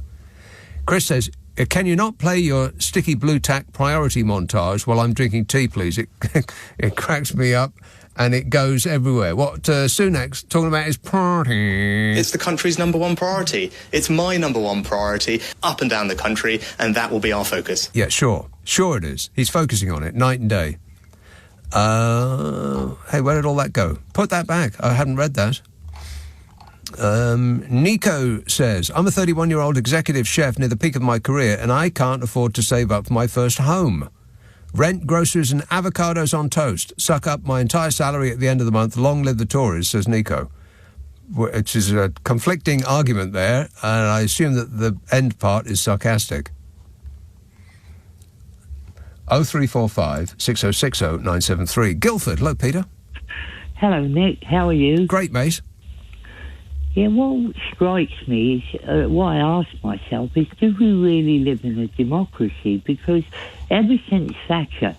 Chris says, can you not play your sticky blue tack priority montage while I'm drinking tea, please? It cracks me up and it goes everywhere. What Sunak's talking about is party. It's the country's number one priority. It's my number one priority up and down the country, and that will be our focus. Yeah, sure. Sure it is. He's focusing on it night and day. Hey, where did all that go? Put that back. I hadn't read that. Nico says, I'm a 31-year-old executive chef near the peak of my career, and I can't afford to save up for my first home. Rent, groceries and avocados on toast. Suck up my entire salary at the end of the month. Long live the Tories, says Nico. Which is a conflicting argument there, and I assume that the end part is sarcastic. 0345 6060 973. Guildford. Hello, Peter. Hello, Nick. How are you? Great, mate. Yeah, what strikes me is, what I ask myself is, do we really live in a democracy? Because ever since Thatcher,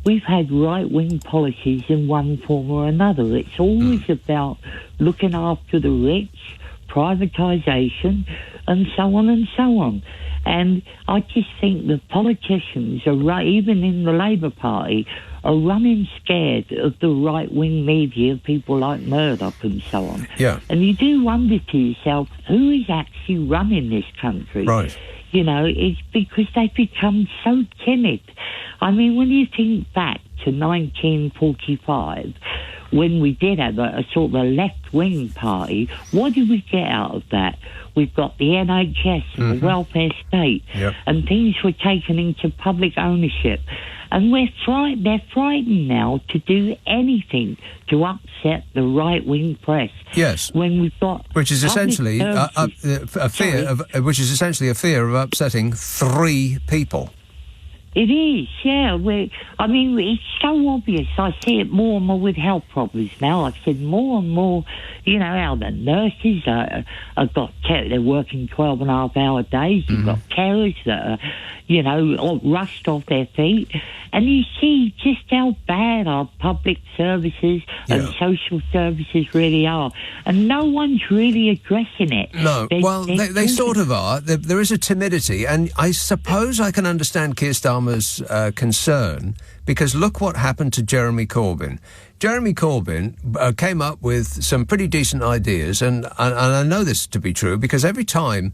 we've had right-wing policies in one form or another. It's always about looking after the rich, privatisation, and so on and so on. And I just think the politicians, even in the Labour Party, are running scared of the right-wing media, people like Murdoch and so on. Yeah. And you do wonder to yourself, who is actually running this country? Right. You know, it's because they've become so timid. I mean, when you think back to 1945, when we did have a sort of a left-wing party, what did we get out of that? We've got the NHS and the welfare state, and things were taken into public ownership. And they're frightened now to do anything to upset the right-wing press. Yes. When we've got... Which is essentially a fear of upsetting 3 people. It is, yeah. I mean, it's so obvious. I see it more and more with health problems now. I've seen more and more, you know, how the nurses they're working 12.5-hour days. You've got carers that are, you know, all rushed off their feet. And you see just how bad our public services and social services really are. And no one's really addressing it. No, they sort of are. There is a timidity, and I suppose I can understand Keir Starmer's concern, because look what happened to Jeremy Corbyn. Jeremy Corbyn came up with some pretty decent ideas, and I know this to be true, because every time,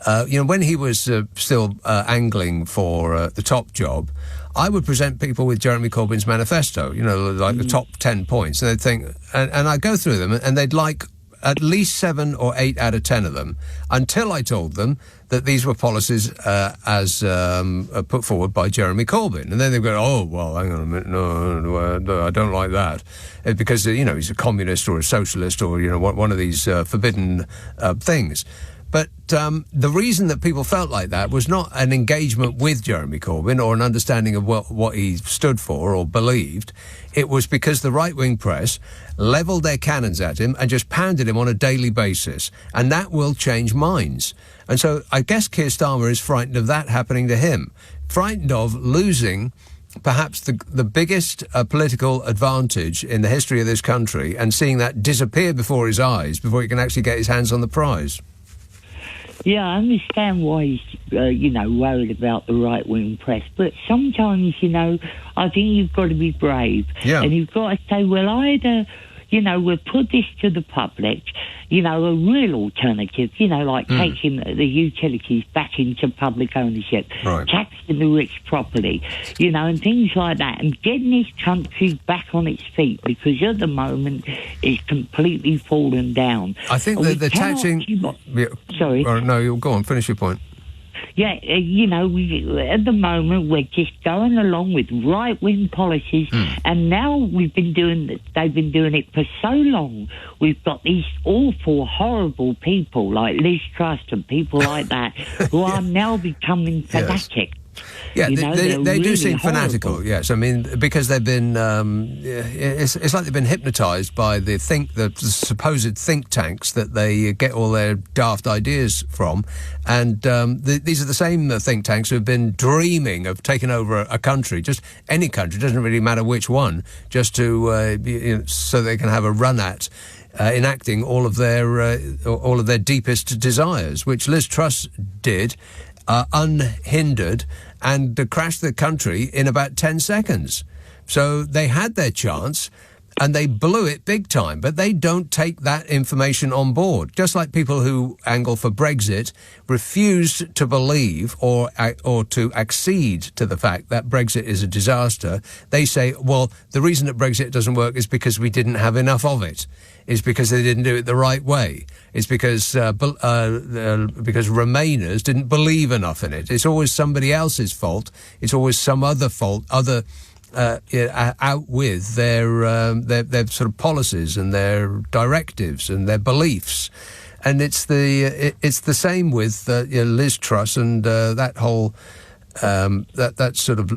when he was still angling for the top job, I would present people with Jeremy Corbyn's manifesto, like the top 10 points, and they'd think, and I'd go through them, and they'd like at least 7 or 8 out of 10 of them, until I told them that these were policies as put forward by Jeremy Corbyn. And then they'd go, oh, well, hang on a minute, no, I don't like that. Because, he's a communist or a socialist or, one of these forbidden things. But the reason that people felt like that was not an engagement with Jeremy Corbyn or an understanding of what he stood for or believed. It was because the right-wing press levelled their cannons at him and just pounded him on a daily basis. And that will change minds. And so I guess Keir Starmer is frightened of that happening to him, frightened of losing perhaps the biggest political advantage in the history of this country and seeing that disappear before his eyes before he can actually get his hands on the prize. Yeah, I understand why he's, worried about the right-wing press. But sometimes, I think you've got to be brave. Yeah. And you've got to say, well, I had we'll put this to the public, a real alternative, like taking the utilities back into public ownership, taxing the rich properly, and things like that, and getting this country back on its feet, because at the moment it's completely fallen down. I think that the taxing... Sorry. No, you'll go on, finish your point. Yeah, at the moment we're just going along with right-wing policies, and now they've been doing it for so long. We've got these awful, horrible people like Liz Truss and people like that who are now becoming fanatic. Yeah, they really do seem horrible. fanatical. Yes, I mean, because they've been, it's like they've been hypnotised by the supposed think tanks that they get all their daft ideas from, and these are the same think tanks who have been dreaming of taking over a country, just any country, doesn't really matter which one, just to so they can have a run at. Enacting all of their deepest desires, which Liz Truss did, unhindered, and crashed the country in about 10 seconds. So they had their chance, and they blew it big time, but they don't take that information on board. Just like people who angle for Brexit refuse to believe or to accede to the fact that Brexit is a disaster. They say, well, the reason that Brexit doesn't work is because we didn't have enough of it. It's because they didn't do it the right way. It's because Remainers didn't believe enough in it. It's always somebody else's fault. It's always some other fault, out with their sort of policies and their directives and their beliefs. And it's the same with Liz Truss and that whole that sort of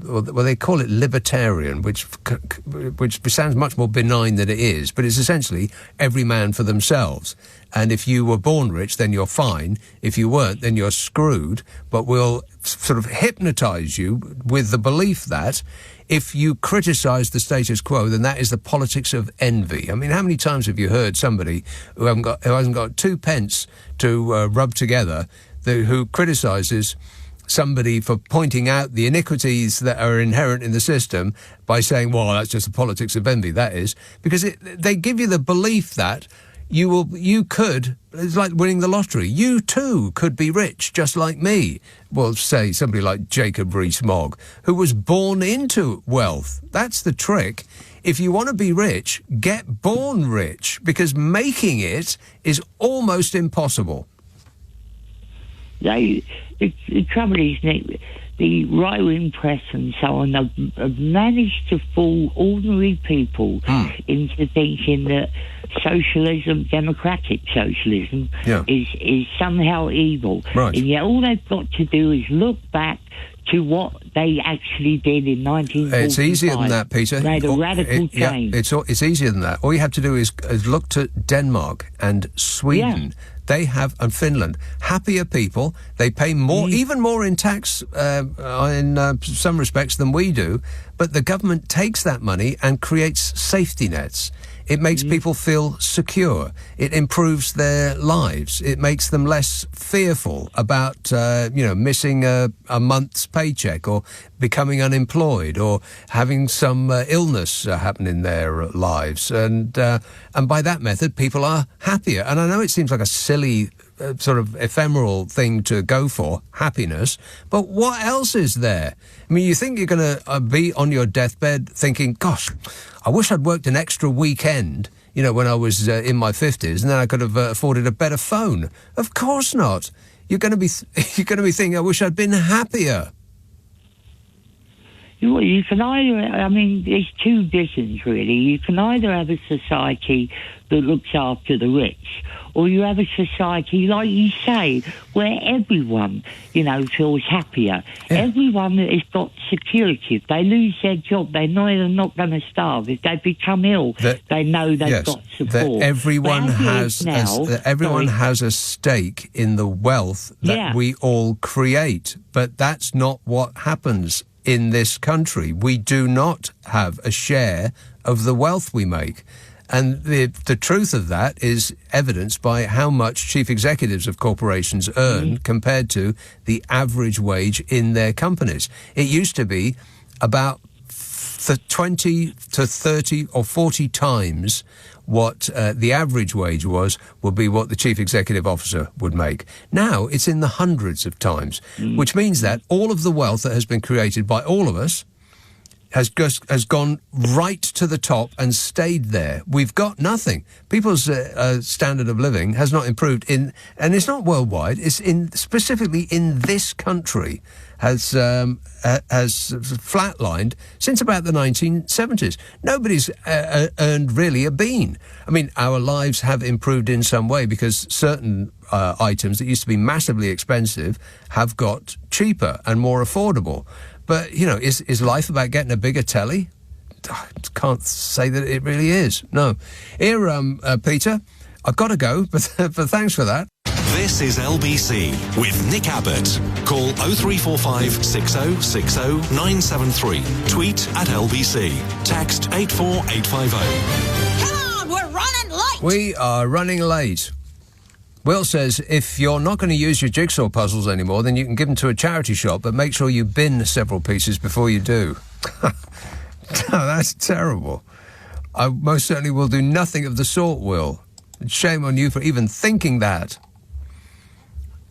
well, they call it libertarian, which sounds much more benign than it is, but it's essentially every man for themselves. And if you were born rich, then you're fine. If you weren't, then you're screwed. But we'll sort of hypnotise you with the belief that if you criticise the status quo, then that is the politics of envy. I mean, how many times have you heard somebody who hasn't got 2 pence to rub together, who criticises somebody for pointing out the iniquities that are inherent in the system by saying, well, that's just the politics of envy, that is, because they give you the belief that you could, it's like winning the lottery, you too could be rich just like me. Well, say somebody like Jacob Rees-Mogg, who was born into wealth. That's the trick. If you want to be rich, get born rich, because making it is almost impossible. The trouble is, Nick, the right-wing press and so on have managed to fool ordinary people into thinking that socialism, democratic socialism, is somehow evil. Right. And yet all they've got to do is look back to what they actually did in 1945. It's easier than that, Peter. They had a radical change. It's easier than that. All you have to do is look to Denmark and Sweden. Yeah. They have, and Finland, happier people. They pay more, even more in tax in some respects than we do. But the government takes that money and creates safety nets. It makes people feel secure. It improves their lives. It makes them less fearful about, missing a month's paycheck or becoming unemployed or having some illness happen in their lives. And by that method, people are happier. And I know it seems like a silly sort of ephemeral thing to go for, happiness, but what else is there? I mean, you think you're going to be on your deathbed thinking, gosh, I wish I'd worked an extra weekend, when I was in my 50s, and then I could have afforded a better phone. Of course not. You're going to be thinking, I wish I'd been happier. You can either, there's two visions, really. You can either have a society that looks after the rich, or you have a society, like you say, where everyone, feels happier. Yeah. Everyone has got security. If they lose their job, they know they're not going to starve. If they become ill, they know they've got support. Everyone has a stake in the wealth that we all create, but that's not what happens in this country. We do not have a share of the wealth we make. And the truth of that is evidenced by how much chief executives of corporations earn compared to the average wage in their companies. It used to be about 20 to 30 or 40 times what the average wage would be what the chief executive officer would make. Now it's in the hundreds of times, which means that all of the wealth that has been created by all of us has gone right to the top and stayed there. We've got nothing. People's standard of living has not improved and it's not worldwide. It's specifically in this country has flatlined since about the 1970s. Nobody's earned really a bean. I mean, our lives have improved in some way because certain items that used to be massively expensive have got cheaper and more affordable. But, you know, is life about getting a bigger telly? I can't say that it really is. No. Here, Peter, I've got to go, but thanks for that. This is LBC with Nick Abbott. Call 0345 6060 973. Tweet at LBC. Text 84850. Come on, we're running late. We are running late. Will says, if you're not going to use your jigsaw puzzles anymore, then you can give them to a charity shop, but make sure you bin several pieces before you do. No, that's terrible. I most certainly will do nothing of the sort, Will. Shame on you for even thinking that.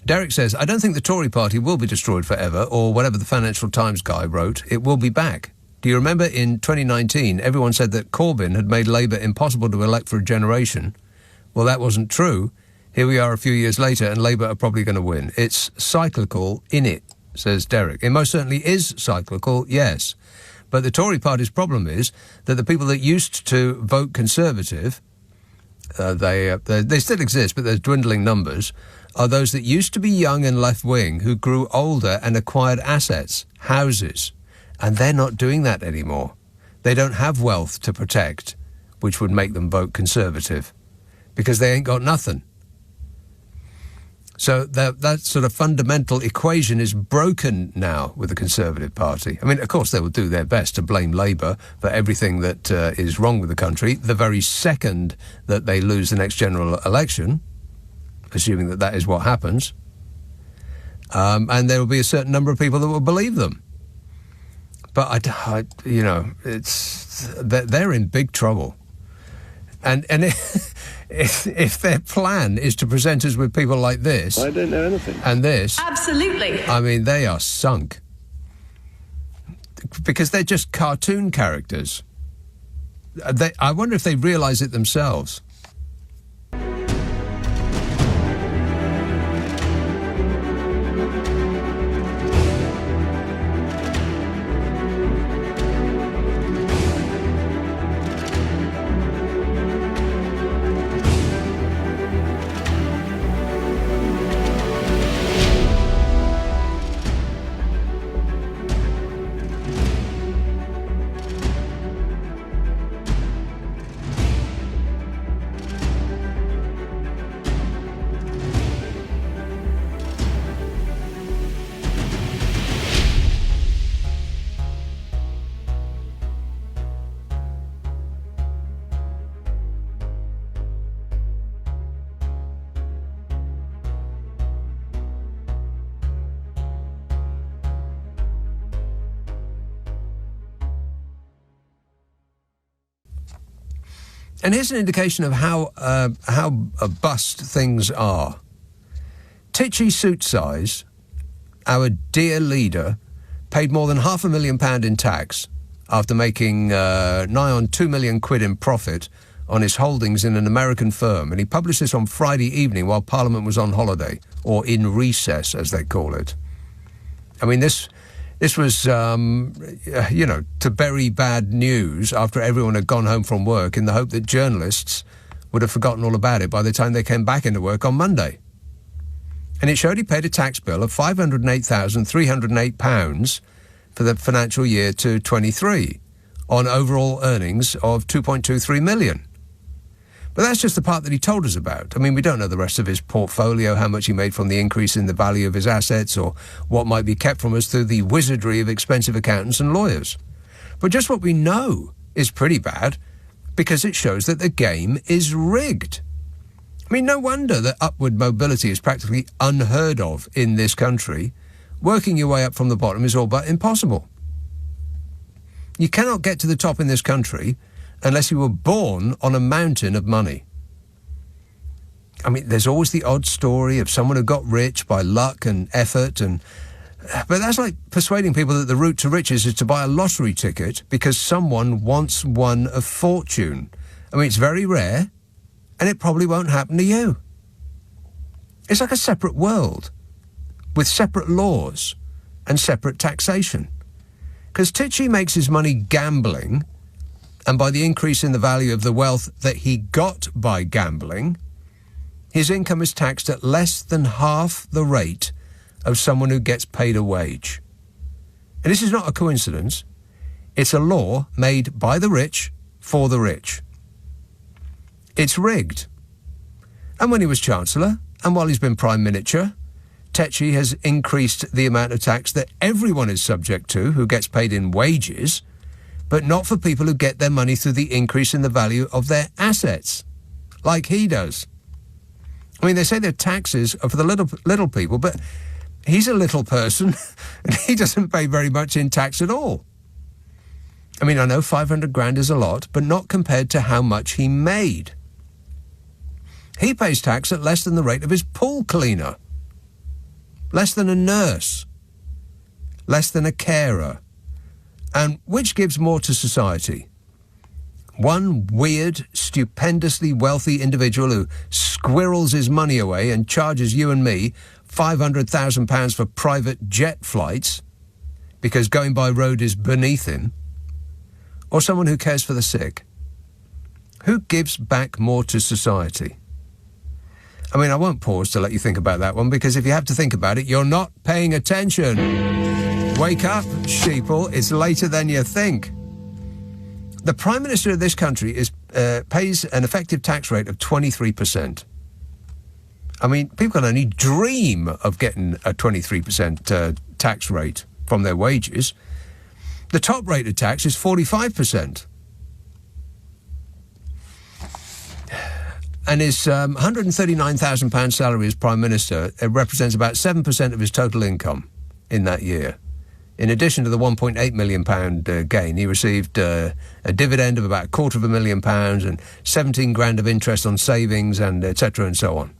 Derek says, I don't think the Tory party will be destroyed forever, or whatever the Financial Times guy wrote. It will be back. Do you remember in 2019, everyone said that Corbyn had made Labour impossible to elect for a generation? Well, that wasn't true. Here we are a few years later, and Labour are probably going to win. It's cyclical, innit, says Derek. It most certainly is cyclical, yes. But the Tory party's problem is that the people that used to vote Conservative, they still exist, but there's dwindling numbers, are those that used to be young and left-wing who grew older and acquired assets, houses. And they're not doing that anymore. They don't have wealth to protect, which would make them vote Conservative, because they ain't got nothing. So that sort of fundamental equation is broken now with the Conservative Party. I mean, of course, they will do their best to blame Labour for everything that is wrong with the country the very second that they lose the next general election, assuming that that is what happens. And there will be a certain number of people that will believe them. But, they're in big trouble. And if their plan is to present us with people like this... I don't know anything. And this... Absolutely. I mean, they are sunk. Because they're just cartoon characters. I wonder if they realise it themselves. And here's an indication of how bust things are. Titchy Suit Size, our dear leader, paid more than £500,000 in tax after making nigh on £2 million in profit on his holdings in an American firm. And he published this on Friday evening while Parliament was on holiday, or in recess, as they call it. I mean, this was, to bury bad news after everyone had gone home from work in the hope that journalists would have forgotten all about it by the time they came back into work on Monday. And it showed he paid a tax bill of £508,308 for the financial year to 23 on overall earnings of £2.23 million. But that's just the part that he told us about. I mean, we don't know the rest of his portfolio, how much he made from the increase in the value of his assets, or what might be kept from us through the wizardry of expensive accountants and lawyers. But just what we know is pretty bad, because it shows that the game is rigged. I mean, no wonder that upward mobility is practically unheard of in this country. Working your way up from the bottom is all but impossible. You cannot get to the top in this country unless you were born on a mountain of money. I mean, there's always the odd story of someone who got rich by luck and effort, but that's like persuading people that the route to riches is to buy a lottery ticket because someone once won a fortune. I mean, it's very rare, and it probably won't happen to you. It's like a separate world with separate laws and separate taxation. Because Tichy makes his money gambling, and by the increase in the value of the wealth that he got by gambling, his income is taxed at less than half the rate of someone who gets paid a wage. And this is not a coincidence. It's a law made by the rich for the rich. It's rigged. And when he was Chancellor, and while he's been Prime Minister, Tichy has increased the amount of tax that everyone is subject to who gets paid in wages, but not for people who get their money through the increase in the value of their assets, like he does. I mean, they say their taxes are for the little people, but he's a little person and he doesn't pay very much in tax at all. I mean, I know 500 grand is a lot, but not compared to how much he made. He pays tax at less than the rate of his pool cleaner, less than a nurse, less than a carer. And which gives more to society? One weird, stupendously wealthy individual who squirrels his money away and charges you and me £500,000 for private jet flights because going by road is beneath him, or someone who cares for the sick? Who gives back more to society? I mean, I won't pause to let you think about that one, because if you have to think about it, you're not paying attention. Wake up, sheeple. It's later than you think. The Prime Minister of this country pays an effective tax rate of 23%. I mean, people can only dream of getting a 23% tax rate from their wages. The top rate of tax is 45%. And his £139,000 salary as Prime Minister represents about 7% of his total income in that year. In addition to the £1.8 million gain, he received a dividend of about £250,000 and 17 grand of interest on savings, and etc. and so on.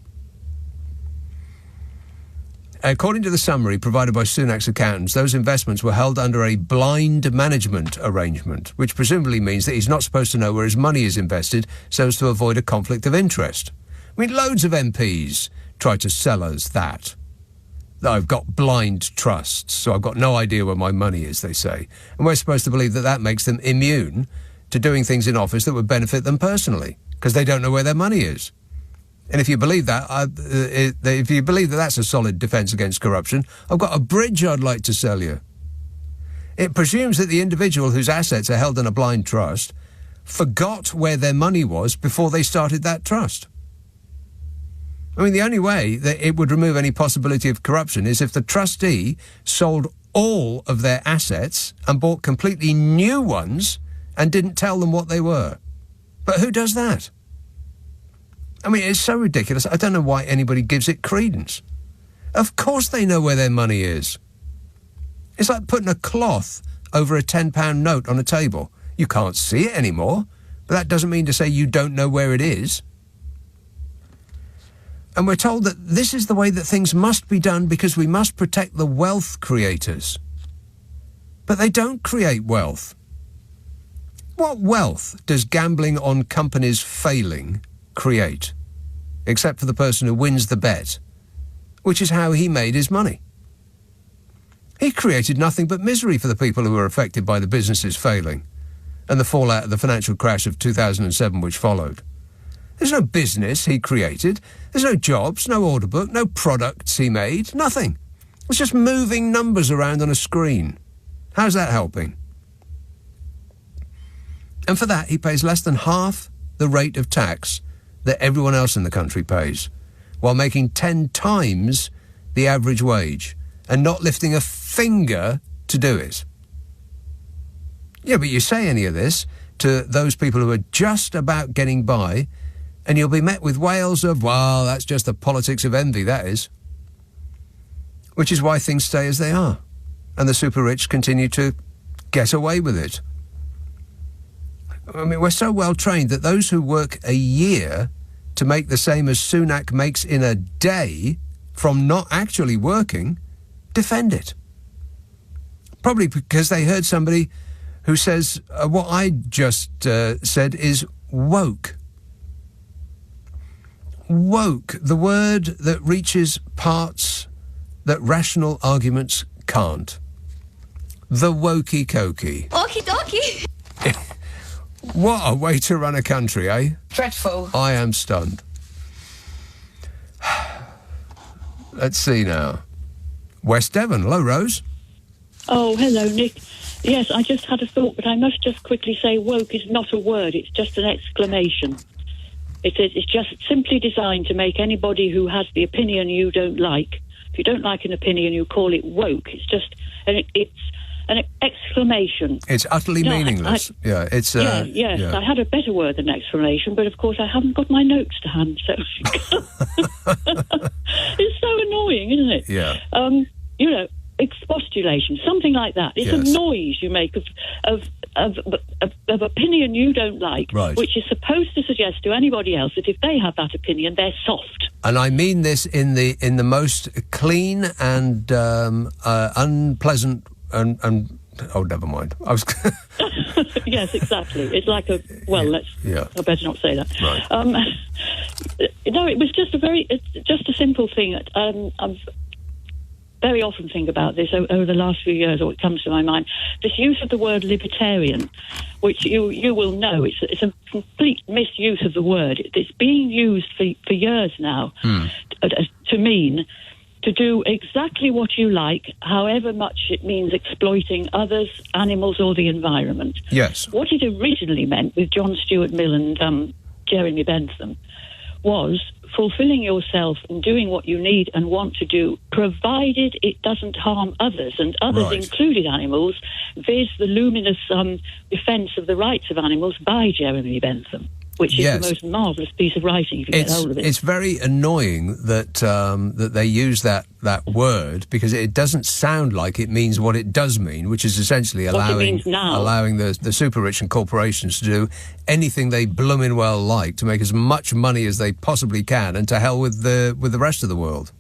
According to the summary provided by Sunak's accountants, those investments were held under a blind management arrangement, which presumably means that he's not supposed to know where his money is invested so as to avoid a conflict of interest. I mean, loads of MPs try to sell us that I've got blind trusts, so I've got no idea where my money is, they say. And we're supposed to believe that that makes them immune to doing things in office that would benefit them personally, because they don't know where their money is. And if you believe that, that's a solid defence against corruption, I've got a bridge I'd like to sell you. It presumes that the individual whose assets are held in a blind trust forgot where their money was before they started that trust. I mean, the only way that it would remove any possibility of corruption is if the trustee sold all of their assets and bought completely new ones and didn't tell them what they were. But who does that? I mean, it's so ridiculous. I don't know why anybody gives it credence. Of course they know where their money is. It's like putting a cloth over a £10 note on a table. You can't see it anymore, but that doesn't mean to say you don't know where it is. And we're told that this is the way that things must be done because we must protect the wealth creators. But they don't create wealth. What wealth does gambling on companies failing create? Except for the person who wins the bet, which is how he made his money. He created nothing but misery for the people who were affected by the businesses failing and the fallout of the financial crash of 2007 which followed. There's no business he created. There's no jobs, no order book, no products he made, nothing. It's just moving numbers around on a screen. How's that helping? And for that, he pays less than half the rate of tax that everyone else in the country pays, while making 10 times the average wage and not lifting a finger to do it. Yeah, but you say any of this to those people who are just about getting by, and you'll be met with wails of, well, that's just the politics of envy, that is. Which is why things stay as they are, and the super-rich continue to get away with it. I mean, we're so well trained that those who work a year to make the same as Sunak makes in a day from not actually working defend it. Probably because they heard somebody who says what I just said is woke. Woke, the word that reaches parts that rational arguments can't. The wokey-cokey. Okie dokie. What a way to run a country, eh? Dreadful. I am stunned. Let's see now. West Devon. Hello, Rose. Oh, hello, Nick. Yes, I just had a thought, but I must just quickly say woke is not a word. It's just an exclamation. It's just simply designed to make anybody who has the opinion you don't like, if you don't like an opinion, you call it woke. It's just, it's an exclamation. It's utterly meaningless. Yes. I had a better word than exclamation, but of course I haven't got my notes to hand, so it's so annoying, isn't it? Yeah. Expostulation, something like that. It's a noise you make of opinion you don't like, right, which is supposed to suggest to anybody else that if they have that opinion, they're soft. And I mean this in the most clean and unpleasant and oh, never mind. I was. Yes, exactly. It's like I better not say that. Right. No, it was just a simple thing. I've very often think about this over the last few years, or it comes to my mind. This use of the word libertarian, which you will know, it's a complete misuse of the word. It's being used for years now to mean to do exactly what you like, however much it means exploiting others, animals, or the environment. Yes. What it originally meant with John Stuart Mill and Jeremy Bentham was fulfilling yourself and doing what you need and want to do, provided it doesn't harm others, and others included animals, viz. The luminous defence of the rights of animals by Jeremy Bentham, which is the most marvellous piece of writing if you get hold of it. It's very annoying that that they use that word, because it doesn't sound like it means what it does mean, which is essentially allowing the super rich and corporations to do anything they bloomin' well like to make as much money as they possibly can, and to hell with the rest of the world.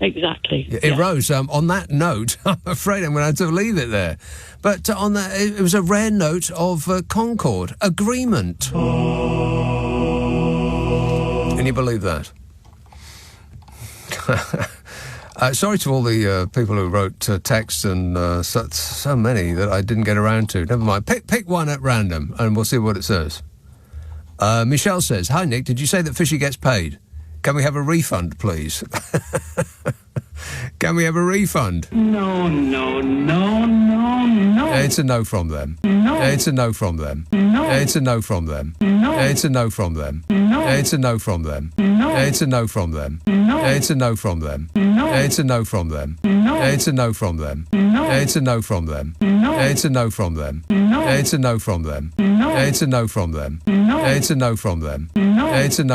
Exactly. Rose, on that note, I'm afraid I'm going to have to leave it there. But on that, it was a rare note of concord, agreement. Can you believe that? Sorry to all the people who wrote texts, and so many that I didn't get around to. Never mind. Pick one at random, and we'll see what it says. Michelle says, "Hi, Nick, did you say that Fishy gets paid? Can we have a refund, please?" Can we have a refund? No. It's a no from them. No. It's a no from them. No. It's a no from them. No. It's a no from them. No. It's a no from them. No. It's a no from them. No. It's a no from them. No. It's a no from them. No. It's a no from them. No. It's a no from them. No. It's a no from them. No. It's a no from them. No. It's a no from them. No. It's a no from them. No. It's a no